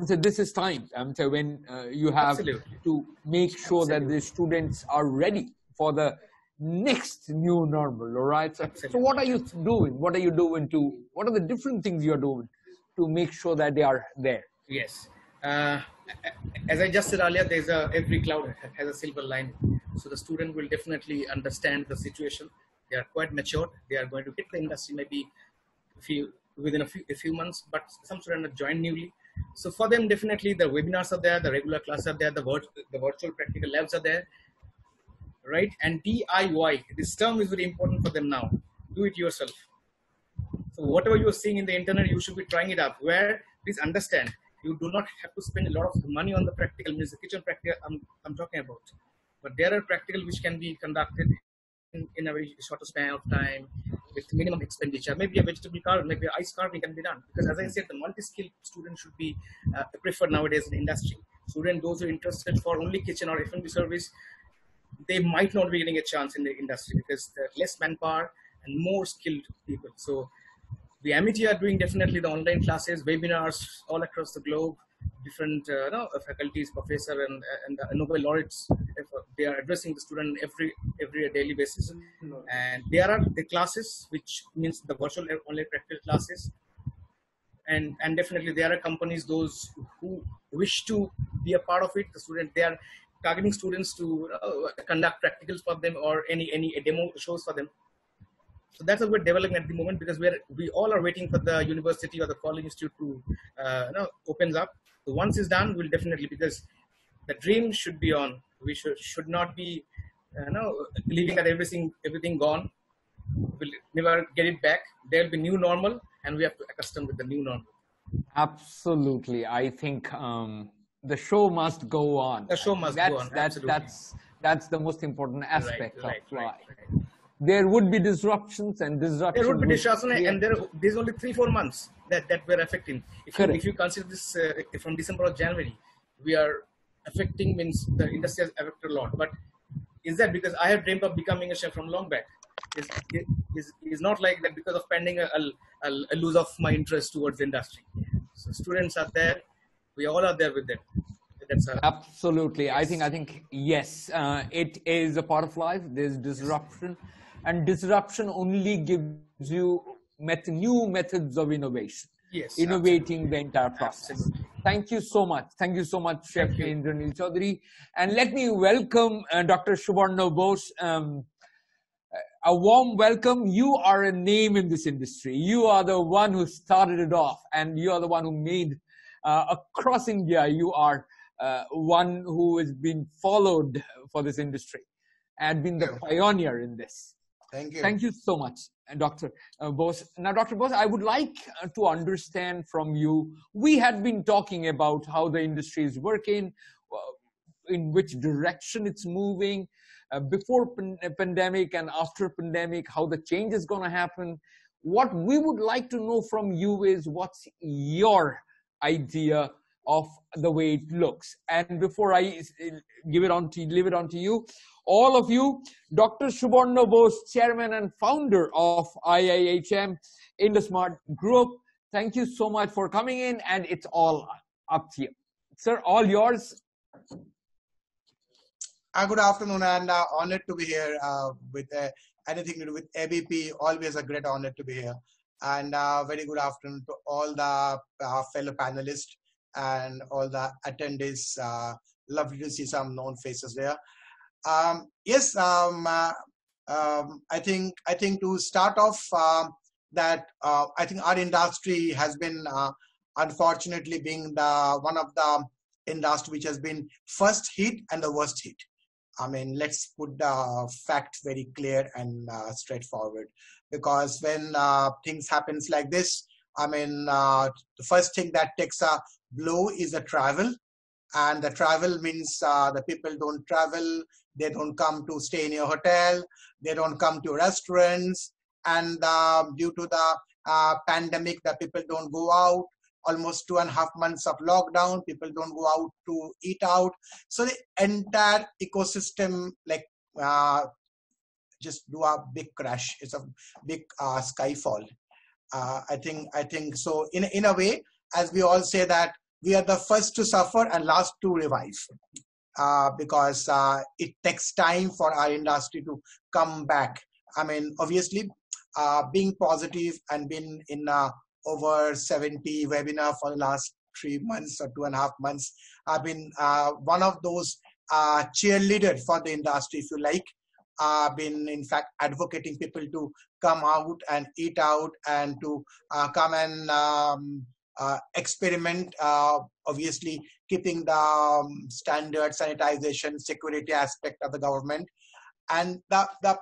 So this is time so when you have to make sure that the students are ready for the next new normal, all right? So what are you doing? What are the different things you're doing to make sure that they are there? Yes. As I just said earlier, every cloud has a silver lining. So the student will definitely understand the situation. They are quite matured. They are going to hit the industry maybe within a few months, but some students have joined newly. So for them, definitely the webinars are there, the regular classes are there, the virtual practical labs are there, right? And DIY, this term is very important for them now. Do it yourself. So whatever you are seeing in the internet, you should be trying it out. Where, please understand, you do not have to spend a lot of money on the practical, means the kitchen practical I'm talking about. But there are practical which can be conducted in a very shorter span of time with minimum expenditure. Maybe a vegetable carving, maybe ice carving can be done. Because as I said, the multi-skilled student should be preferred nowadays in the industry. Students, those who are interested for only kitchen or F&B service, they might not be getting a chance in the industry because there are less manpower and more skilled people. So the Amity are doing definitely the online classes, webinars all across the globe, different faculties, professor and Nobel laureates. They are addressing the student every daily basis. And there are the classes, which means the virtual online practical classes. And definitely there are companies, those who wish to be a part of it. The student, they are targeting students to conduct practicals for them or any demo shows for them. So that's what we're developing at the moment, because we all are waiting for the university or the college institute to opens up. So once it's done, we'll definitely, because the dream should be on. We should not be believing that everything gone. We'll never get it back. There'll be new normal, and we have to accustom with the new normal. Absolutely, I think the show must go on. The show must go on. That's the most important aspect of life. Right. There would be disruptions, and disruption. There would be disruption, and there's only 3-4 months that we're affecting. If you consider this from December or January, we are affecting, means the industry has affected a lot. But is that because I have dreamed of becoming a chef from long back? Is not like that because of pending a lose of my interest towards the industry. So students are there. We all are there with them. Absolutely. Yes. I think yes, it is a part of life. There's disruption, and disruption only gives you new methods of innovation. Yes, innovating the entire process. Absolutely. Thank you so much. Thank you so much, Chef 𝐿𝐻𝐻𝐿𝐻𝐻𝐿𝐻 Chaudhary. And let me welcome Dr. 𝐊𝐿𝐻𝐻𝐿𝐻𝐻𝐿𝐻 𝐏𝐿𝐻𝐻𝐿𝐻. A warm welcome. You are a name in this industry. You are the one who started it off, and you are the one who made across India. You are one who has been followed for this industry and been the pioneer in this. Thank you. Thank you so much, Dr. Bose. Now, Dr. Bose, I would like to understand from you, we had been talking about how the industry is working, in which direction it's moving, before pandemic and after pandemic, how the change is going to happen. What we would like to know from you is what's your idea of the way it looks. And before I leave it on to you, all of you, Dr. Subarna Bose, Chairman and Founder of IIHM IndoSmart Group, thank you so much for coming in, and it's all up to you. Sir, all yours. Good afternoon, and honored to be here with anything to do with ABP. Always a great honor to be here. And very good afternoon to all the fellow panelists and all the attendees. Lovely to see some known faces there. Yes, I think to start off that I think our industry has been unfortunately being one of the industry which has been first hit and the worst hit. I mean, let's put the facts very clear and straightforward, because when things happens like this, I mean, the first thing that takes a blow is the travel, and the travel means the people don't travel, they don't come to stay in your hotel, they don't come to restaurants, and due to the pandemic, the people don't go out. Almost 2.5 months of lockdown, people don't go out to eat out. So the entire ecosystem like just do a big crash. It's a big skyfall. I think so. In a way, as we all say that we are the first to suffer and last to revive, because it takes time for our industry to come back. I mean, obviously, being positive and being in over 70 webinar for the last 3 months or 2.5 months. I've been one of those cheerleaders for the industry, if you like. I've been, in fact, advocating people to come out and eat out and to come and experiment, obviously keeping the standard sanitization, security aspect of the government. And the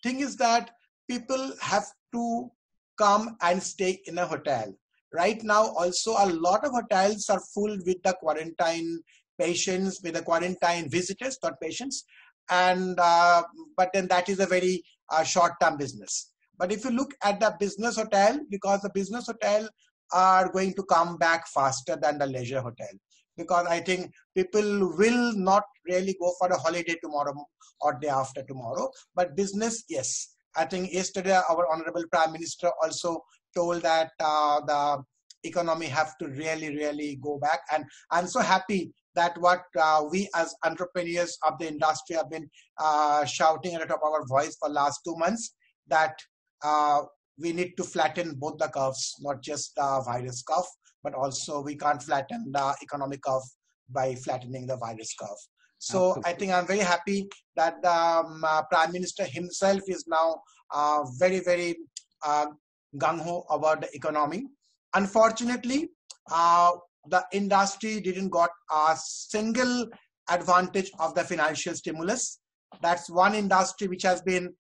thing is that people have to come and stay in a hotel. Right now, also a lot of hotels are full with the quarantine patients, with the quarantine visitors, not patients. And but then that is a very short-term business. But if you look at the business hotel, because the business hotel are going to come back faster than the leisure hotel, because I think people will not really go for a holiday tomorrow or day after tomorrow, but business, yes. I think yesterday our Honorable Prime Minister also told that the economy have to really go back. And I'm so happy that what we as entrepreneurs of the industry have been shouting at the top of our voice for last 2 months, that we need to flatten both the curves, not just the virus curve, but also we can't flatten the economic curve by flattening the virus curve. So absolutely. I think I'm very happy that the Prime Minister himself is now very gung-ho about the economy. Unfortunately, the industry didn't got a single advantage of the financial stimulus. That's one industry which has been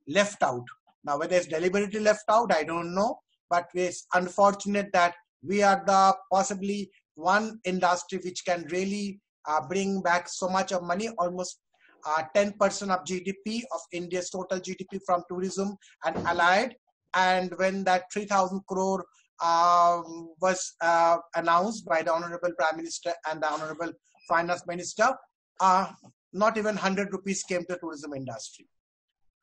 left out. Now, whether it's deliberately left out, I don't know. But it's unfortunate that we are the possibly one industry which can really bring back so much of money, almost 10% of GDP of India's total GDP from tourism and allied. And when that 3,000 crore was announced by the Honorable Prime Minister and the Honorable Finance Minister, not even 100 rupees came to the tourism industry,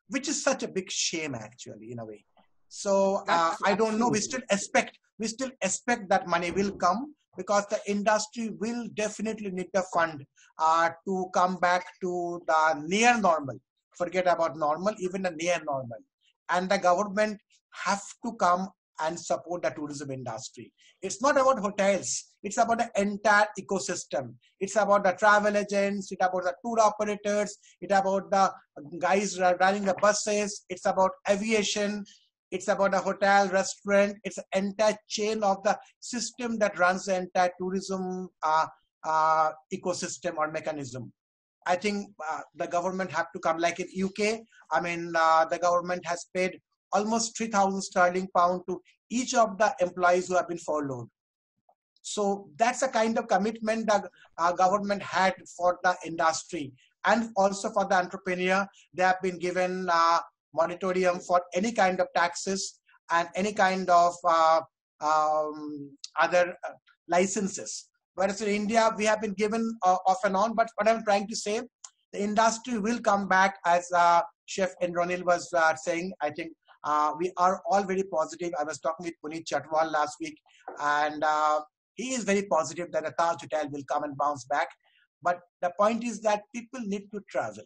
which is such a big shame actually in a way. So I don't know, we still expect that money will come, because the industry will definitely need the fund to come back to the near normal. Forget about normal, even the near normal. And the government have to come and support the tourism industry. It's not about hotels. It's about the entire ecosystem. It's about the travel agents. It's about the tour operators. It's about the guys running the buses. It's about aviation. It's about a hotel, restaurant. It's an entire chain of the system that runs the entire tourism ecosystem or mechanism. I think the government have to come, like in UK. I mean, the government has paid almost 3,000 sterling pound to each of the employees who have been furloughed. So that's a kind of commitment that our government had for the industry and also for the entrepreneur. They have been given moratorium for any kind of taxes and any kind of other licenses. Whereas in India, we have been given off and on. But what I'm trying to say, the industry will come back, as Chef Indranil was saying. I think we are all very positive. I was talking with Puneet Chatwal last week, and he is very positive that the Taj Hotel will come and bounce back. But the point is that people need to travel.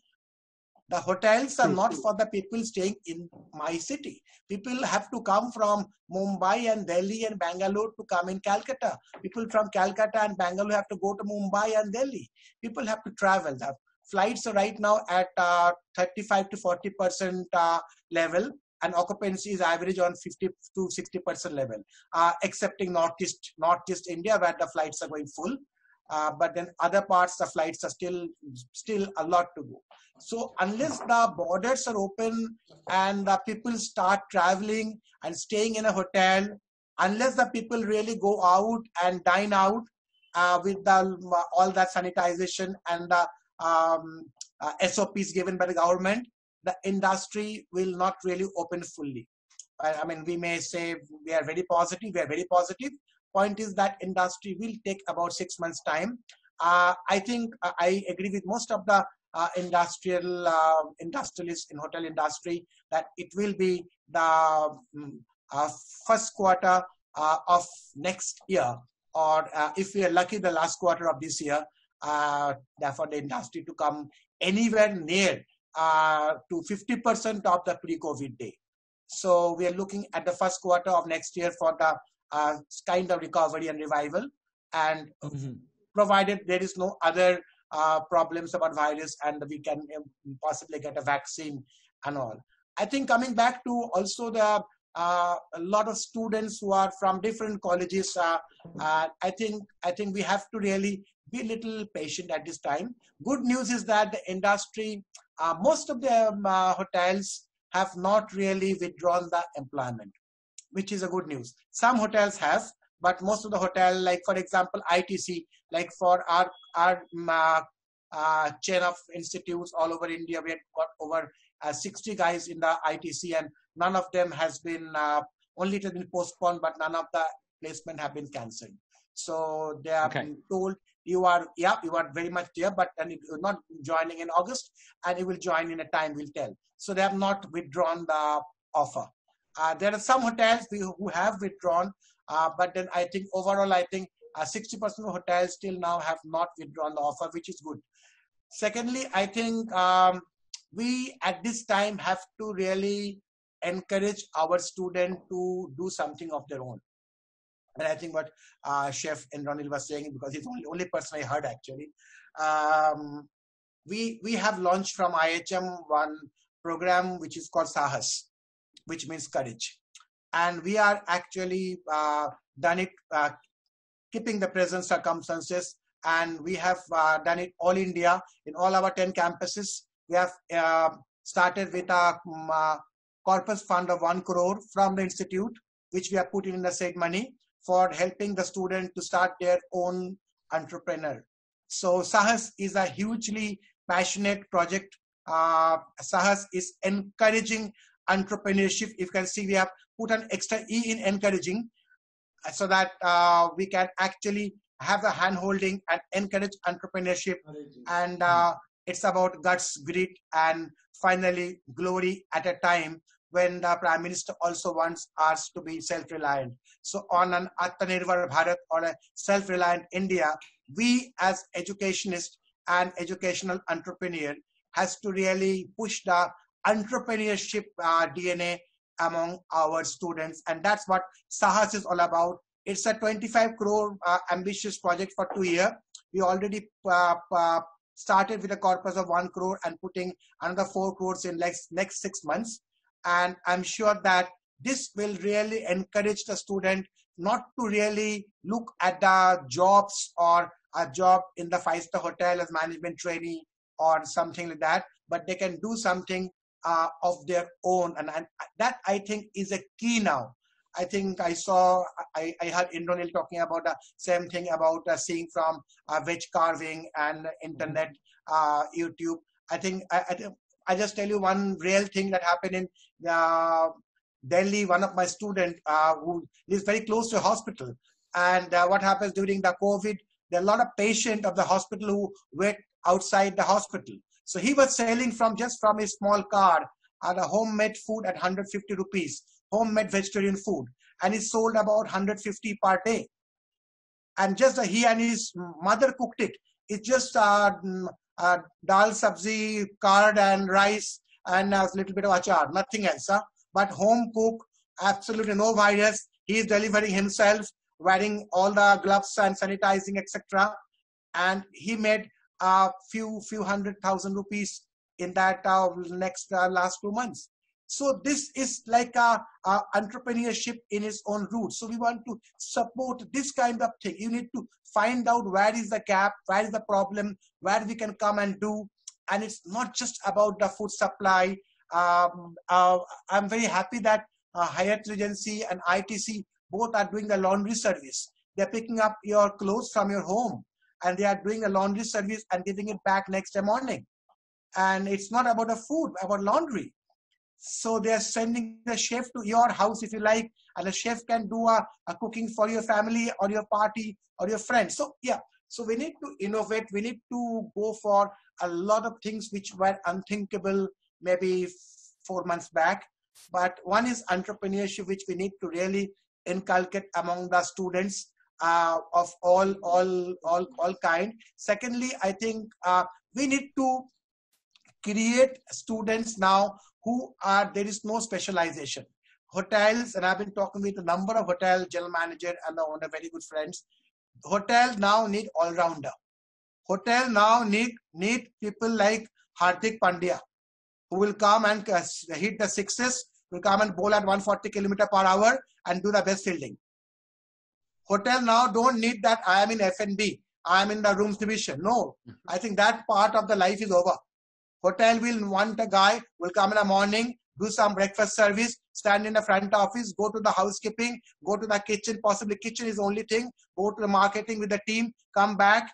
The hotels are not for the people staying in my city. People have to come from Mumbai and Delhi and Bangalore to come in Calcutta. People from Calcutta and Bangalore have to go to Mumbai and Delhi. People have to travel. The flights are right now at 35 to 40% level, and occupancy is average on 50 to 60% level, excepting Northeast India, where the flights are going full. But then other parts, the flights are still a lot to go. So unless the borders are open and the people start traveling and staying in a hotel, unless the people really go out and dine out with all that sanitization and the SOPs given by the government, the industry will not really open fully. I mean, we may say we are very positive. Point is that industry will take about 6 months' time. I think I agree with most of the industrialists in hotel industry that it will be the first quarter of next year, or if we are lucky, the last quarter of this year. Therefore, the industry to come anywhere near to 50% of the pre-COVID day. So we are looking at the first quarter of next year for the kind of recovery and revival, and provided there is no other problems about virus and we can possibly get a vaccine and all. I think coming back to also the a lot of students who are from different colleges, I think we have to really be a little patient at this time. Good news is that the industry, most of the hotels have not really withdrawn the employment, which is a good news. Some hotels have, but most of the hotel, like for example ITC, like for our chain of institutes all over India, we have got over 60 guys in the ITC, and none of them has been, only it has been postponed, but none of the placement have been cancelled. So they have been told, you are very much there, but and you're not joining in August, and you will join in a time will tell. So they have not withdrawn the offer. There are some hotels who have withdrawn, but then I think overall, 60% of hotels still now have not withdrawn the offer, which is good. Secondly, I think we at this time have to really encourage our students to do something of their own. And I think what Chef Indranil was saying, because he's the only person I heard actually. We have launched from IHM one program which is called 𝐊𝐿𝐴, which means courage. And we are actually done it keeping the present circumstances, and we have done it all India in all our 10 campuses. We have started with a corpus fund of 1 crore from the institute, which we have put in the said money for helping the student to start their own entrepreneur. So 𝐊𝐿𝐴 is a hugely passionate project. 𝐊𝐿𝐴 is encouraging entrepreneurship. If you can see, we have put an extra E in encouraging, so that we can actually have a hand-holding and encourage entrepreneurship. And it's about guts, grit, and finally glory at a time when the Prime Minister also wants us to be self-reliant. So on an Atmanirbhar Bharat or a self-reliant India, we as educationists and educational entrepreneur has to really push the entrepreneurship DNA among our students. And that's what 𝐊𝐿𝐴 is all about. It's a 25 crore ambitious project for 2 years. We already started with a corpus of 1 crore and putting another 4 crores in next 6 months. And I'm sure that this will really encourage the student not to really look at the jobs or a job in the 5-star hotel as management trainee or something like that, but they can do something of their own. And that I think is a key now. I think I heard Indonil talking about the same thing about seeing from veg carving and internet, YouTube. I think I just tell you one real thing that happened in Delhi. One of my students who lives very close to a hospital, and what happens during the COVID, there are a lot of patients of the hospital who wait outside the hospital. So he was selling from his small car the homemade food at 150 rupees, homemade vegetarian food, and he sold about 150 per day. And just he and his mother cooked it. It's just dal, sabzi, curd and rice and a little bit of achar, nothing else. But home cook, absolutely no virus. He is delivering himself, wearing all the gloves and sanitizing, etc. And he made a few 100,000 rupees in that last 2 months. So this is like a entrepreneurship in its own roots. So we want to support this kind of thing. You need to find out where is the gap, where is the problem, where we can come and do. And it's not just about the food supply. I'm very happy that Hyatt Regency and ITC both are doing the laundry service. They're picking up your clothes from your home and they are doing a laundry service and giving it back next day morning. And it's not about the food, about laundry. So they are sending the chef to your house if you like, and the chef can do a cooking for your family or your party or your friends. So yeah, so we need to innovate. We need to go for a lot of things which were unthinkable maybe 4 months back. But one is entrepreneurship, which we need to really inculcate among the students of all kind. Secondly, I think we need to create students now who are, there is no specialization. Hotels, and I've been talking with a number of hotel general manager and the owner, very good friends. Hotel now need all-rounder. Hotel now need people like Hardik Pandya, who will come and hit the sixes, will come and bowl at 140 km/h and do the best fielding. Hotel now don't need that I am in F&B, I am in the rooms division. No, I think that part of the life is over. Hotel will want a guy, will come in the morning, do some breakfast service, stand in the front office, go to the housekeeping, go to the kitchen, possibly kitchen is the only thing, go to the marketing with the team, come back,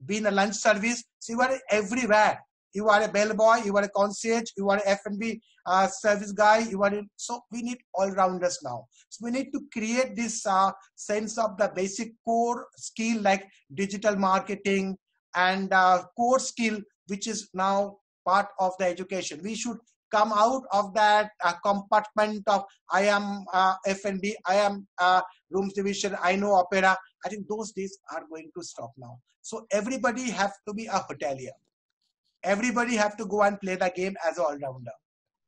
be in the lunch service. So you are everywhere. You are a bellboy, you are a concierge, you are an F&B service guy, so we need all-rounders now. So we need to create this sense of the basic core skill like digital marketing and core skill, which is now part of the education. We should come out of that compartment of I am F&B, I am rooms division, I know opera. I think those days are going to stop now. So everybody have to be a hotelier. Everybody have to go and play the game as an all-rounder.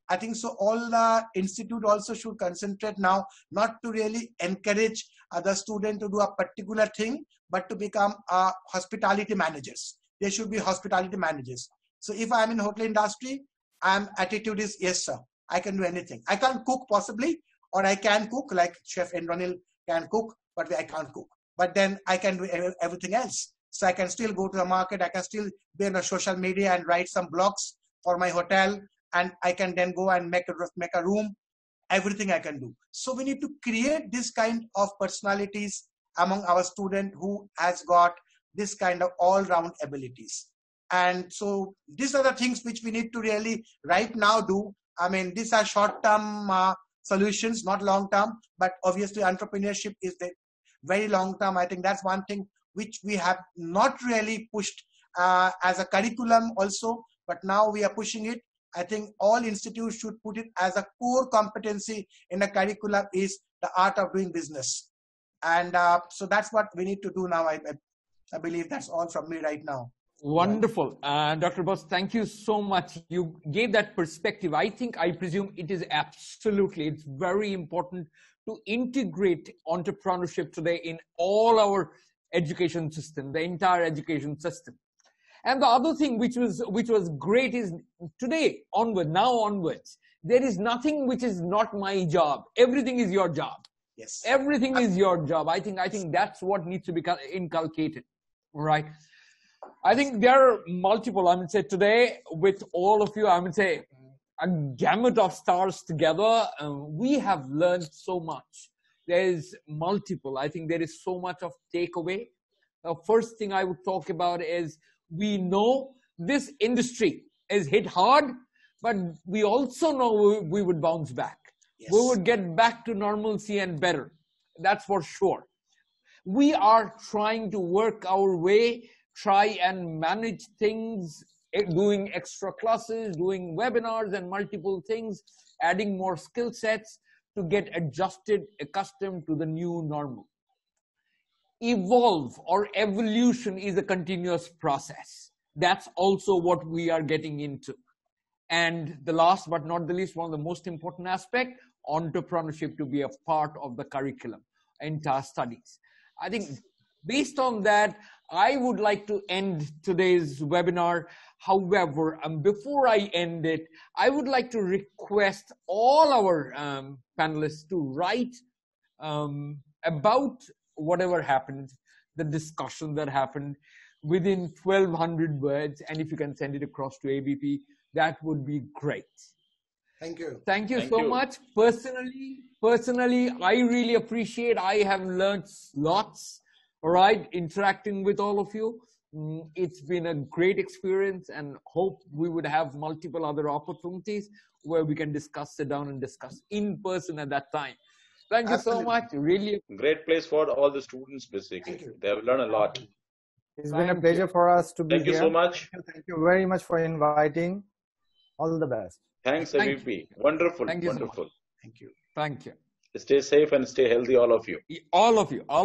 I think so all the institute also should concentrate now not to really encourage the student to do a particular thing, but to become hospitality managers. They should be hospitality managers. So if I'm in hotel industry, attitude is, yes, sir, I can do anything. I can't cook possibly, or I can cook like Chef Indranil can cook, but I can't cook. But then I can do everything else. So I can still go to the market. I can still be on the social media and write some blogs for my hotel. And I can then go and make a room, everything I can do. So we need to create this kind of personalities among our student who has got this kind of all-round abilities. And so these are the things which we need to really right now do. I mean, these are short-term solutions, not long-term, but obviously entrepreneurship is the very long-term. I think that's one thing which we have not really pushed as a curriculum also, but now we are pushing it. I think all institutes should put it as a core competency in the curriculum is the art of doing business. And so that's what we need to do now. I believe that's all from me right now. Wonderful. Dr. Bose, thank you so much. You gave that perspective. I presume it is absolutely, it's very important to integrate entrepreneurship today in all our education system, the entire education system. And the other thing which was great is today onward, now onwards, there is nothing which is not my job. Everything is your job. Yes. Everything is your job. I think that's what needs to be inculcated, right? I think there are multiple, I would say today with all of you, I would say a gamut of stars together. We have learned so much. there's multiple. I think there is so much of takeaway. The first thing I would talk about is we know this industry is hit hard, but we also know we would bounce back. Yes. We would get back to normalcy and better. That's for sure. We are trying to work our way, try and manage things, doing extra classes, doing webinars and multiple things, adding more skill sets to get adjusted, accustomed to the new normal. Evolve or evolution is a continuous process. That's also what we are getting into. And the last but not the least, one of the most important aspects, entrepreneurship to be a part of the curriculum, entire studies. I think based on that, I would like to end today's webinar. However, before I end it, I would like to request all our panelists to write about whatever happened, the discussion that happened within 1,200 words. And if you can send it across to ABP, that would be great. Thank you. Thank you so much. Personally, I really appreciate. I have learned lots, all right, interacting with all of you. It's been a great experience, and hope we would have multiple other opportunities where we can sit down and discuss in person at that time. Thank you so much. Really great place for all the students, basically. They have learned a lot. It's been a pleasure for us to be here. Thank you so much. Thank you very much for inviting. All the best. Thanks, AVP. Wonderful. Thank you wonderful. So Thank you. Thank you. Stay safe and stay healthy, all of you. All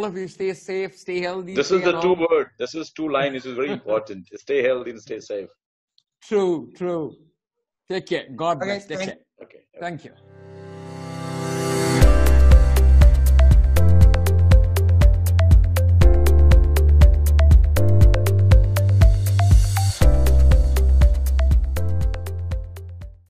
of you stay safe, stay healthy. This is the 2 word. This is 2 line. This is very important. Stay healthy and stay safe. True. Take care. God bless. Take care. Okay. Thank you.